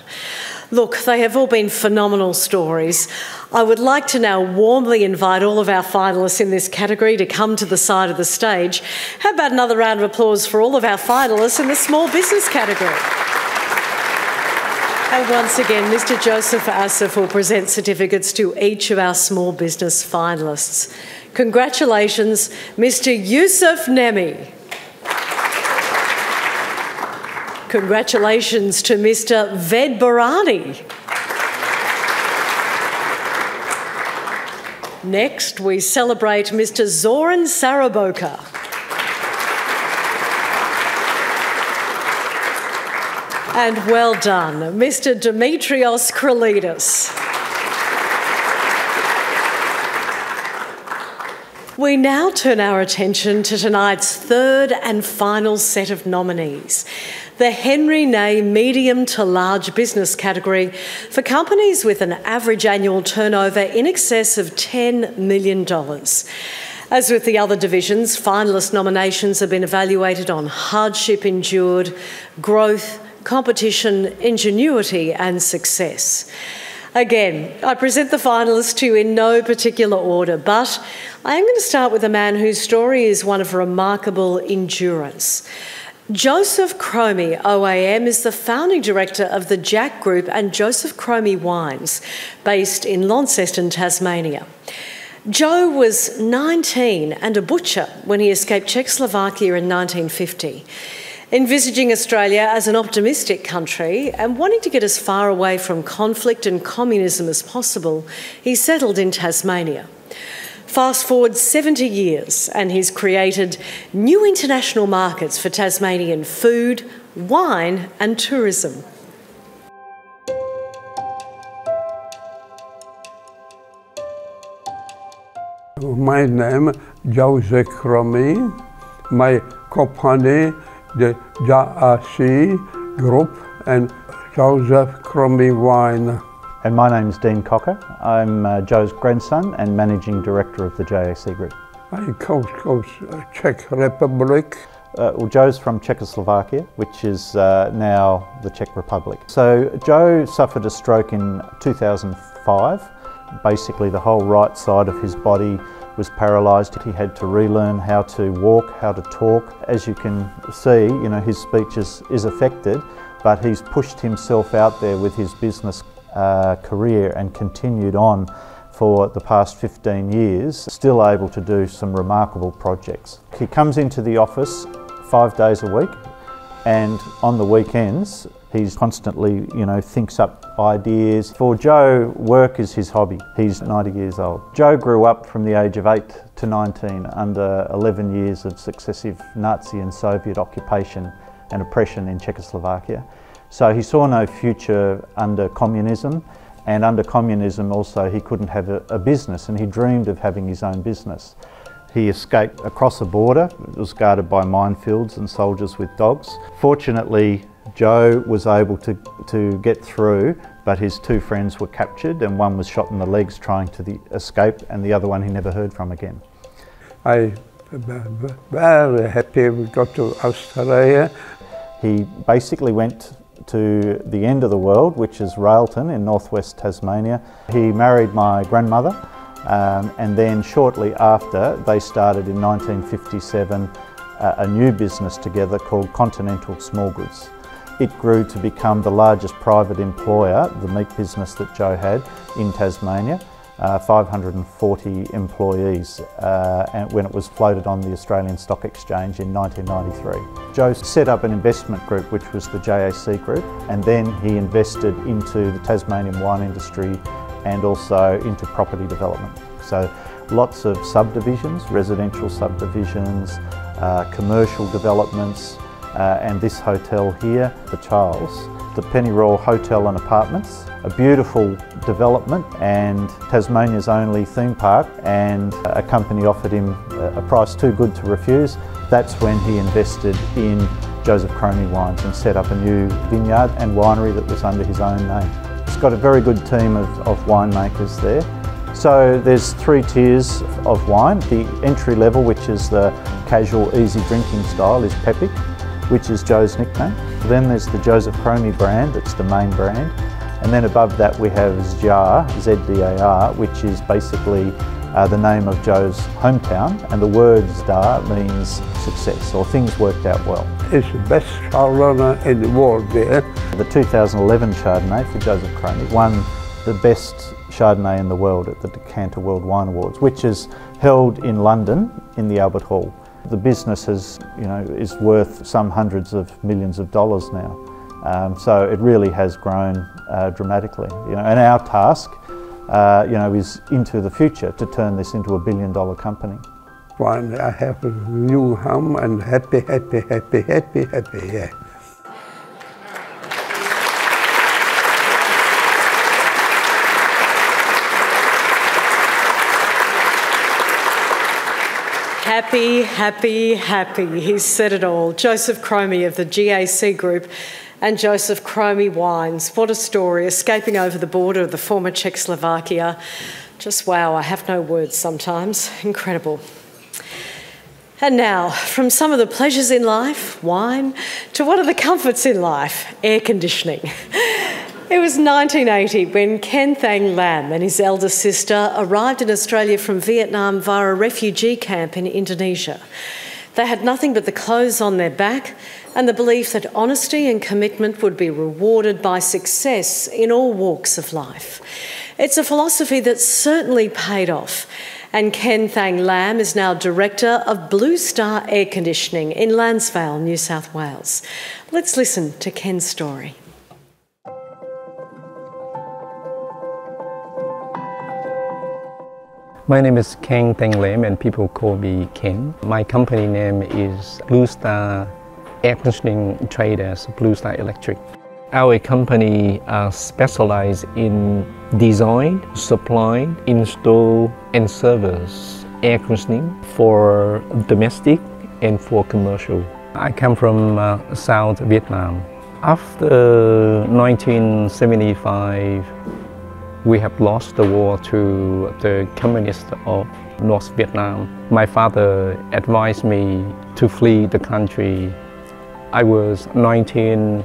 Look, they have all been phenomenal stories. I would like to now warmly invite all of our finalists in this category to come to the side of the stage. How about another round of applause for all of our finalists in the small business category? And once again, Mr. Joseph Asif will present certificates to each of our small business finalists. Congratulations, Mr. Yusuf Nemi. Congratulations to Mr. Ved Barani. Next, we celebrate Mr. Zoran Saraboka. And well done, Mr. Dimitrios Kralidis. We now turn our attention to tonight's third and final set of nominees, the Henry Ney medium to large business category for companies with an average annual turnover in excess of $10 million. As with the other divisions, finalist nominations have been evaluated on hardship endured, growth, competition, ingenuity and success. Again, I present the finalists to you in no particular order, but I am going to start with a man whose story is one of remarkable endurance. Joseph Cromie OAM is the founding director of the Jack Group and Joseph Cromie Wines, based in Launceston, Tasmania. Joe was 19 and a butcher when he escaped Czechoslovakia in 1950. Envisaging Australia as an optimistic country and wanting to get as far away from conflict and communism as possible, he settled in Tasmania. Fast forward 70 years and he's created new international markets for Tasmanian food, wine and tourism. My name is Joseph Cromie. My company, the JAC Group and Joseph Cromie Wine. And my name is Dean Cocker. I'm Joe's grandson and Managing Director of the JAC Group. I come from Czech Republic. Well, Joe's from Czechoslovakia, which is now the Czech Republic. So Joe suffered a stroke in 2005. Basically the whole right side of his body was paralysed. He had to relearn how to walk, how to talk. As you can see, you know, his speech is affected, but he's pushed himself out there with his business career and continued on for the past 15 years, still able to do some remarkable projects. He comes into the office 5 days a week, and on the weekends he's constantly, you know, thinks up ideas. For Joe, work is his hobby. He's 90 years old. Joe grew up from the age of 8 to 19 under 11 years of successive Nazi and Soviet occupation and oppression in Czechoslovakia. So he saw no future under communism, and under communism also he couldn't have a business, and he dreamed of having his own business. He escaped across a border. It was guarded by minefields and soldiers with dogs. Fortunately, Joe was able to get through, but his two friends were captured, and one was shot in the legs trying to escape, and the other one he never heard from again. I'm very happy we got to Australia. He basically went to the end of the world, which is Railton in northwest Tasmania. He married my grandmother, and then shortly after they started in 1957 a new business together called Continental Small Goods. It grew to become the largest private employer, the meat business that Joe had in Tasmania, 540 employees, and when it was floated on the Australian Stock Exchange in 1993. Joe set up an investment group, which was the GAICD group, and then he invested into the Tasmanian wine industry and also into property development. So lots of subdivisions, residential subdivisions, commercial developments, and this hotel here, the Charles, the Pennyroyal Hotel and Apartments, a beautiful development and Tasmania's only theme park, and a company offered him a price too good to refuse. That's when he invested in Joseph Cromie Wines and set up a new vineyard and winery that was under his own name. It's got a very good team of winemakers there. So there's 3 tiers of wine. The entry level, which is the casual, easy drinking style, is Pepic, which is Joe's nickname. Then there's the Joseph Cromie brand, that's the main brand. And then above that we have Zdar, Z-D-A-R, which is basically the name of Joe's hometown, and the word Zdar means success, or things worked out well. It's the best Chardonnay in the world there. The 2011 Chardonnay for Joseph Cromie won the best Chardonnay in the world at the Decanter World Wine Awards, which is held in London in the Albert Hall. The business is worth some hundreds of millions of dollars now. So it really has grown dramatically. And our task, is into the future to turn this into $1 billion company. When I have a new home and happy, yeah. Happy, happy, happy. He's said it all. Joseph Cromie of the GAICD Group and Joseph Cromie Wines. What a story, escaping over the border of the former Czechoslovakia. Just wow, I have no words sometimes. Incredible. And now, from some of the pleasures in life, wine, to one of the comforts in life, air conditioning. It was 1980 when Ken Thang Lam and his elder sister arrived in Australia from Vietnam via a refugee camp in Indonesia. They had nothing but the clothes on their back and the belief that honesty and commitment would be rewarded by success in all walks of life. It's a philosophy that certainly paid off, and Ken Thang Lam is now Director of Blue Star Air Conditioning in Lansvale, New South Wales. Let's listen to Ken's story. My name is Ken Thang Lam and people call me Ken. My company name is Blue Star Air Conditioning Traders, Blue Star Electric. Our company specializes in design, supply, install and service air conditioning for domestic and for commercial. I come from South Vietnam. After 1975, We have lost the war to the communists of North Vietnam. My father advised me to flee the country. I was 19.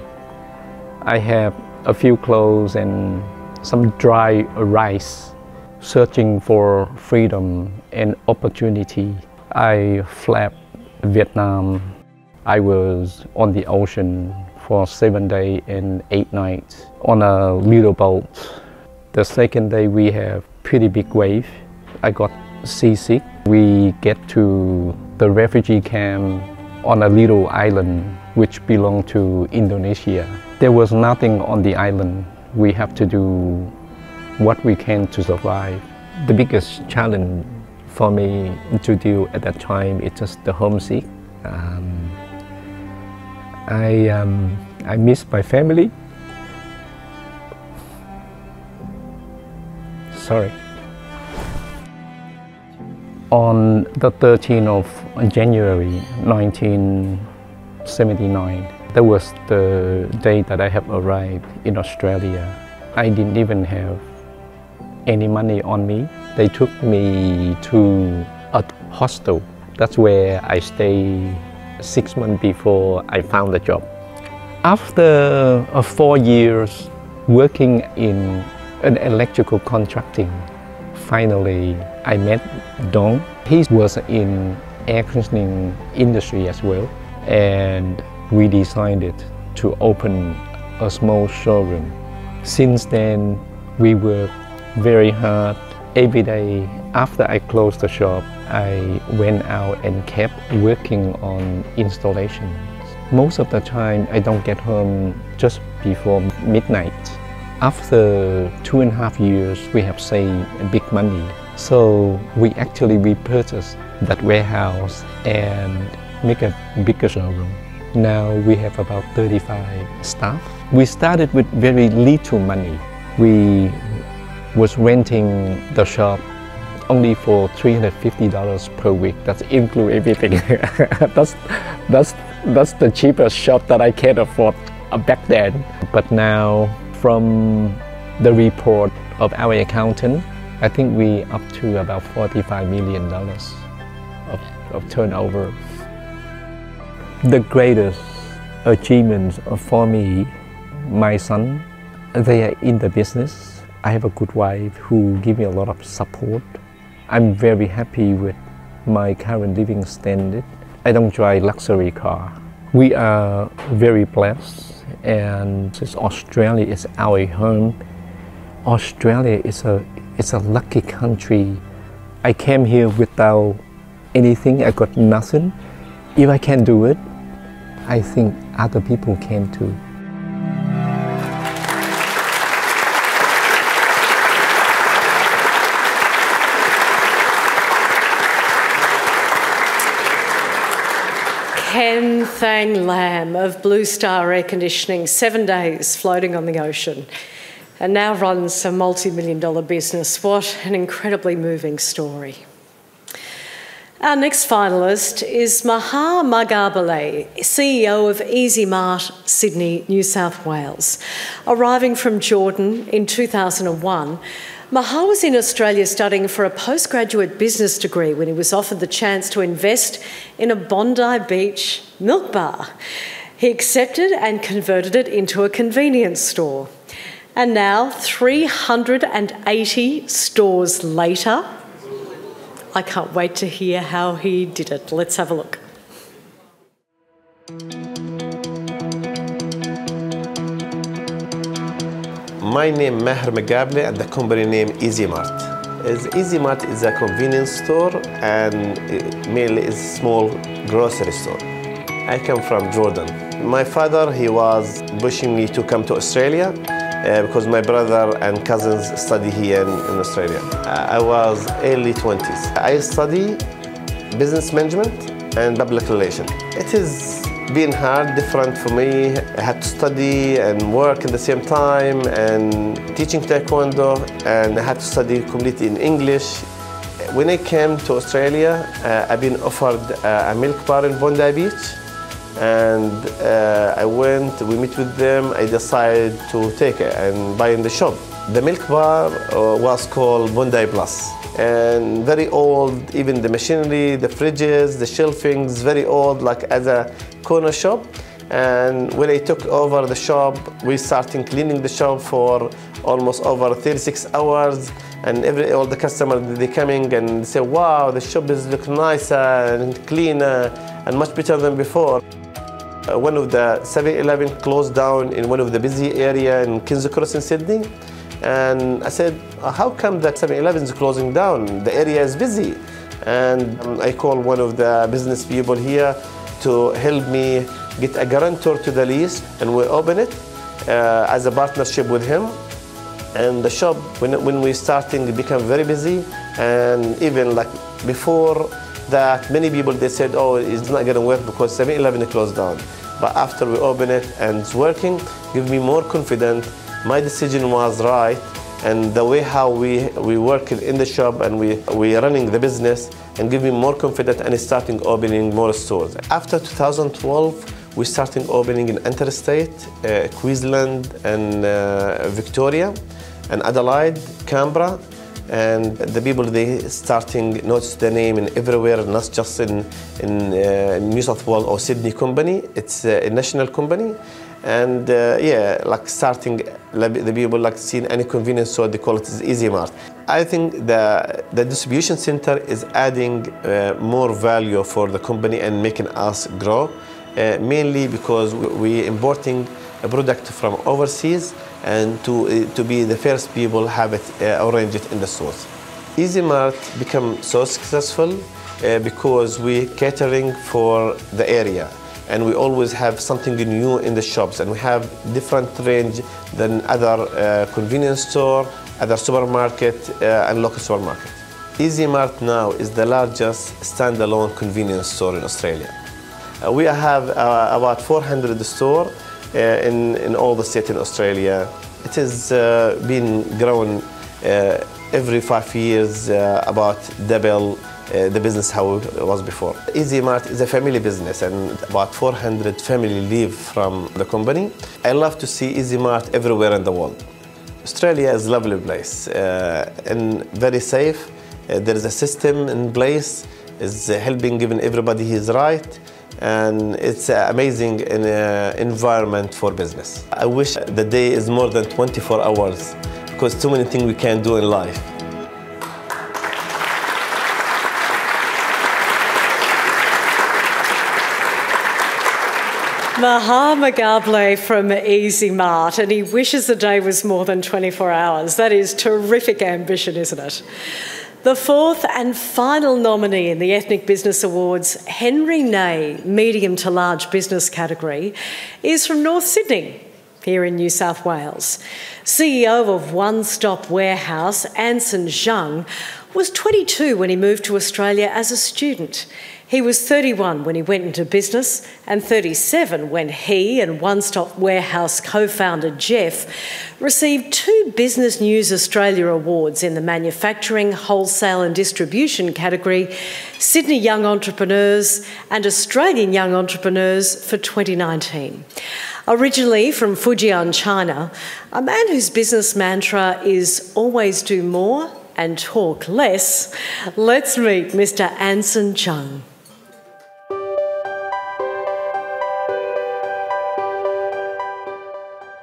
I have a few clothes and some dry rice, searching for freedom and opportunity. I fled Vietnam. I was on the ocean for 7 days and 8 nights on a little boat. The second day we have pretty big wave. I got seasick. We get to the refugee camp on a little island which belonged to Indonesia. There was nothing on the island. We have to do what we can to survive. The biggest challenge for me to deal at that time is just the homesick. I miss my family. Sorry. On the 13th of January 1979, that was the day that I have arrived in Australia. I didn't even have any money on me. They took me to a hostel. That's where I stayed 6 months before I found a job. After 4 years working in an electrical contracting, finally I met Dong. He was in air conditioning industry as well, and we decided to open a small showroom. Since then, we worked very hard. Every day after I closed the shop, I went out and kept working on installations. Most of the time, I don't get home just before midnight. After 2.5 years, we have saved big money. So we actually repurchased that warehouse and make a bigger showroom. Now we have about 35 staff. We started with very little money. We was renting the shop only for $350 per week. That's include everything. that's the cheapest shop that I can afford back then. But now, from the report of our accountant, I think we up to about $45 million of turnover. The greatest achievements for me, my son, they are in the business. I have a good wife who gives me a lot of support. I'm very happy with my current living standard. I don't drive luxury car. We are very blessed, and since Australia is our home, Australia is a lucky country. I came here without anything. I got nothing. If I can do it, I think other people can too. Ken Thang Lam of Blue Star Air Conditioning, 7 days floating on the ocean, and now runs a multi-million-dollar business. What an incredibly moving story. Our next finalist is Maha Magabale, CEO of Easy Mart, Sydney, New South Wales. Arriving from Jordan in 2001, Maha was in Australia studying for a postgraduate business degree when he was offered the chance to invest in a Bondi Beach milk bar. He accepted and converted it into a convenience store. And now, 380 stores later, I can't wait to hear how he did it. Let's have a look. My name is Maher Magabale and the company name Easy Mart. Easy Mart is a convenience store and mainly is a small grocery store. I come from Jordan. My father, he was pushing me to come to Australia because my brother and cousins study here in Australia. I was early 20s. I study business management and public relations. It is been hard, different for me. I had to study and work at the same time and teaching Taekwondo, and I had to study completely in English. When I came to Australia, I've been offered a milk bar in Bondi Beach, and I went, we met with them, I decided to take it and buy in the shop. The milk bar was called Bondi Plus, and very old, even the machinery, the fridges, the shelvings, very old, like as a corner shop. And when I took over the shop, we started cleaning the shop for almost over 36 hours. And all the customers, they coming and say, wow, the shop is look nicer and cleaner and much better than before. One of the 7-Eleven closed down in one of the busy area in King's Cross in Sydney. And I said, how come that 7-Eleven is closing down? The area is busy. And I called one of the business people here to help me get a guarantor to the lease, and we open it as a partnership with him. And the shop, when we starting, it became very busy. And even like before that, many people, they said, oh, it's not gonna work because 7-Eleven closed down. But after we open it and it's working, give me more confidence. My decision was right, and the way how we work in the shop and we running the business, and give me more confidence and starting opening more stores. After 2012, we started opening in Interstate, Queensland, and Victoria, and Adelaide, Canberra, and the people, they starting notice the name in everywhere, not just in New South Wales or Sydney company. It's a national company. And yeah, like starting, the people like seeing any convenience store, they call it Easy Mart. I think the distribution center is adding more value for the company and making us grow, mainly because we're importing a product from overseas, and to be the first people have it arrange it in the stores. Easy Mart become so successful because we're catering for the area. And we always have something new in the shops, and we have different range than other convenience store, other supermarket, and local supermarket. Easy Mart now is the largest standalone convenience store in Australia. We have about 400 stores in all the states in Australia. It has been growing every 5 years, about double the business how it was before. Easy Mart is a family business, and about 400 family live from the company. I love to see Easy Mart everywhere in the world. Australia is a lovely place and very safe. There is a system in place, is helping giving everybody his right, and it's an amazing environment for business. I wish the day is more than 24 hours because too many things we can do in life. Maha Magable from Easy Mart, and he wishes the day was more than 24 hours. That is terrific ambition, isn't it? The fourth and final nominee in the Ethnic Business Awards, Henry Ney, medium to large business category, is from North Sydney, here in New South Wales. CEO of One Stop Warehouse, Anson Zhang, was 22 when he moved to Australia as a student. He was 31 when he went into business, and 37 when he and One Stop Warehouse co-founder Jeff received 2 Business News Australia awards in the manufacturing, wholesale and distribution category, Sydney Young Entrepreneurs and Australian Young Entrepreneurs for 2019. Originally from Fujian, China, a man whose business mantra is always do more and talk less, let's meet Mr. Anson Zhang.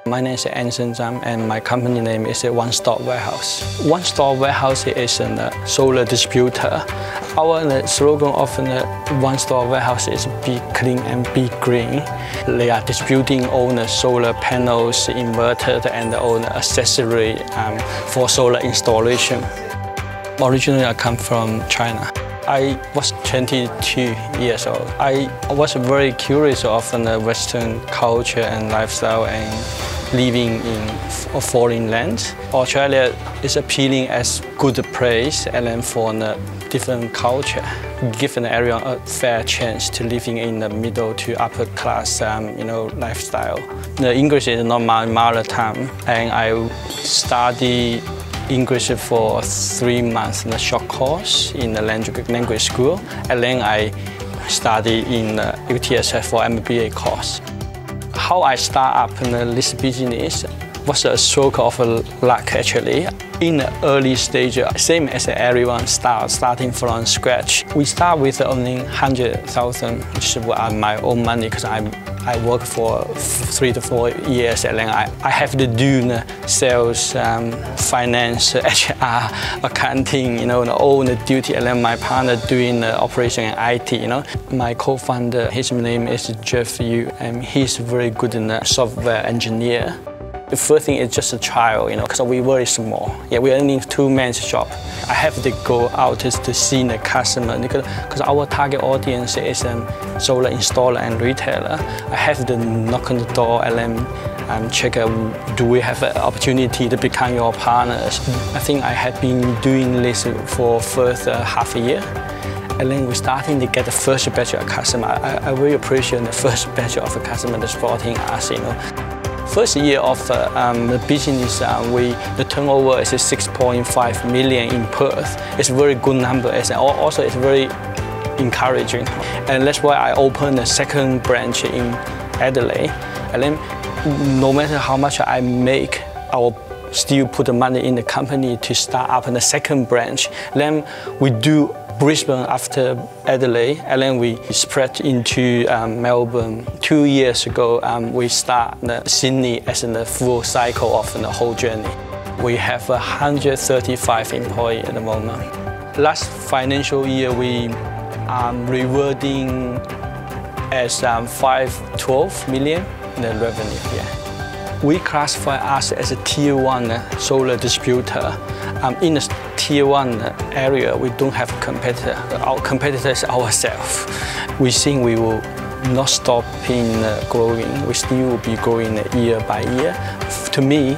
My name is Anson Zhang, and my company name is One Stop Warehouse. One Stop Warehouse is a solar distributor. Our slogan of the One Stop Warehouse is Be Clean and Be Green. They are distributing all the solar panels, inverter, and all the accessory for solar installation. Originally, I come from China. I was 22 years old. I was very curious of the Western culture and lifestyle and living in a foreign land. Australia is appealing as good place and then for the different culture, give the area a fair chance to living in the middle to upper class lifestyle. The English is not my mother tongue, and I study English for 3 months in a short course in the language school, and then I study in UTSF for MBA course. How I start up in this business, was a stroke of luck actually. In the early stage, same as everyone starting from scratch. We start with only 100,000, which is my own money because I work for 3 to 4 years, and then I have to do sales, finance, HR, accounting, all the duty, and then my partner doing the operation and IT. My co-founder, his name is Jeff Yu, and he's very good in the software engineer. The first thing is just a trial, because we're very small. Yeah, we're only a two-man shop. I have to go out to see the customer because our target audience is solar installer and retailer. I have to knock on the door and then check do we have an opportunity to become your partners. I think I have been doing this for first half a year. And then we're starting to get the first batch of customers. I really appreciate the first batch of customers supporting us. First year of the business, the turnover is 6.5 million in Perth. It's a very good number, and also it's very encouraging. And that's why I opened the second branch in Adelaide. And then no matter how much I make, I will still put the money in the company to start up in the second branch. Then we do Brisbane after Adelaide, and then we spread into Melbourne. 2 years ago, we start Sydney as in the full cycle of the whole journey. We have 135 employees at the moment. Last financial year, we are rewarding as 512 million in the revenue. Yeah. We classify us as a Tier 1 solar distributor. In the Tier 1 area, we don't have a competitor. Our competitor is ourselves. We think we will not stop growing. We still will be growing year by year. To me,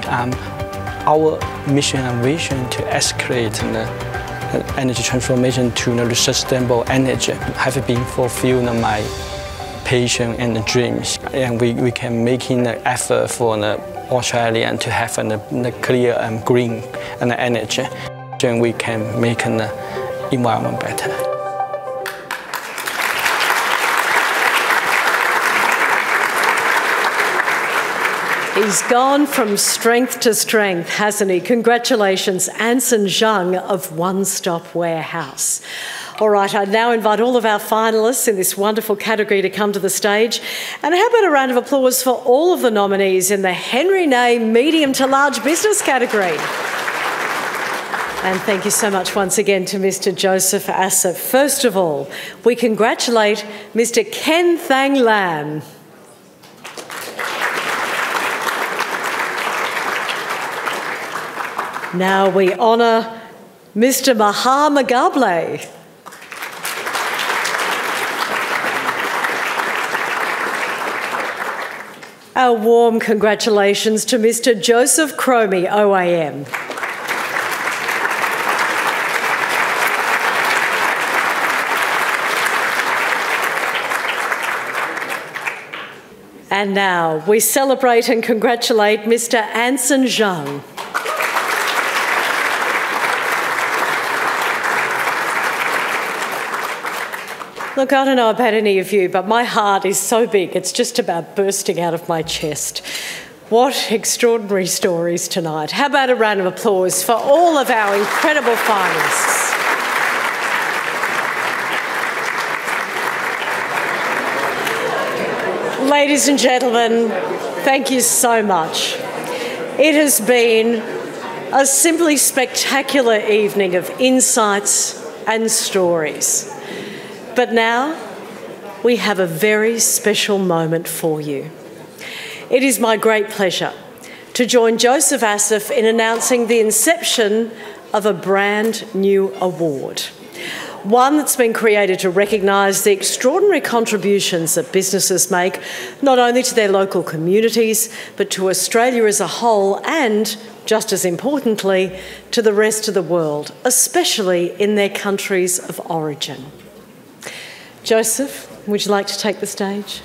our mission and vision to escalate the energy transformation to sustainable energy have been fulfilled my passion and the dreams, and we can make an effort for Australia to have the clear and green energy, and we can make the environment better. He's gone from strength to strength, hasn't he? Congratulations, Anson Zhang of One Stop Warehouse. All right, I now invite all of our finalists in this wonderful category to come to the stage. And how about a round of applause for all of the nominees in the Henry Nay Medium to Large Business category. And thank you so much once again to Mr. Joseph Asif. First of all, we congratulate Mr. Ken Thang Lam. Now we honour Mr. Maha Magable. Our warm congratulations to Mr. Joseph Cromie, OAM. And now we celebrate and congratulate Mr. Anson Zhang. Look, I don't know about any of you, but my heart is so big, it's just about bursting out of my chest. What extraordinary stories tonight. How about a round of applause for all of our incredible finalists? Ladies and gentlemen, thank you so much. It has been a simply spectacular evening of insights and stories. But now we have a very special moment for you. It is my great pleasure to join Joseph Asif in announcing the inception of a brand new award. One that's been created to recognise the extraordinary contributions that businesses make, not only to their local communities, but to Australia as a whole and, just as importantly, to the rest of the world, especially in their countries of origin. Joseph, would you like to take the stage?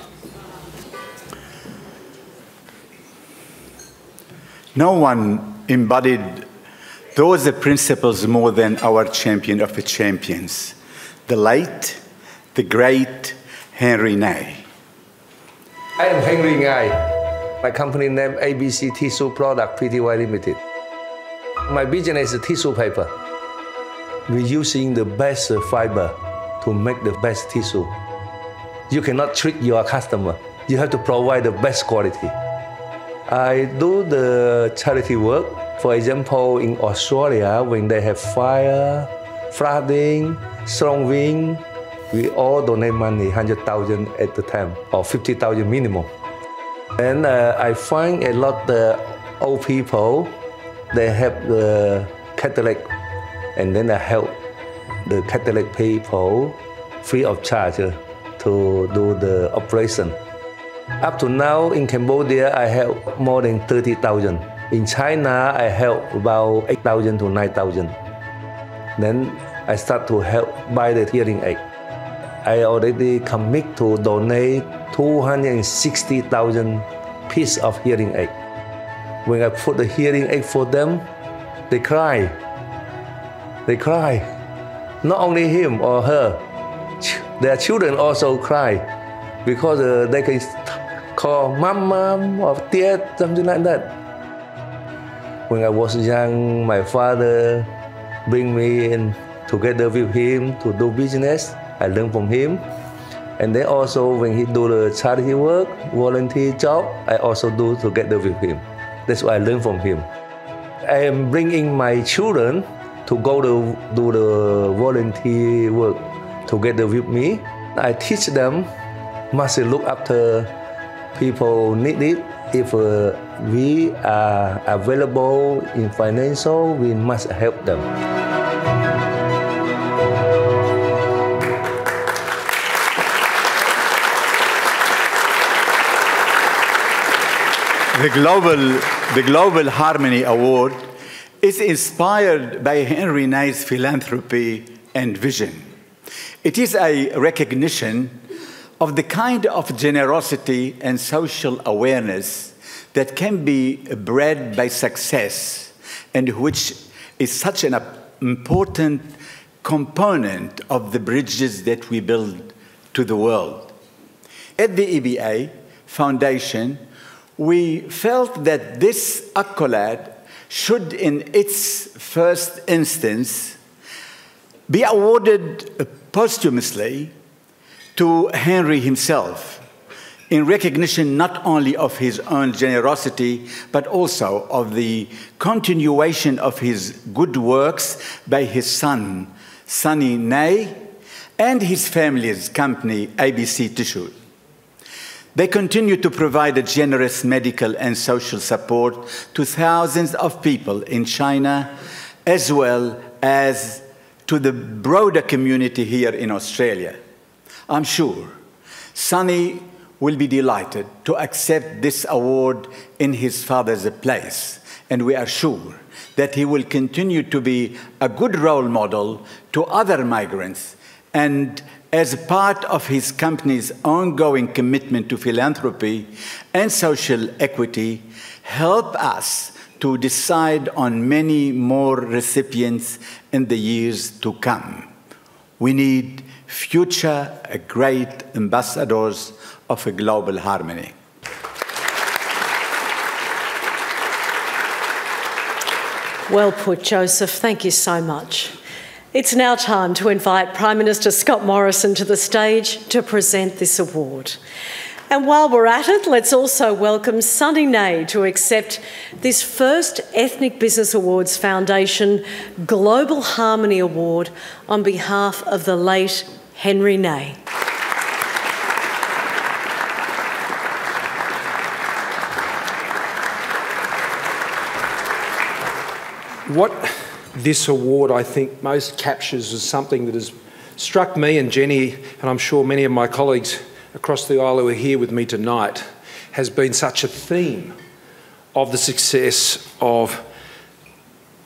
No one embodied those principles more than our champion of the champions, the late, the great Henry Nay. I am Henry Nay. My company name ABC Tissue Product Pty Limited. My business is tissue paper. We're using the best fiber to make the best tissue. You cannot trick your customer. You have to provide the best quality. I do the charity work. For example, in Australia, when they have fire, flooding, strong wind, we all donate money, 100,000 at the time, or 50,000 minimum. And I find a lot of old people, they have the cataract, and then I help the cataract people free of charge to do the operation. Up to now in Cambodia, I help more than 30,000. In China, I help about 8,000 to 9,000. Then I start to help buy the hearing aid. I already commit to donate 260,000 pieces of hearing aid. When I put the hearing aid for them, they cry. They cry. Not only him or her, their children also cry because they can call mom or dad, something like that. When I was young, my father bring me in together with him to do business. I learned from him. And then also when he do the charity work, volunteer job, I also do together with him. That's what I learned from him. I am bringing my children to go to do the volunteer work together with me. I teach them must look after people need it. If we are available in financial, we must help them. The Global Harmony Award is inspired by Henry Ney's philanthropy and vision. It is a recognition of the kind of generosity and social awareness that can be bred by success and which is such an important component of the bridges that we build to the world. At the EBA Foundation, we felt that this accolade should, in its first instance, be awarded posthumously to Henry himself, in recognition not only of his own generosity, but also of the continuation of his good works by his son, Sonny Ney, and his family's company, ABC Tissue. They continue to provide a generous medical and social support to thousands of people in China, as well as to the broader community here in Australia. I'm sure Sonny will be delighted to accept this award in his father's place, and we are sure that he will continue to be a good role model to other migrants, and as part of his company's ongoing commitment to philanthropy and social equity, help us to decide on many more recipients in the years to come. We need future great ambassadors of a global harmony. Well put, Joseph. Thank you so much. It's now time to invite Prime Minister Scott Morrison to the stage to present this award. And while we're at it, let's also welcome Sonny Ney to accept this first Ethnic Business Awards Foundation Global Harmony Award on behalf of the late Henry Ney. What this award, I think, most captures is something that has struck me and Jenny, and I'm sure many of my colleagues across the aisle who are here with me tonight, has been such a theme of the success of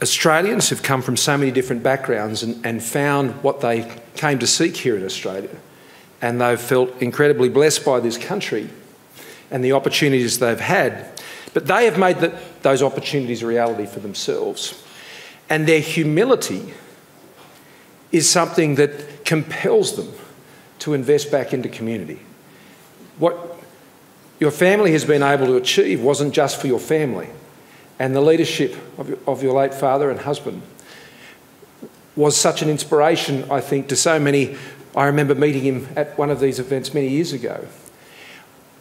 Australians who've come from so many different backgrounds and found what they came to seek here in Australia. And they've felt incredibly blessed by this country and the opportunities they've had. But they have made those opportunities a reality for themselves. And their humility is something that compels them to invest back into community. What your family has been able to achieve wasn't just for your family. And the leadership of your late father and husband was such an inspiration, I think, to so many. I remember meeting him at one of these events many years ago,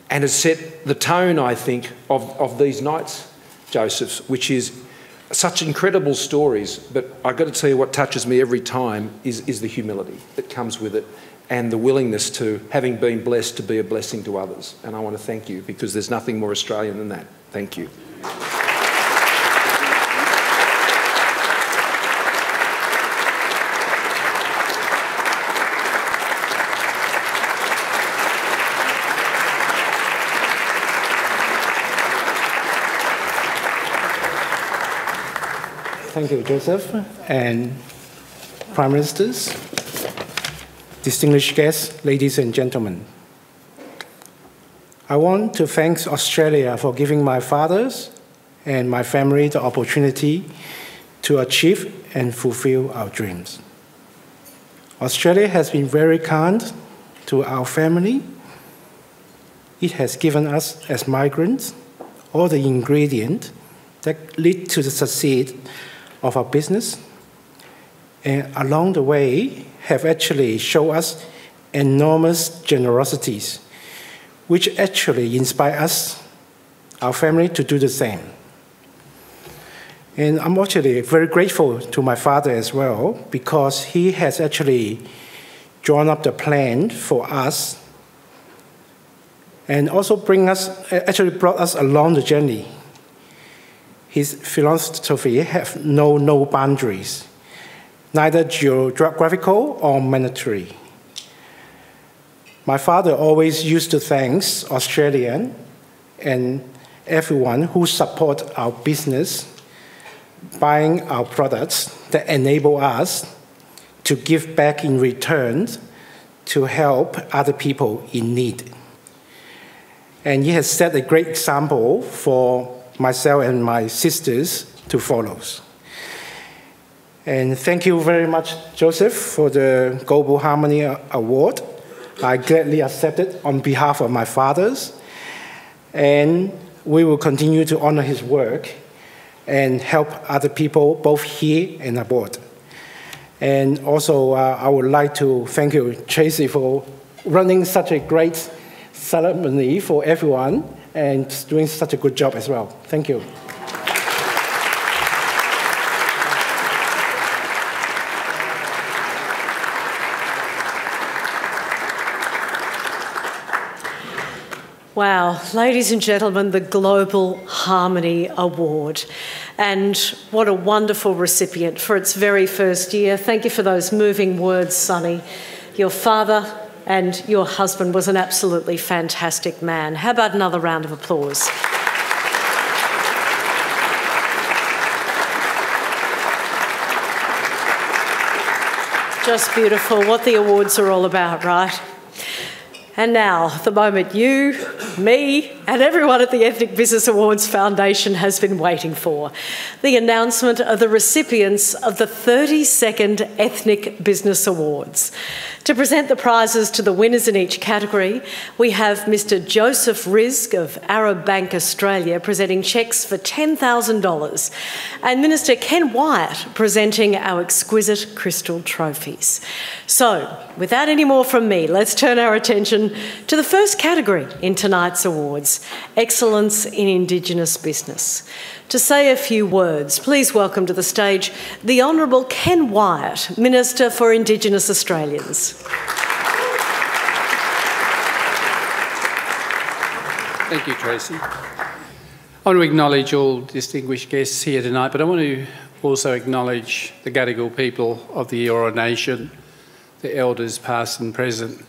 and has set the tone, I think, of these nights, Joseph, which is such incredible stories. But I've got to tell you, what touches me every time is the humility that comes with it, and the willingness to, having been blessed, to be a blessing to others. And I want to thank you, because there's nothing more Australian than that. Thank you. Thank you, Joseph, and Prime Ministers, distinguished guests, ladies and gentlemen. I want to thank Australia for giving my fathers and my family the opportunity to achieve and fulfill our dreams. Australia has been very kind to our family. It has given us, as migrants, all the ingredients that lead to the success of our business, and along the way have actually shown us enormous generosities, which actually inspire us, our family, to do the same. And I'm actually very grateful to my father as well, because he has actually drawn up the plan for us and also brought us along the journey. His philosophy has no boundaries, neither geographical or monetary. My father always used to thank Australians and everyone who support our business, buying our products that enable us to give back in return to help other people in need. And he has set a great example for myself and my sisters to follow. And thank you very much, Joseph, for the Global Harmony Award. I gladly accept it on behalf of my fathers, and we will continue to honor his work and help other people both here and abroad. And also, I would like to thank you, Tracey, for running such a great ceremony for everyone and doing such a good job as well. Thank you. Wow, ladies and gentlemen, the Global Harmony Award. And what a wonderful recipient for its very first year. Thank you for those moving words, Sonny. Your father and your husband was an absolutely fantastic man. How about another round of applause? Just beautiful, what the awards are all about, right? And now, the moment you, me, and everyone at the Ethnic Business Awards Foundation has been waiting for. The announcement of the recipients of the 32nd Ethnic Business Awards. To present the prizes to the winners in each category, we have Mr. Joseph Rizk of Arab Bank Australia presenting cheques for $10,000, and Minister Ken Wyatt presenting our exquisite crystal trophies. So, without any more from me, let's turn our attention to the first category in tonight's awards, Excellence in Indigenous Business. To say a few words, please welcome to the stage the Honourable Ken Wyatt, Minister for Indigenous Australians. Thank you, Tracey. I want to acknowledge all distinguished guests here tonight, but I want to also acknowledge the Gadigal people of the Eora Nation, the elders past and present.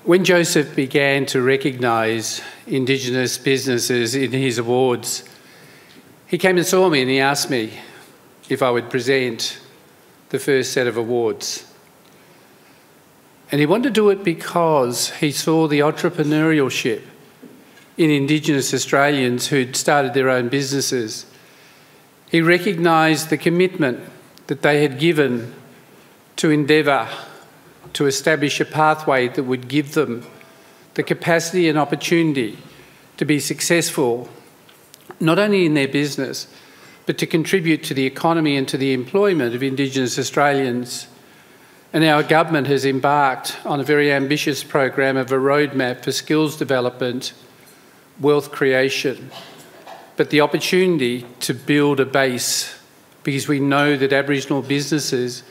When Joseph began to recognise Indigenous businesses in his awards, he came and saw me and he asked me if I would present the first set of awards. And he wanted to do it because he saw the entrepreneurship in Indigenous Australians who'd started their own businesses. He recognised the commitment that they had given to endeavour to establish a pathway that would give them the capacity and opportunity to be successful, not only in their business, but to contribute to the economy and to the employment of Indigenous Australians. And our government has embarked on a very ambitious program of a roadmap for skills development, wealth creation, but the opportunity to build a base, because we know that Aboriginal businesses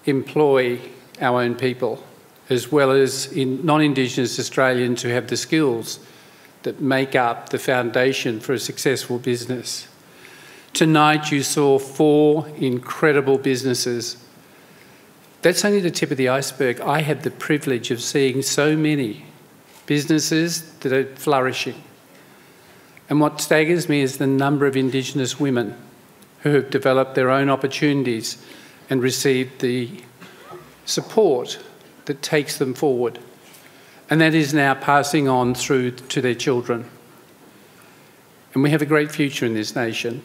employ our own people, as well as in non-Indigenous Australians who have the skills that make up the foundation for a successful business. Tonight you saw 4 incredible businesses. That's only the tip of the iceberg. I had the privilege of seeing so many businesses that are flourishing. And what staggers me is the number of Indigenous women who have developed their own opportunities and received the support that takes them forward. And that is now passing on through to their children. And we have a great future in this nation.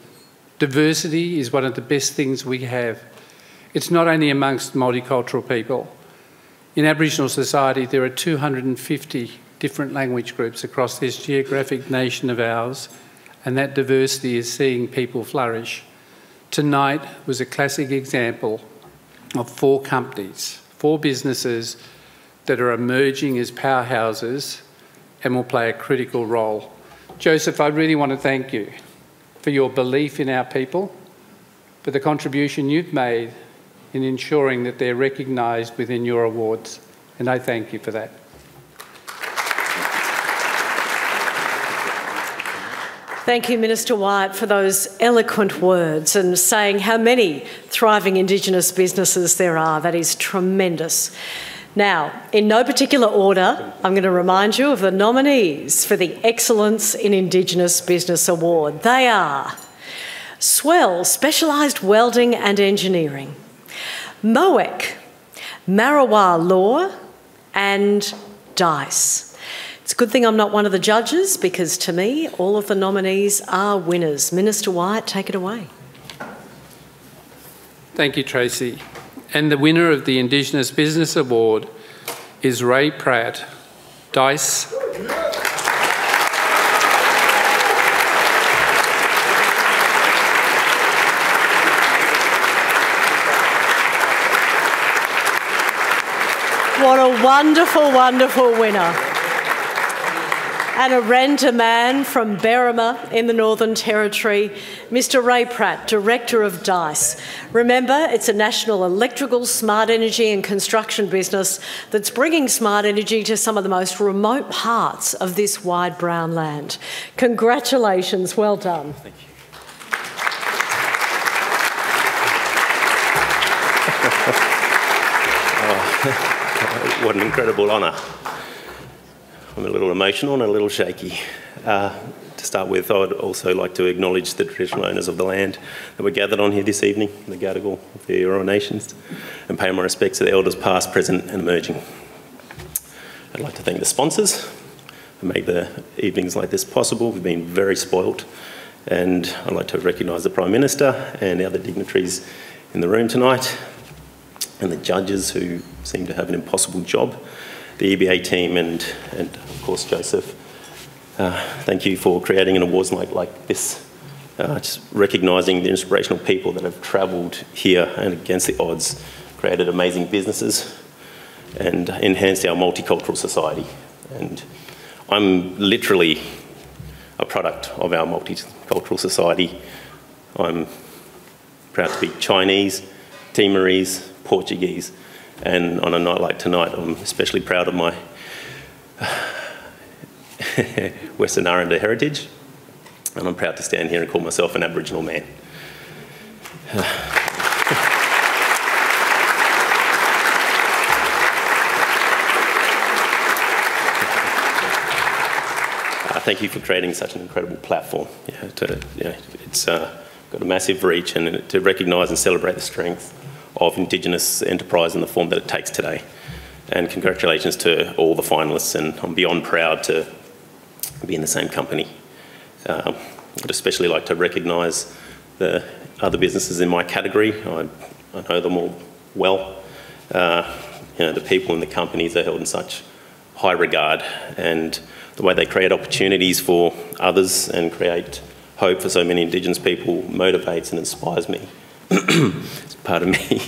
Diversity is one of the best things we have. It's not only amongst multicultural people. In Aboriginal society, there are 250 different language groups across this geographic nation of ours, and that diversity is seeing people flourish. Tonight was a classic example of 4 companies, 4 businesses that are emerging as powerhouses and will play a critical role. Joseph, I really want to thank you for your belief in our people, for the contribution you've made in ensuring that they're recognised within your awards, and I thank you for that. Thank you, Minister Wyatt, for those eloquent words and saying how many thriving Indigenous businesses there are. That is tremendous. Now, in no particular order, I'm going to remind you of the nominees for the Excellence in Indigenous Business Award. They are Swell Specialised Welding and Engineering, MOEC, Marrawah Law and DICE. It's a good thing I'm not one of the judges, because to me, all of the nominees are winners. Minister Wyatt, take it away. Thank you, Tracey. And the winner of the Indigenous Business Award is Ray Pratt, DICE. What a wonderful, wonderful winner. And a renter man from Berrima in the Northern Territory, Mr Ray Pratt, Director of DICE. Remember, it's a national electrical, smart energy and construction business that's bringing smart energy to some of the most remote parts of this wide brown land. Congratulations, well done. Thank you. What an incredible honour. I'm a little emotional and a little shaky. To start with, I would also like to acknowledge the traditional owners of the land that were gathered on here this evening, the Gadigal of the Eora Nations, and pay my respects to the elders past, present and emerging. I'd like to thank the sponsors who make the evenings like this possible. We've been very spoilt, and I'd like to recognise the Prime Minister and the other dignitaries in the room tonight, and the judges who seem to have an impossible job, the EBA team and of course Joseph. Thank you for creating an awards night like this, just recognising the inspirational people that have travelled here and against the odds, created amazing businesses and enhanced our multicultural society. And I'm literally a product of our multicultural society. I'm proud to be Chinese, Timorese, Portuguese, and on a night like tonight, I'm especially proud of my Western Aranda heritage, and I'm proud to stand here and call myself an Aboriginal man. Thank you for creating such an incredible platform. It's got a massive reach, and to recognise and celebrate the strength of Indigenous enterprise in the form that it takes today. And congratulations to all the finalists, and I'm beyond proud to be in the same company. I'd especially like to recognise the other businesses in my category. I know them all well. The people in the companies are held in such high regard, and the way they create opportunities for others and create hope for so many Indigenous people motivates and inspires me, pardon me,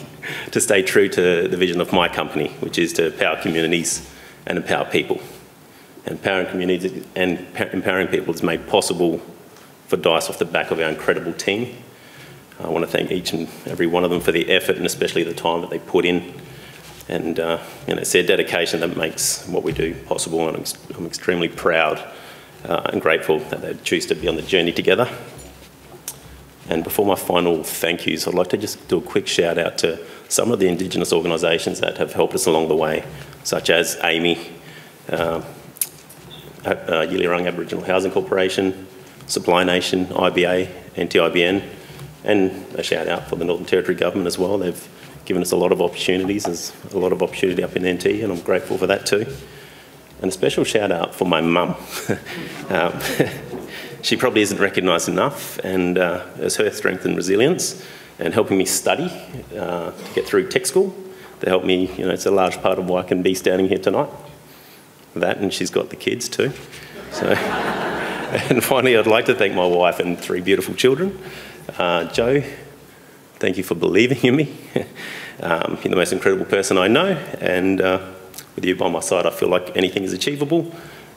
to stay true to the vision of my company, which is to empower communities and empower people. Empowering communities and empowering people is made possible for DICE off the back of our incredible team. I want to thank each and every one of them for the effort and especially the time that they put in. And it's their dedication that makes what we do possible, and I'm extremely proud and grateful that they choose to be on the journey together. And before my final thank yous, I'd like to just do a quick shout out to some of the Indigenous organisations that have helped us along the way, such as AMI, Yilirang Aboriginal Housing Corporation, Supply Nation, IBA, NTIBN, and a shout out for the Northern Territory Government as well. They've given us a lot of opportunities. There's a lot of opportunity up in NT, and I'm grateful for that too. And a special shout out for my mum. She probably isn't recognised enough, and it's her strength and resilience and helping me study to get through tech school. They helped me, it's a large part of why I can be standing here tonight. That, and she's got the kids too. So, and finally, I'd like to thank my wife and 3 beautiful children. Joe, thank you for believing in me. You're the most incredible person I know, and with you by my side, I feel like anything is achievable.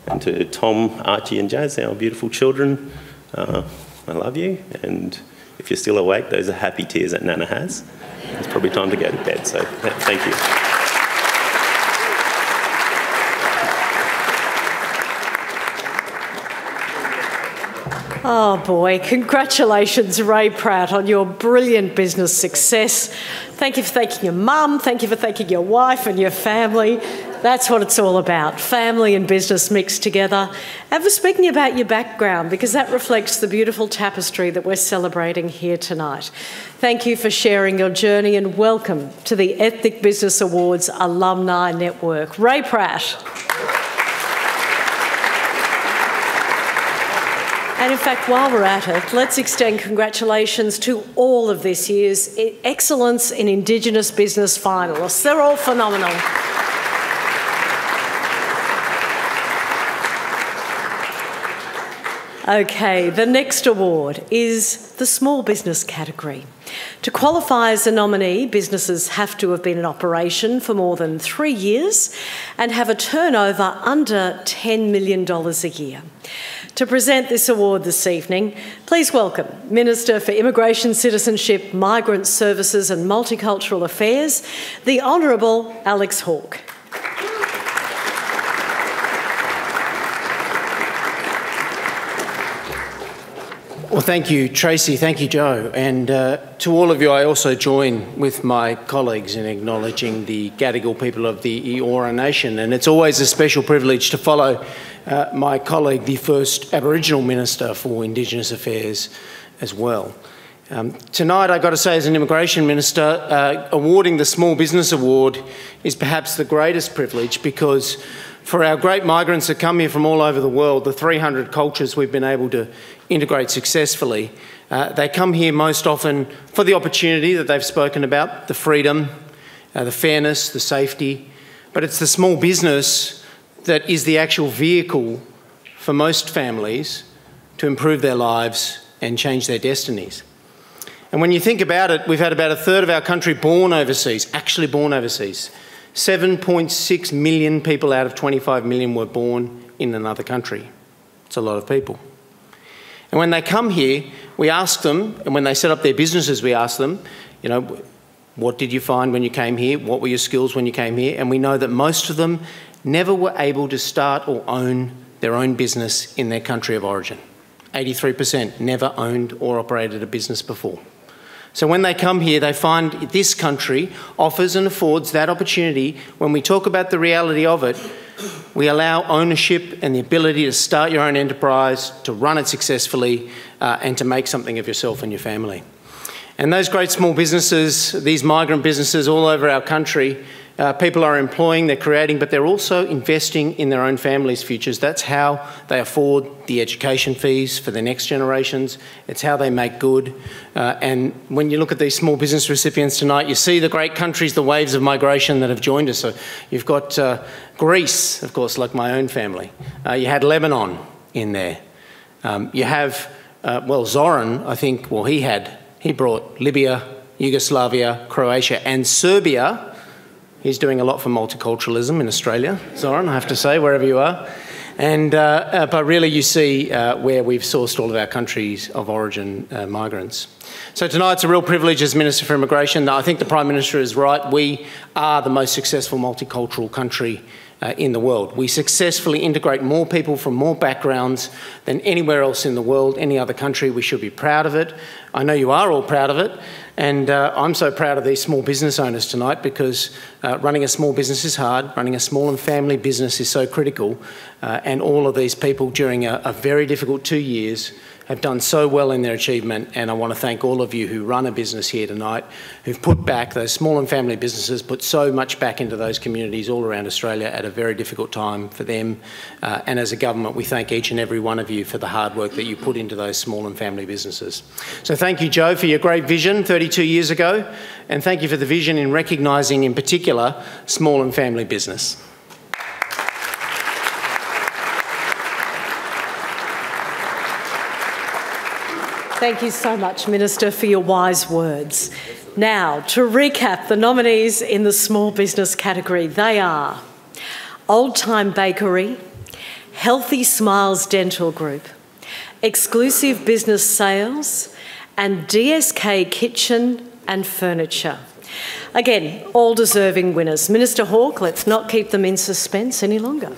And to Tom, Archie and Jazz, our beautiful children, I love you. And if you're still awake, those are happy tears that Nana has. It's probably time to go to bed, so thank you. Oh boy, congratulations Ray Pratt on your brilliant business success. Thank you for thanking your mum, thank you for thanking your wife and your family. That's what it's all about, family and business mixed together. And for speaking about your background, because that reflects the beautiful tapestry that we're celebrating here tonight. Thank you for sharing your journey, and welcome to the Ethnic Business Awards Alumni Network. Ray Pratt. And in fact, while we're at it, let's extend congratulations to all of this year's Excellence in Indigenous Business finalists. They're all phenomenal. Okay, the next award is the Small Business category. To qualify as a nominee, businesses have to have been in operation for more than 3 years and have a turnover under $10 million a year. To present this award this evening, please welcome Minister for Immigration, Citizenship, Migrant Services and Multicultural Affairs, the Honourable Alex Hawke. Well, thank you, Tracey. Thank you, Joe. And to all of you, I also join with my colleagues in acknowledging the Gadigal people of the Eora Nation. And it's always a special privilege to follow my colleague, the first Aboriginal Minister for Indigenous Affairs as well. Tonight, I've got to say, as an Immigration Minister, awarding the Small Business Award is perhaps the greatest privilege, because for our great migrants that come here from all over the world, the 300 cultures we've been able to integrate successfully, they come here most often for the opportunity that they've spoken about, the freedom, the fairness, the safety, but it's the small business that is the actual vehicle for most families to improve their lives and change their destinies. And when you think about it, we've had about a third of our country born overseas, actually born overseas. 7.6 million people out of 25 million were born in another country. It's a lot of people. And when they come here, we ask them, and when they set up their businesses, we ask them, what did you find when you came here? What were your skills when you came here? And we know that most of them never were able to start or own their own business in their country of origin. 83% never owned or operated a business before. So when they come here, they find this country offers and affords that opportunity. When we talk about the reality of it, we allow ownership and the ability to start your own enterprise, to run it successfully, and to make something of yourself and your family. And those great small businesses, these migrant businesses all over our country, People are employing, they're creating, but they're also investing in their own families' futures. That's how they afford the education fees for the next generations. It's how they make good. And when you look at these small business recipients tonight, you see the great countries, the waves of migration that have joined us. So you've got Greece, of course, like my own family. You had Lebanon in there. You have, well, Zoran, I think, well, he brought Libya, Yugoslavia, Croatia and Serbia. He's doing a lot for multiculturalism in Australia, Zoran, I have to say, wherever you are. And, but really you see where we've sourced all of our countries of origin migrants. So tonight it's a real privilege as Minister for Immigration. I think the Prime Minister is right. We are the most successful multicultural country in the world. We successfully integrate more people from more backgrounds than anywhere else in the world, any other country. We should be proud of it. I know you are all proud of it. And I'm so proud of these small business owners tonight because running a small business is hard, running a small and family business is so critical, and all of these people during a very difficult 2 years have done so well in their achievement, and I want to thank all of you who run a business here tonight, who've put back, those small and family businesses, put so much back into those communities all around Australia at a very difficult time for them. And as a government, we thank each and every one of you for the hard work that you put into those small and family businesses. So thank you, Joe, for your great vision 32 years ago, and thank you for the vision in recognising, in particular, small and family business. Thank you so much, Minister, for your wise words. Now, to recap the nominees in the small business category, they are Old Time Bakery, Healthy Smiles Dental Group, Exclusive Business Sales, and DSK Kitchen and Furniture. Again, all deserving winners. Minister Hawke, let's not keep them in suspense any longer.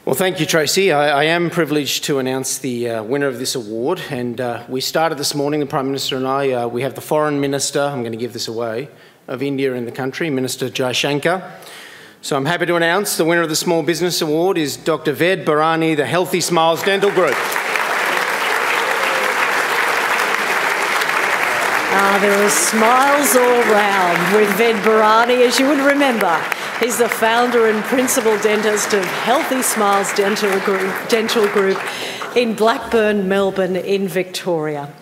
Well, thank you, Tracey. I am privileged to announce the winner of this award. And we started this morning, the Prime Minister and I, we have the Foreign Minister, I'm going to give this away, of India in the country, Minister Jaishankar. So I'm happy to announce the winner of the Small Business Award is Dr. Ved Bharani, the Healthy Smiles Dental Group. There are smiles all round with Ved Bharani, as you would remember. He's the founder and principal dentist of Healthy Smiles Dental Group in Blackburn, Melbourne in Victoria.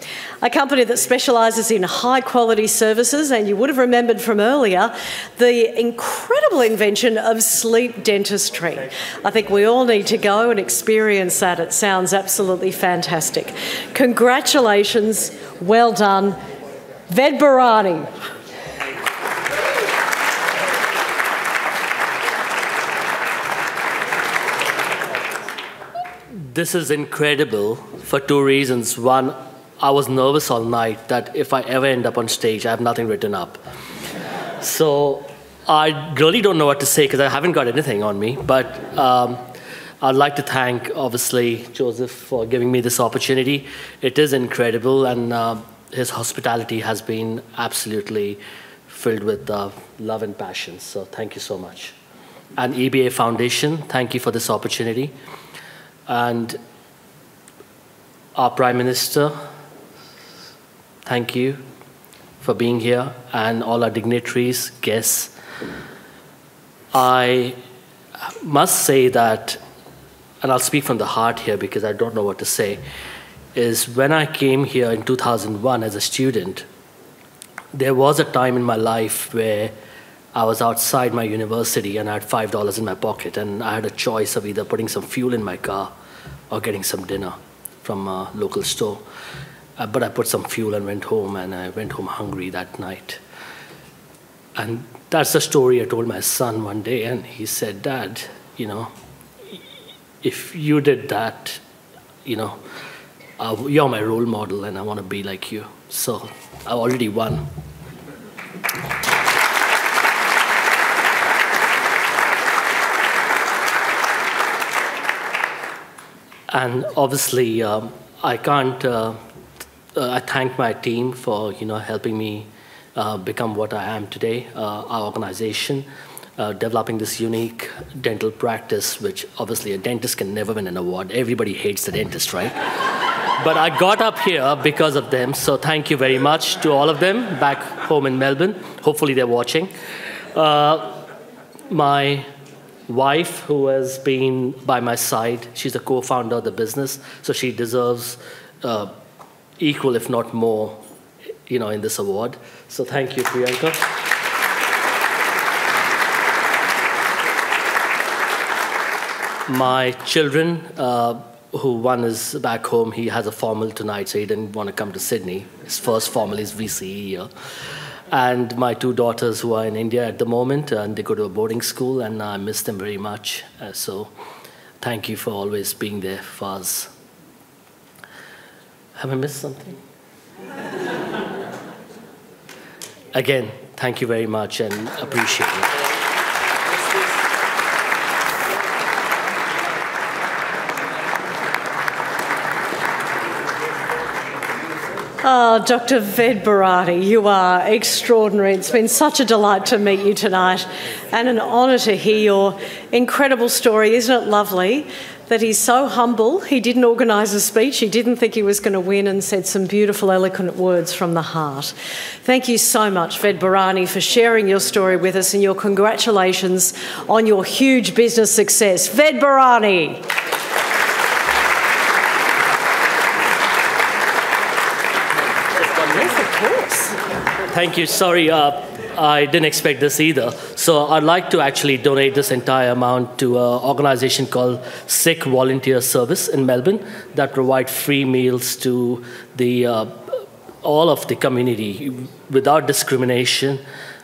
A company that specialises in high-quality services, and you would have remembered from earlier the incredible invention of sleep dentistry. I think we all need to go and experience that. It sounds absolutely fantastic. Congratulations, well done, Ved Bharani. This is incredible for two reasons. One, I was nervous all night that if I ever end up on stage, I have nothing written up. So I really don't know what to say because I haven't got anything on me. But I'd like to thank, obviously, Joseph for giving me this opportunity. It is incredible, and his hospitality has been absolutely filled with love and passion. So thank you so much. And EBA Foundation, thank you for this opportunity. And our Prime Minister, thank you for being here, and all our dignitaries, guests. I must say that, and I'll speak from the heart here because I don't know what to say, is when I came here in 2001 as a student, there was a time in my life where I was outside my university and I had $5 in my pocket, and I had a choice of either putting some fuel in my car or getting some dinner from a local store. But I put some fuel and went home, and I went home hungry that night. And that's the story I told my son one day, and he said, "Dad, you know, if you did that, you know, you're my role model and I want to be like you." So I already won. And obviously, I can't. I thank my team for helping me become what I am today. Our organization developing this unique dental practice, which obviously a dentist can never win an award. Everybody hates the dentist, right? But I got up here because of them, so thank you very much to all of them back home in Melbourne. Hopefully they're watching. My wife, who has been by my side, she's the co-founder of the business, so she deserves equal, if not more, in this award. So thank you, Priyanka. My children, who one is back home, he has a formal tonight, so he didn't want to come to Sydney. His first formal is VCE here. And my two daughters who are in India at the moment, and they go to a boarding school, and I miss them very much. So thank you for always being there for us. Have I missed something? Again, thank you very much and appreciate it. Oh, Dr. Ved Bharati, you are extraordinary. It's been such a delight to meet you tonight and an honour to hear your incredible story. Isn't it lovely that he's so humble, he didn't organise a speech, he didn't think he was going to win, and said some beautiful, eloquent words from the heart. Thank you so much, Ved Bharati, for sharing your story with us, and your congratulations on your huge business success. Ved Bharati. Thank you. Sorry, I didn't expect this either. So I'd like to actually donate this entire amount to an organisation called Sikh Volunteer Service in Melbourne that provide free meals to the all of the community without discrimination,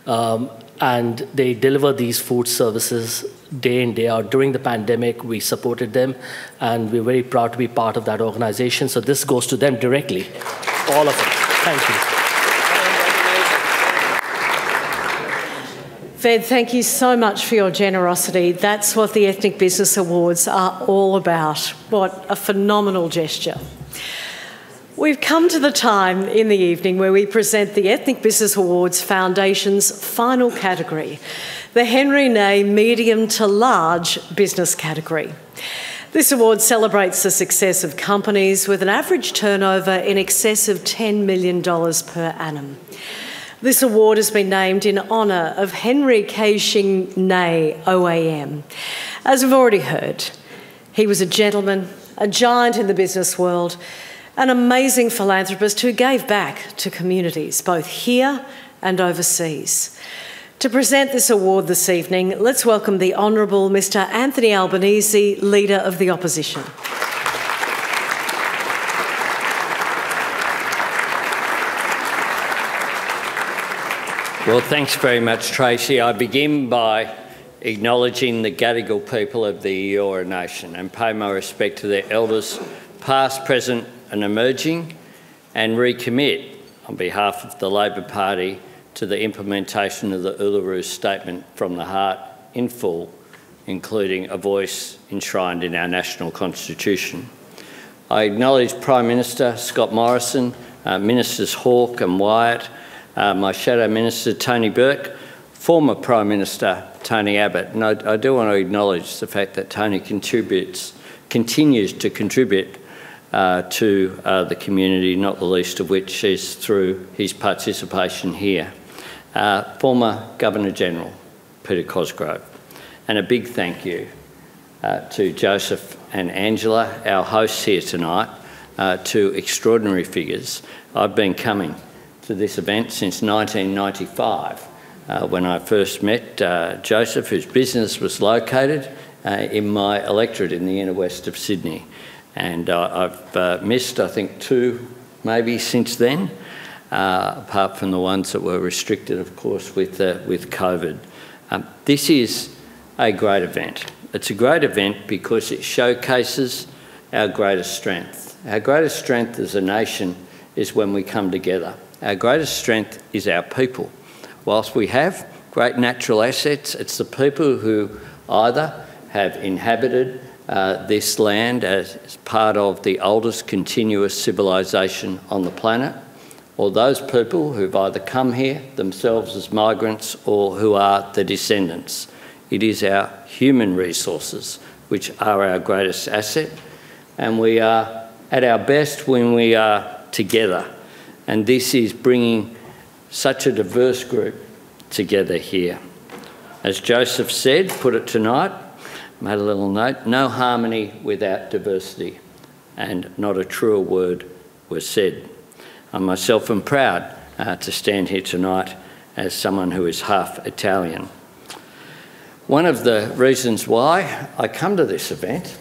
and they deliver these food services day in, day out. During the pandemic, we supported them, and we're very proud to be part of that organisation. So this goes to them directly, all of it. Thank you. Ved, thank you so much for your generosity. That's what the Ethnic Business Awards are all about. What a phenomenal gesture. We've come to the time in the evening where we present the Ethnic Business Awards Foundation's final category, the Henry Ney Medium to Large Business category. This award celebrates the success of companies with an average turnover in excess of $10 million per annum. This award has been named in honour of Henry K. Shing Ney, OAM. As we've already heard, he was a gentleman, a giant in the business world, an amazing philanthropist who gave back to communities, both here and overseas. To present this award this evening, let's welcome the Honourable Mr. Anthony Albanese, Leader of the Opposition. Well, thanks very much, Tracey. I begin by acknowledging the Gadigal people of the Eora Nation and pay my respect to their elders, past, present and emerging, and recommit, on behalf of the Labor Party, to the implementation of the Uluru Statement from the Heart in full, including a voice enshrined in our national constitution. I acknowledge Prime Minister Scott Morrison, Ministers Hawke and Wyatt, my Shadow Minister Tony Burke, former Prime Minister Tony Abbott, and I do want to acknowledge the fact that Tony continues to contribute to the community, not the least of which is through his participation here. Former Governor-General Peter Cosgrove, and a big thank you to Joseph and Angela, our hosts here tonight, two extraordinary figures. I've been coming to this event since 1995, when I first met Joseph, whose business was located in my electorate in the inner west of Sydney. And I've missed, I think, two maybe since then, apart from the ones that were restricted, of course, with COVID. This is a great event. It's a great event because it showcases our greatest strength. Our greatest strength as a nation is when we come together. Our greatest strength is our people. Whilst we have great natural assets, it's the people who either have inhabited this land as part of the oldest continuous civilisation on the planet, or those people who've either come here themselves as migrants or who are the descendants. It is our human resources which are our greatest asset, and we are at our best when we are together. And this is bringing such a diverse group together here. As Joseph said, put it tonight, made a little note, no harmony without diversity, and not a truer word was said. I myself am proud to stand here tonight as someone who is half Italian. One of the reasons why I come to this event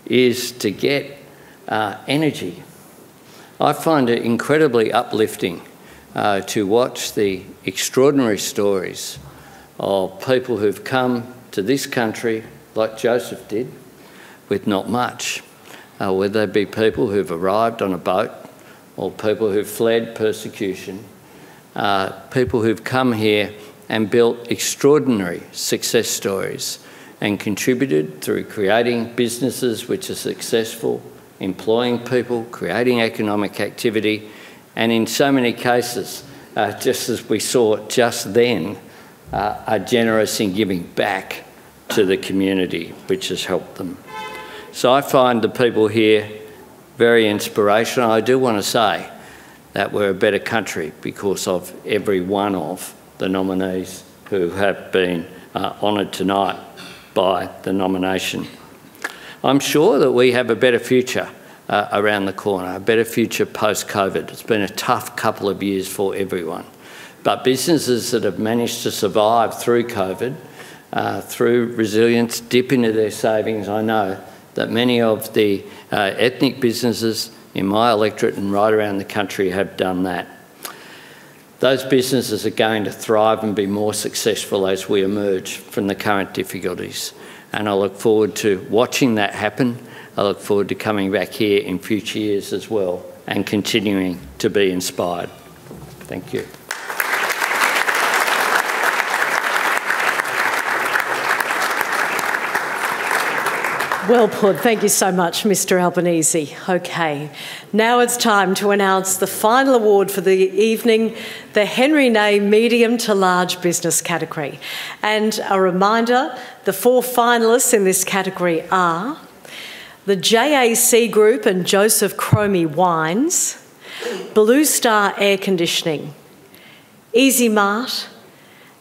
is to get energy. I find it incredibly uplifting to watch the extraordinary stories of people who've come to this country, like Joseph did, with not much. Whether they be people who've arrived on a boat or people who've fled persecution, people who've come here and built extraordinary success stories and contributed through creating businesses which are successful, employing people, creating economic activity, and in so many cases, just as we saw just then, are generous in giving back to the community which has helped them. So I find the people here very inspirational. I do want to say that we're a better country because of every one of the nominees who have been honoured tonight by the nomination. I'm sure that we have a better future around the corner, a better future post-COVID. It's been a tough couple of years for everyone. But businesses that have managed to survive through COVID, through resilience, dip into their savings, I know that many of the ethnic businesses in my electorate and right around the country have done that. Those businesses are going to thrive and be more successful as we emerge from the current difficulties. And I look forward to watching that happen. I look forward to coming back here in future years as well and continuing to be inspired. Thank you. Well put. Thank you so much, Mr Albanese. Okay, now it's time to announce the final award for the evening, the Henry Ney Medium to Large Business category. And a reminder, the 4 finalists in this category are the JAC Group and Joseph Cromie Wines, Blue Star Air Conditioning, Easy Mart,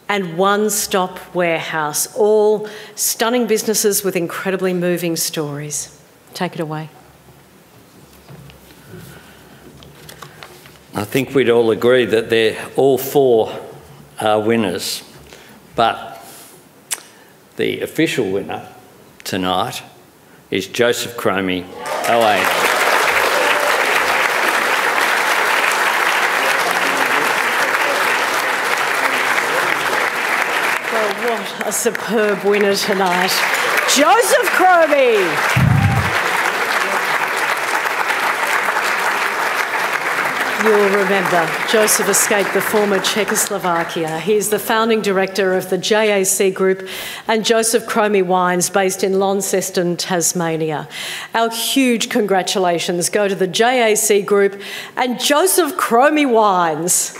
and One Stop Warehouse, all stunning businesses with incredibly moving stories. Take it away. I think we'd all agree that they're all 4 are winners, but the official winner tonight is Joseph Cromie, OA. A superb winner tonight, Joseph Cromie. You'll remember, Joseph escaped the former Czechoslovakia. He is the founding director of the JAC Group and Joseph Cromie Wines, based in Launceston, Tasmania. Our huge congratulations go to the JAC Group and Joseph Cromie Wines.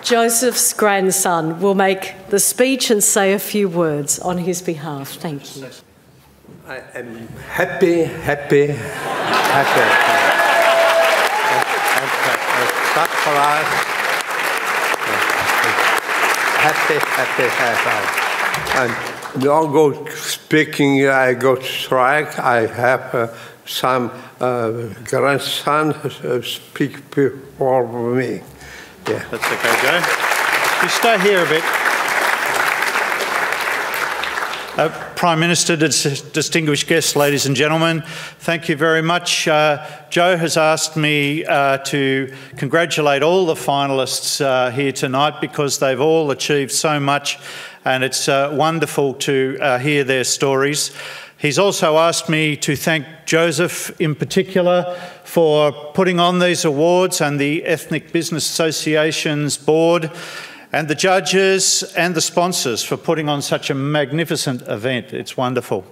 Joseph's grandson will make the speech and say a few words on his behalf. Thank you. I am happy. And we all go speaking, I go strike, I have some grandson speak before me. Yeah. That's okay, Joe. You stay here a bit. Prime Minister, distinguished guests, ladies and gentlemen, thank you very much. Joe has asked me to congratulate all the finalists here tonight because they've all achieved so much, and it's wonderful to hear their stories. He's also asked me to thank Joseph in particular for putting on these awards, and the Ethnic Business Association's board, and the judges and the sponsors for putting on such a magnificent event. It's wonderful.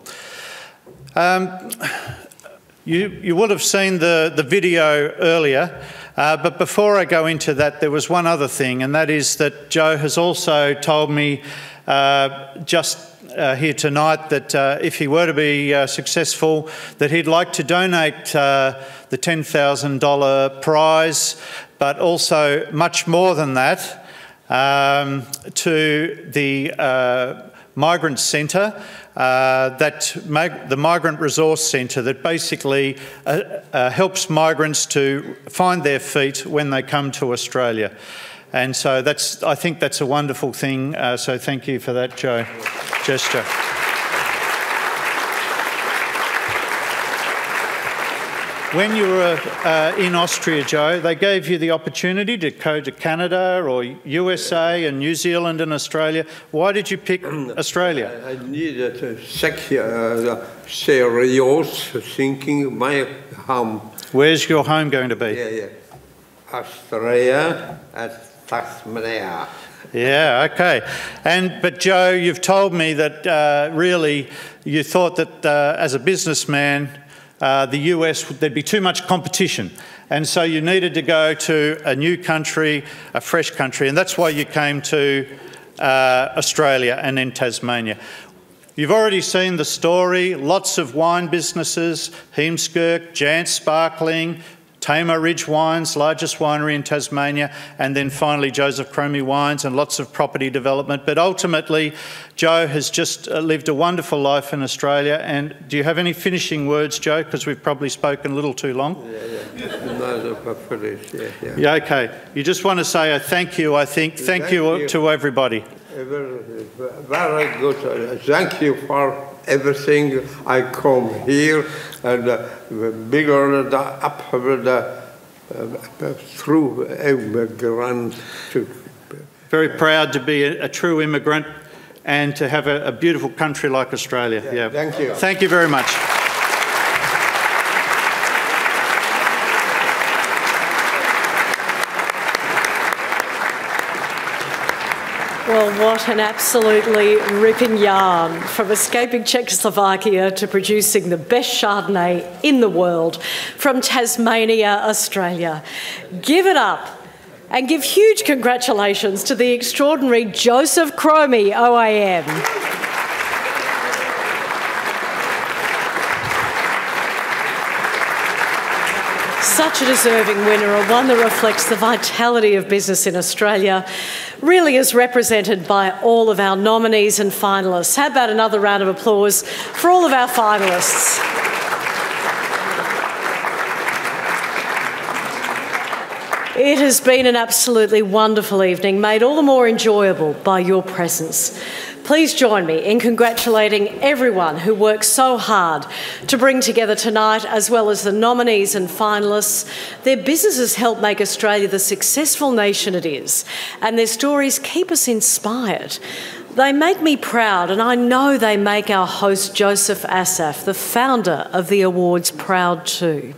You would have seen the video earlier, but before I go into that, there was one other thing, and that is that Joe has also told me here tonight that if he were to be successful, that he'd like to donate the $10,000 prize, but also much more than that, to the Migrant Centre, the Migrant Resource Centre that basically helps migrants to find their feet when they come to Australia. And so I think that's a wonderful thing, so thank you for that, Joe, gesture. When you were in Austria, Joe, they gave you the opportunity to go to Canada or USA and New Zealand and Australia. Why did you pick Australia? I needed to serious thinking my home. Where's your home going to be? Yeah. Australia and Tasmania. Yeah, okay. But Joe, you've told me that really you thought that as a businessman, the US, there'd be too much competition. And so you needed to go to a new country, a fresh country, and that's why you came to Australia and then Tasmania. You've already seen the story, lots of wine businesses, Heemskerk, Jant Sparkling, Tamar Ridge Wines, largest winery in Tasmania, and then finally Joseph Cromie Wines and lots of property development. But ultimately, Joe has just lived a wonderful life in Australia. And do you have any finishing words, Joe? Because we've probably spoken a little too long. Yeah, okay. You just want to say a thank you, I think. Thank you to everybody. Very good. Thank you for everything. I come here and bigger up through immigrant. Very proud to be a true immigrant and to have a beautiful country like Australia. Yeah. Thank you. Thank you very much. Well, what an absolutely ripping yarn, from escaping Czechoslovakia to producing the best Chardonnay in the world from Tasmania, Australia. Give it up and give huge congratulations to the extraordinary Joseph Cromie, OAM. Such a deserving winner, one that reflects the vitality of business in Australia, really is represented by all of our nominees and finalists. How about another round of applause for all of our finalists? It has been an absolutely wonderful evening, made all the more enjoyable by your presence. Please join me in congratulating everyone who worked so hard to bring together tonight, as well as the nominees and finalists. Their businesses help make Australia the successful nation it is, and their stories keep us inspired. They make me proud, and I know they make our host Joseph Asaf, the founder of the awards, proud too.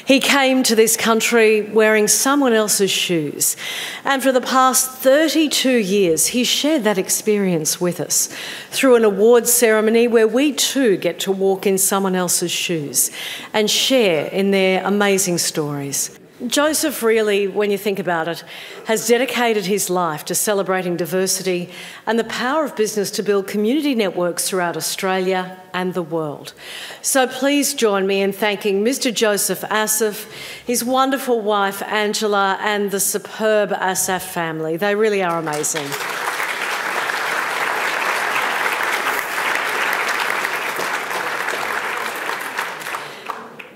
He came to this country wearing someone else's shoes, and for the past 32 years he's shared that experience with us through an awards ceremony where we too get to walk in someone else's shoes and share in their amazing stories. Joseph really, when you think about it, has dedicated his life to celebrating diversity and the power of business to build community networks throughout Australia and the world. So please join me in thanking Mr. Joseph Asaf, his wonderful wife Angela, and the superb Asaf family. They really are amazing.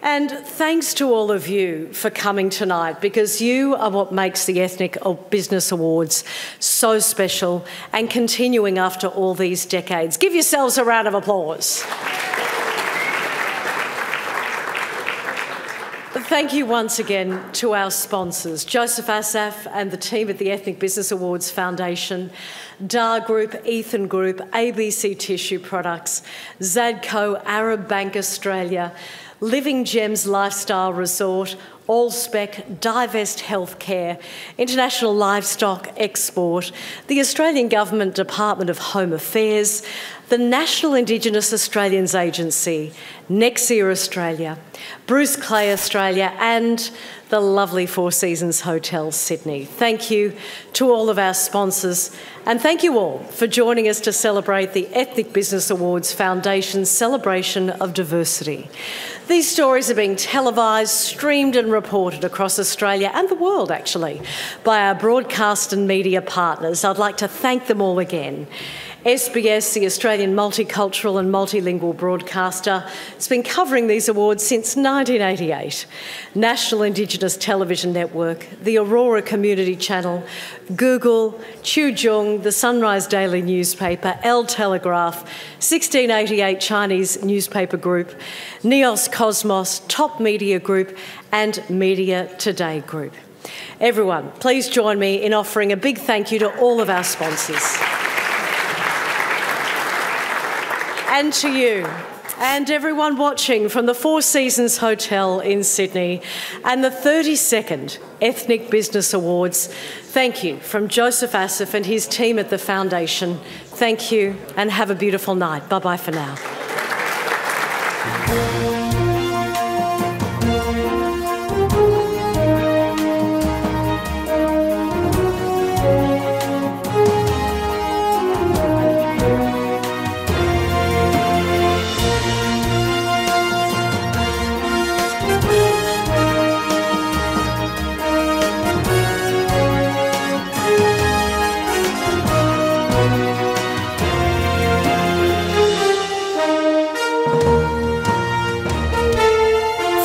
And thanks to all of you for coming tonight, because you are what makes the Ethnic Business Awards so special and continuing after all these decades. Give yourselves a round of applause. Thank you once again to our sponsors, Joseph Asaf and the team at the Ethnic Business Awards Foundation, Dar Group, Ethan Group, ABC Tissue Products, Zadco, Arab Bank Australia, Living Gems Lifestyle Resort, Allspec, Divest Healthcare, International Livestock Export, the Australian Government Department of Home Affairs, the National Indigenous Australians Agency, Nexia Australia, Bruce Clay Australia, and the lovely Four Seasons Hotel, Sydney. Thank you to all of our sponsors, and thank you all for joining us to celebrate the Ethnic Business Awards Foundation's celebration of diversity. These stories are being televised, streamed and reported across Australia and the world, actually, by our broadcast and media partners. I'd like to thank them all again. SBS, the Australian multicultural and multilingual broadcaster, has been covering these awards since 1988. National Indigenous Television Network, the Aurora Community Channel, Google, Chuzhong, the Sunrise Daily Newspaper, El Telegraph, 1688 Chinese Newspaper Group, Neos Cosmos, Top Media Group and Media Today Group. Everyone, please join me in offering a big thank you to all of our sponsors. And to you, and everyone watching from the Four Seasons Hotel in Sydney and the 32nd Ethnic Business Awards, thank you from Joseph Asif and his team at the Foundation. Thank you and have a beautiful night. Bye-bye for now.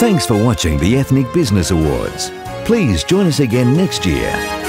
Thanks for watching the Ethnic Business Awards. Please join us again next year.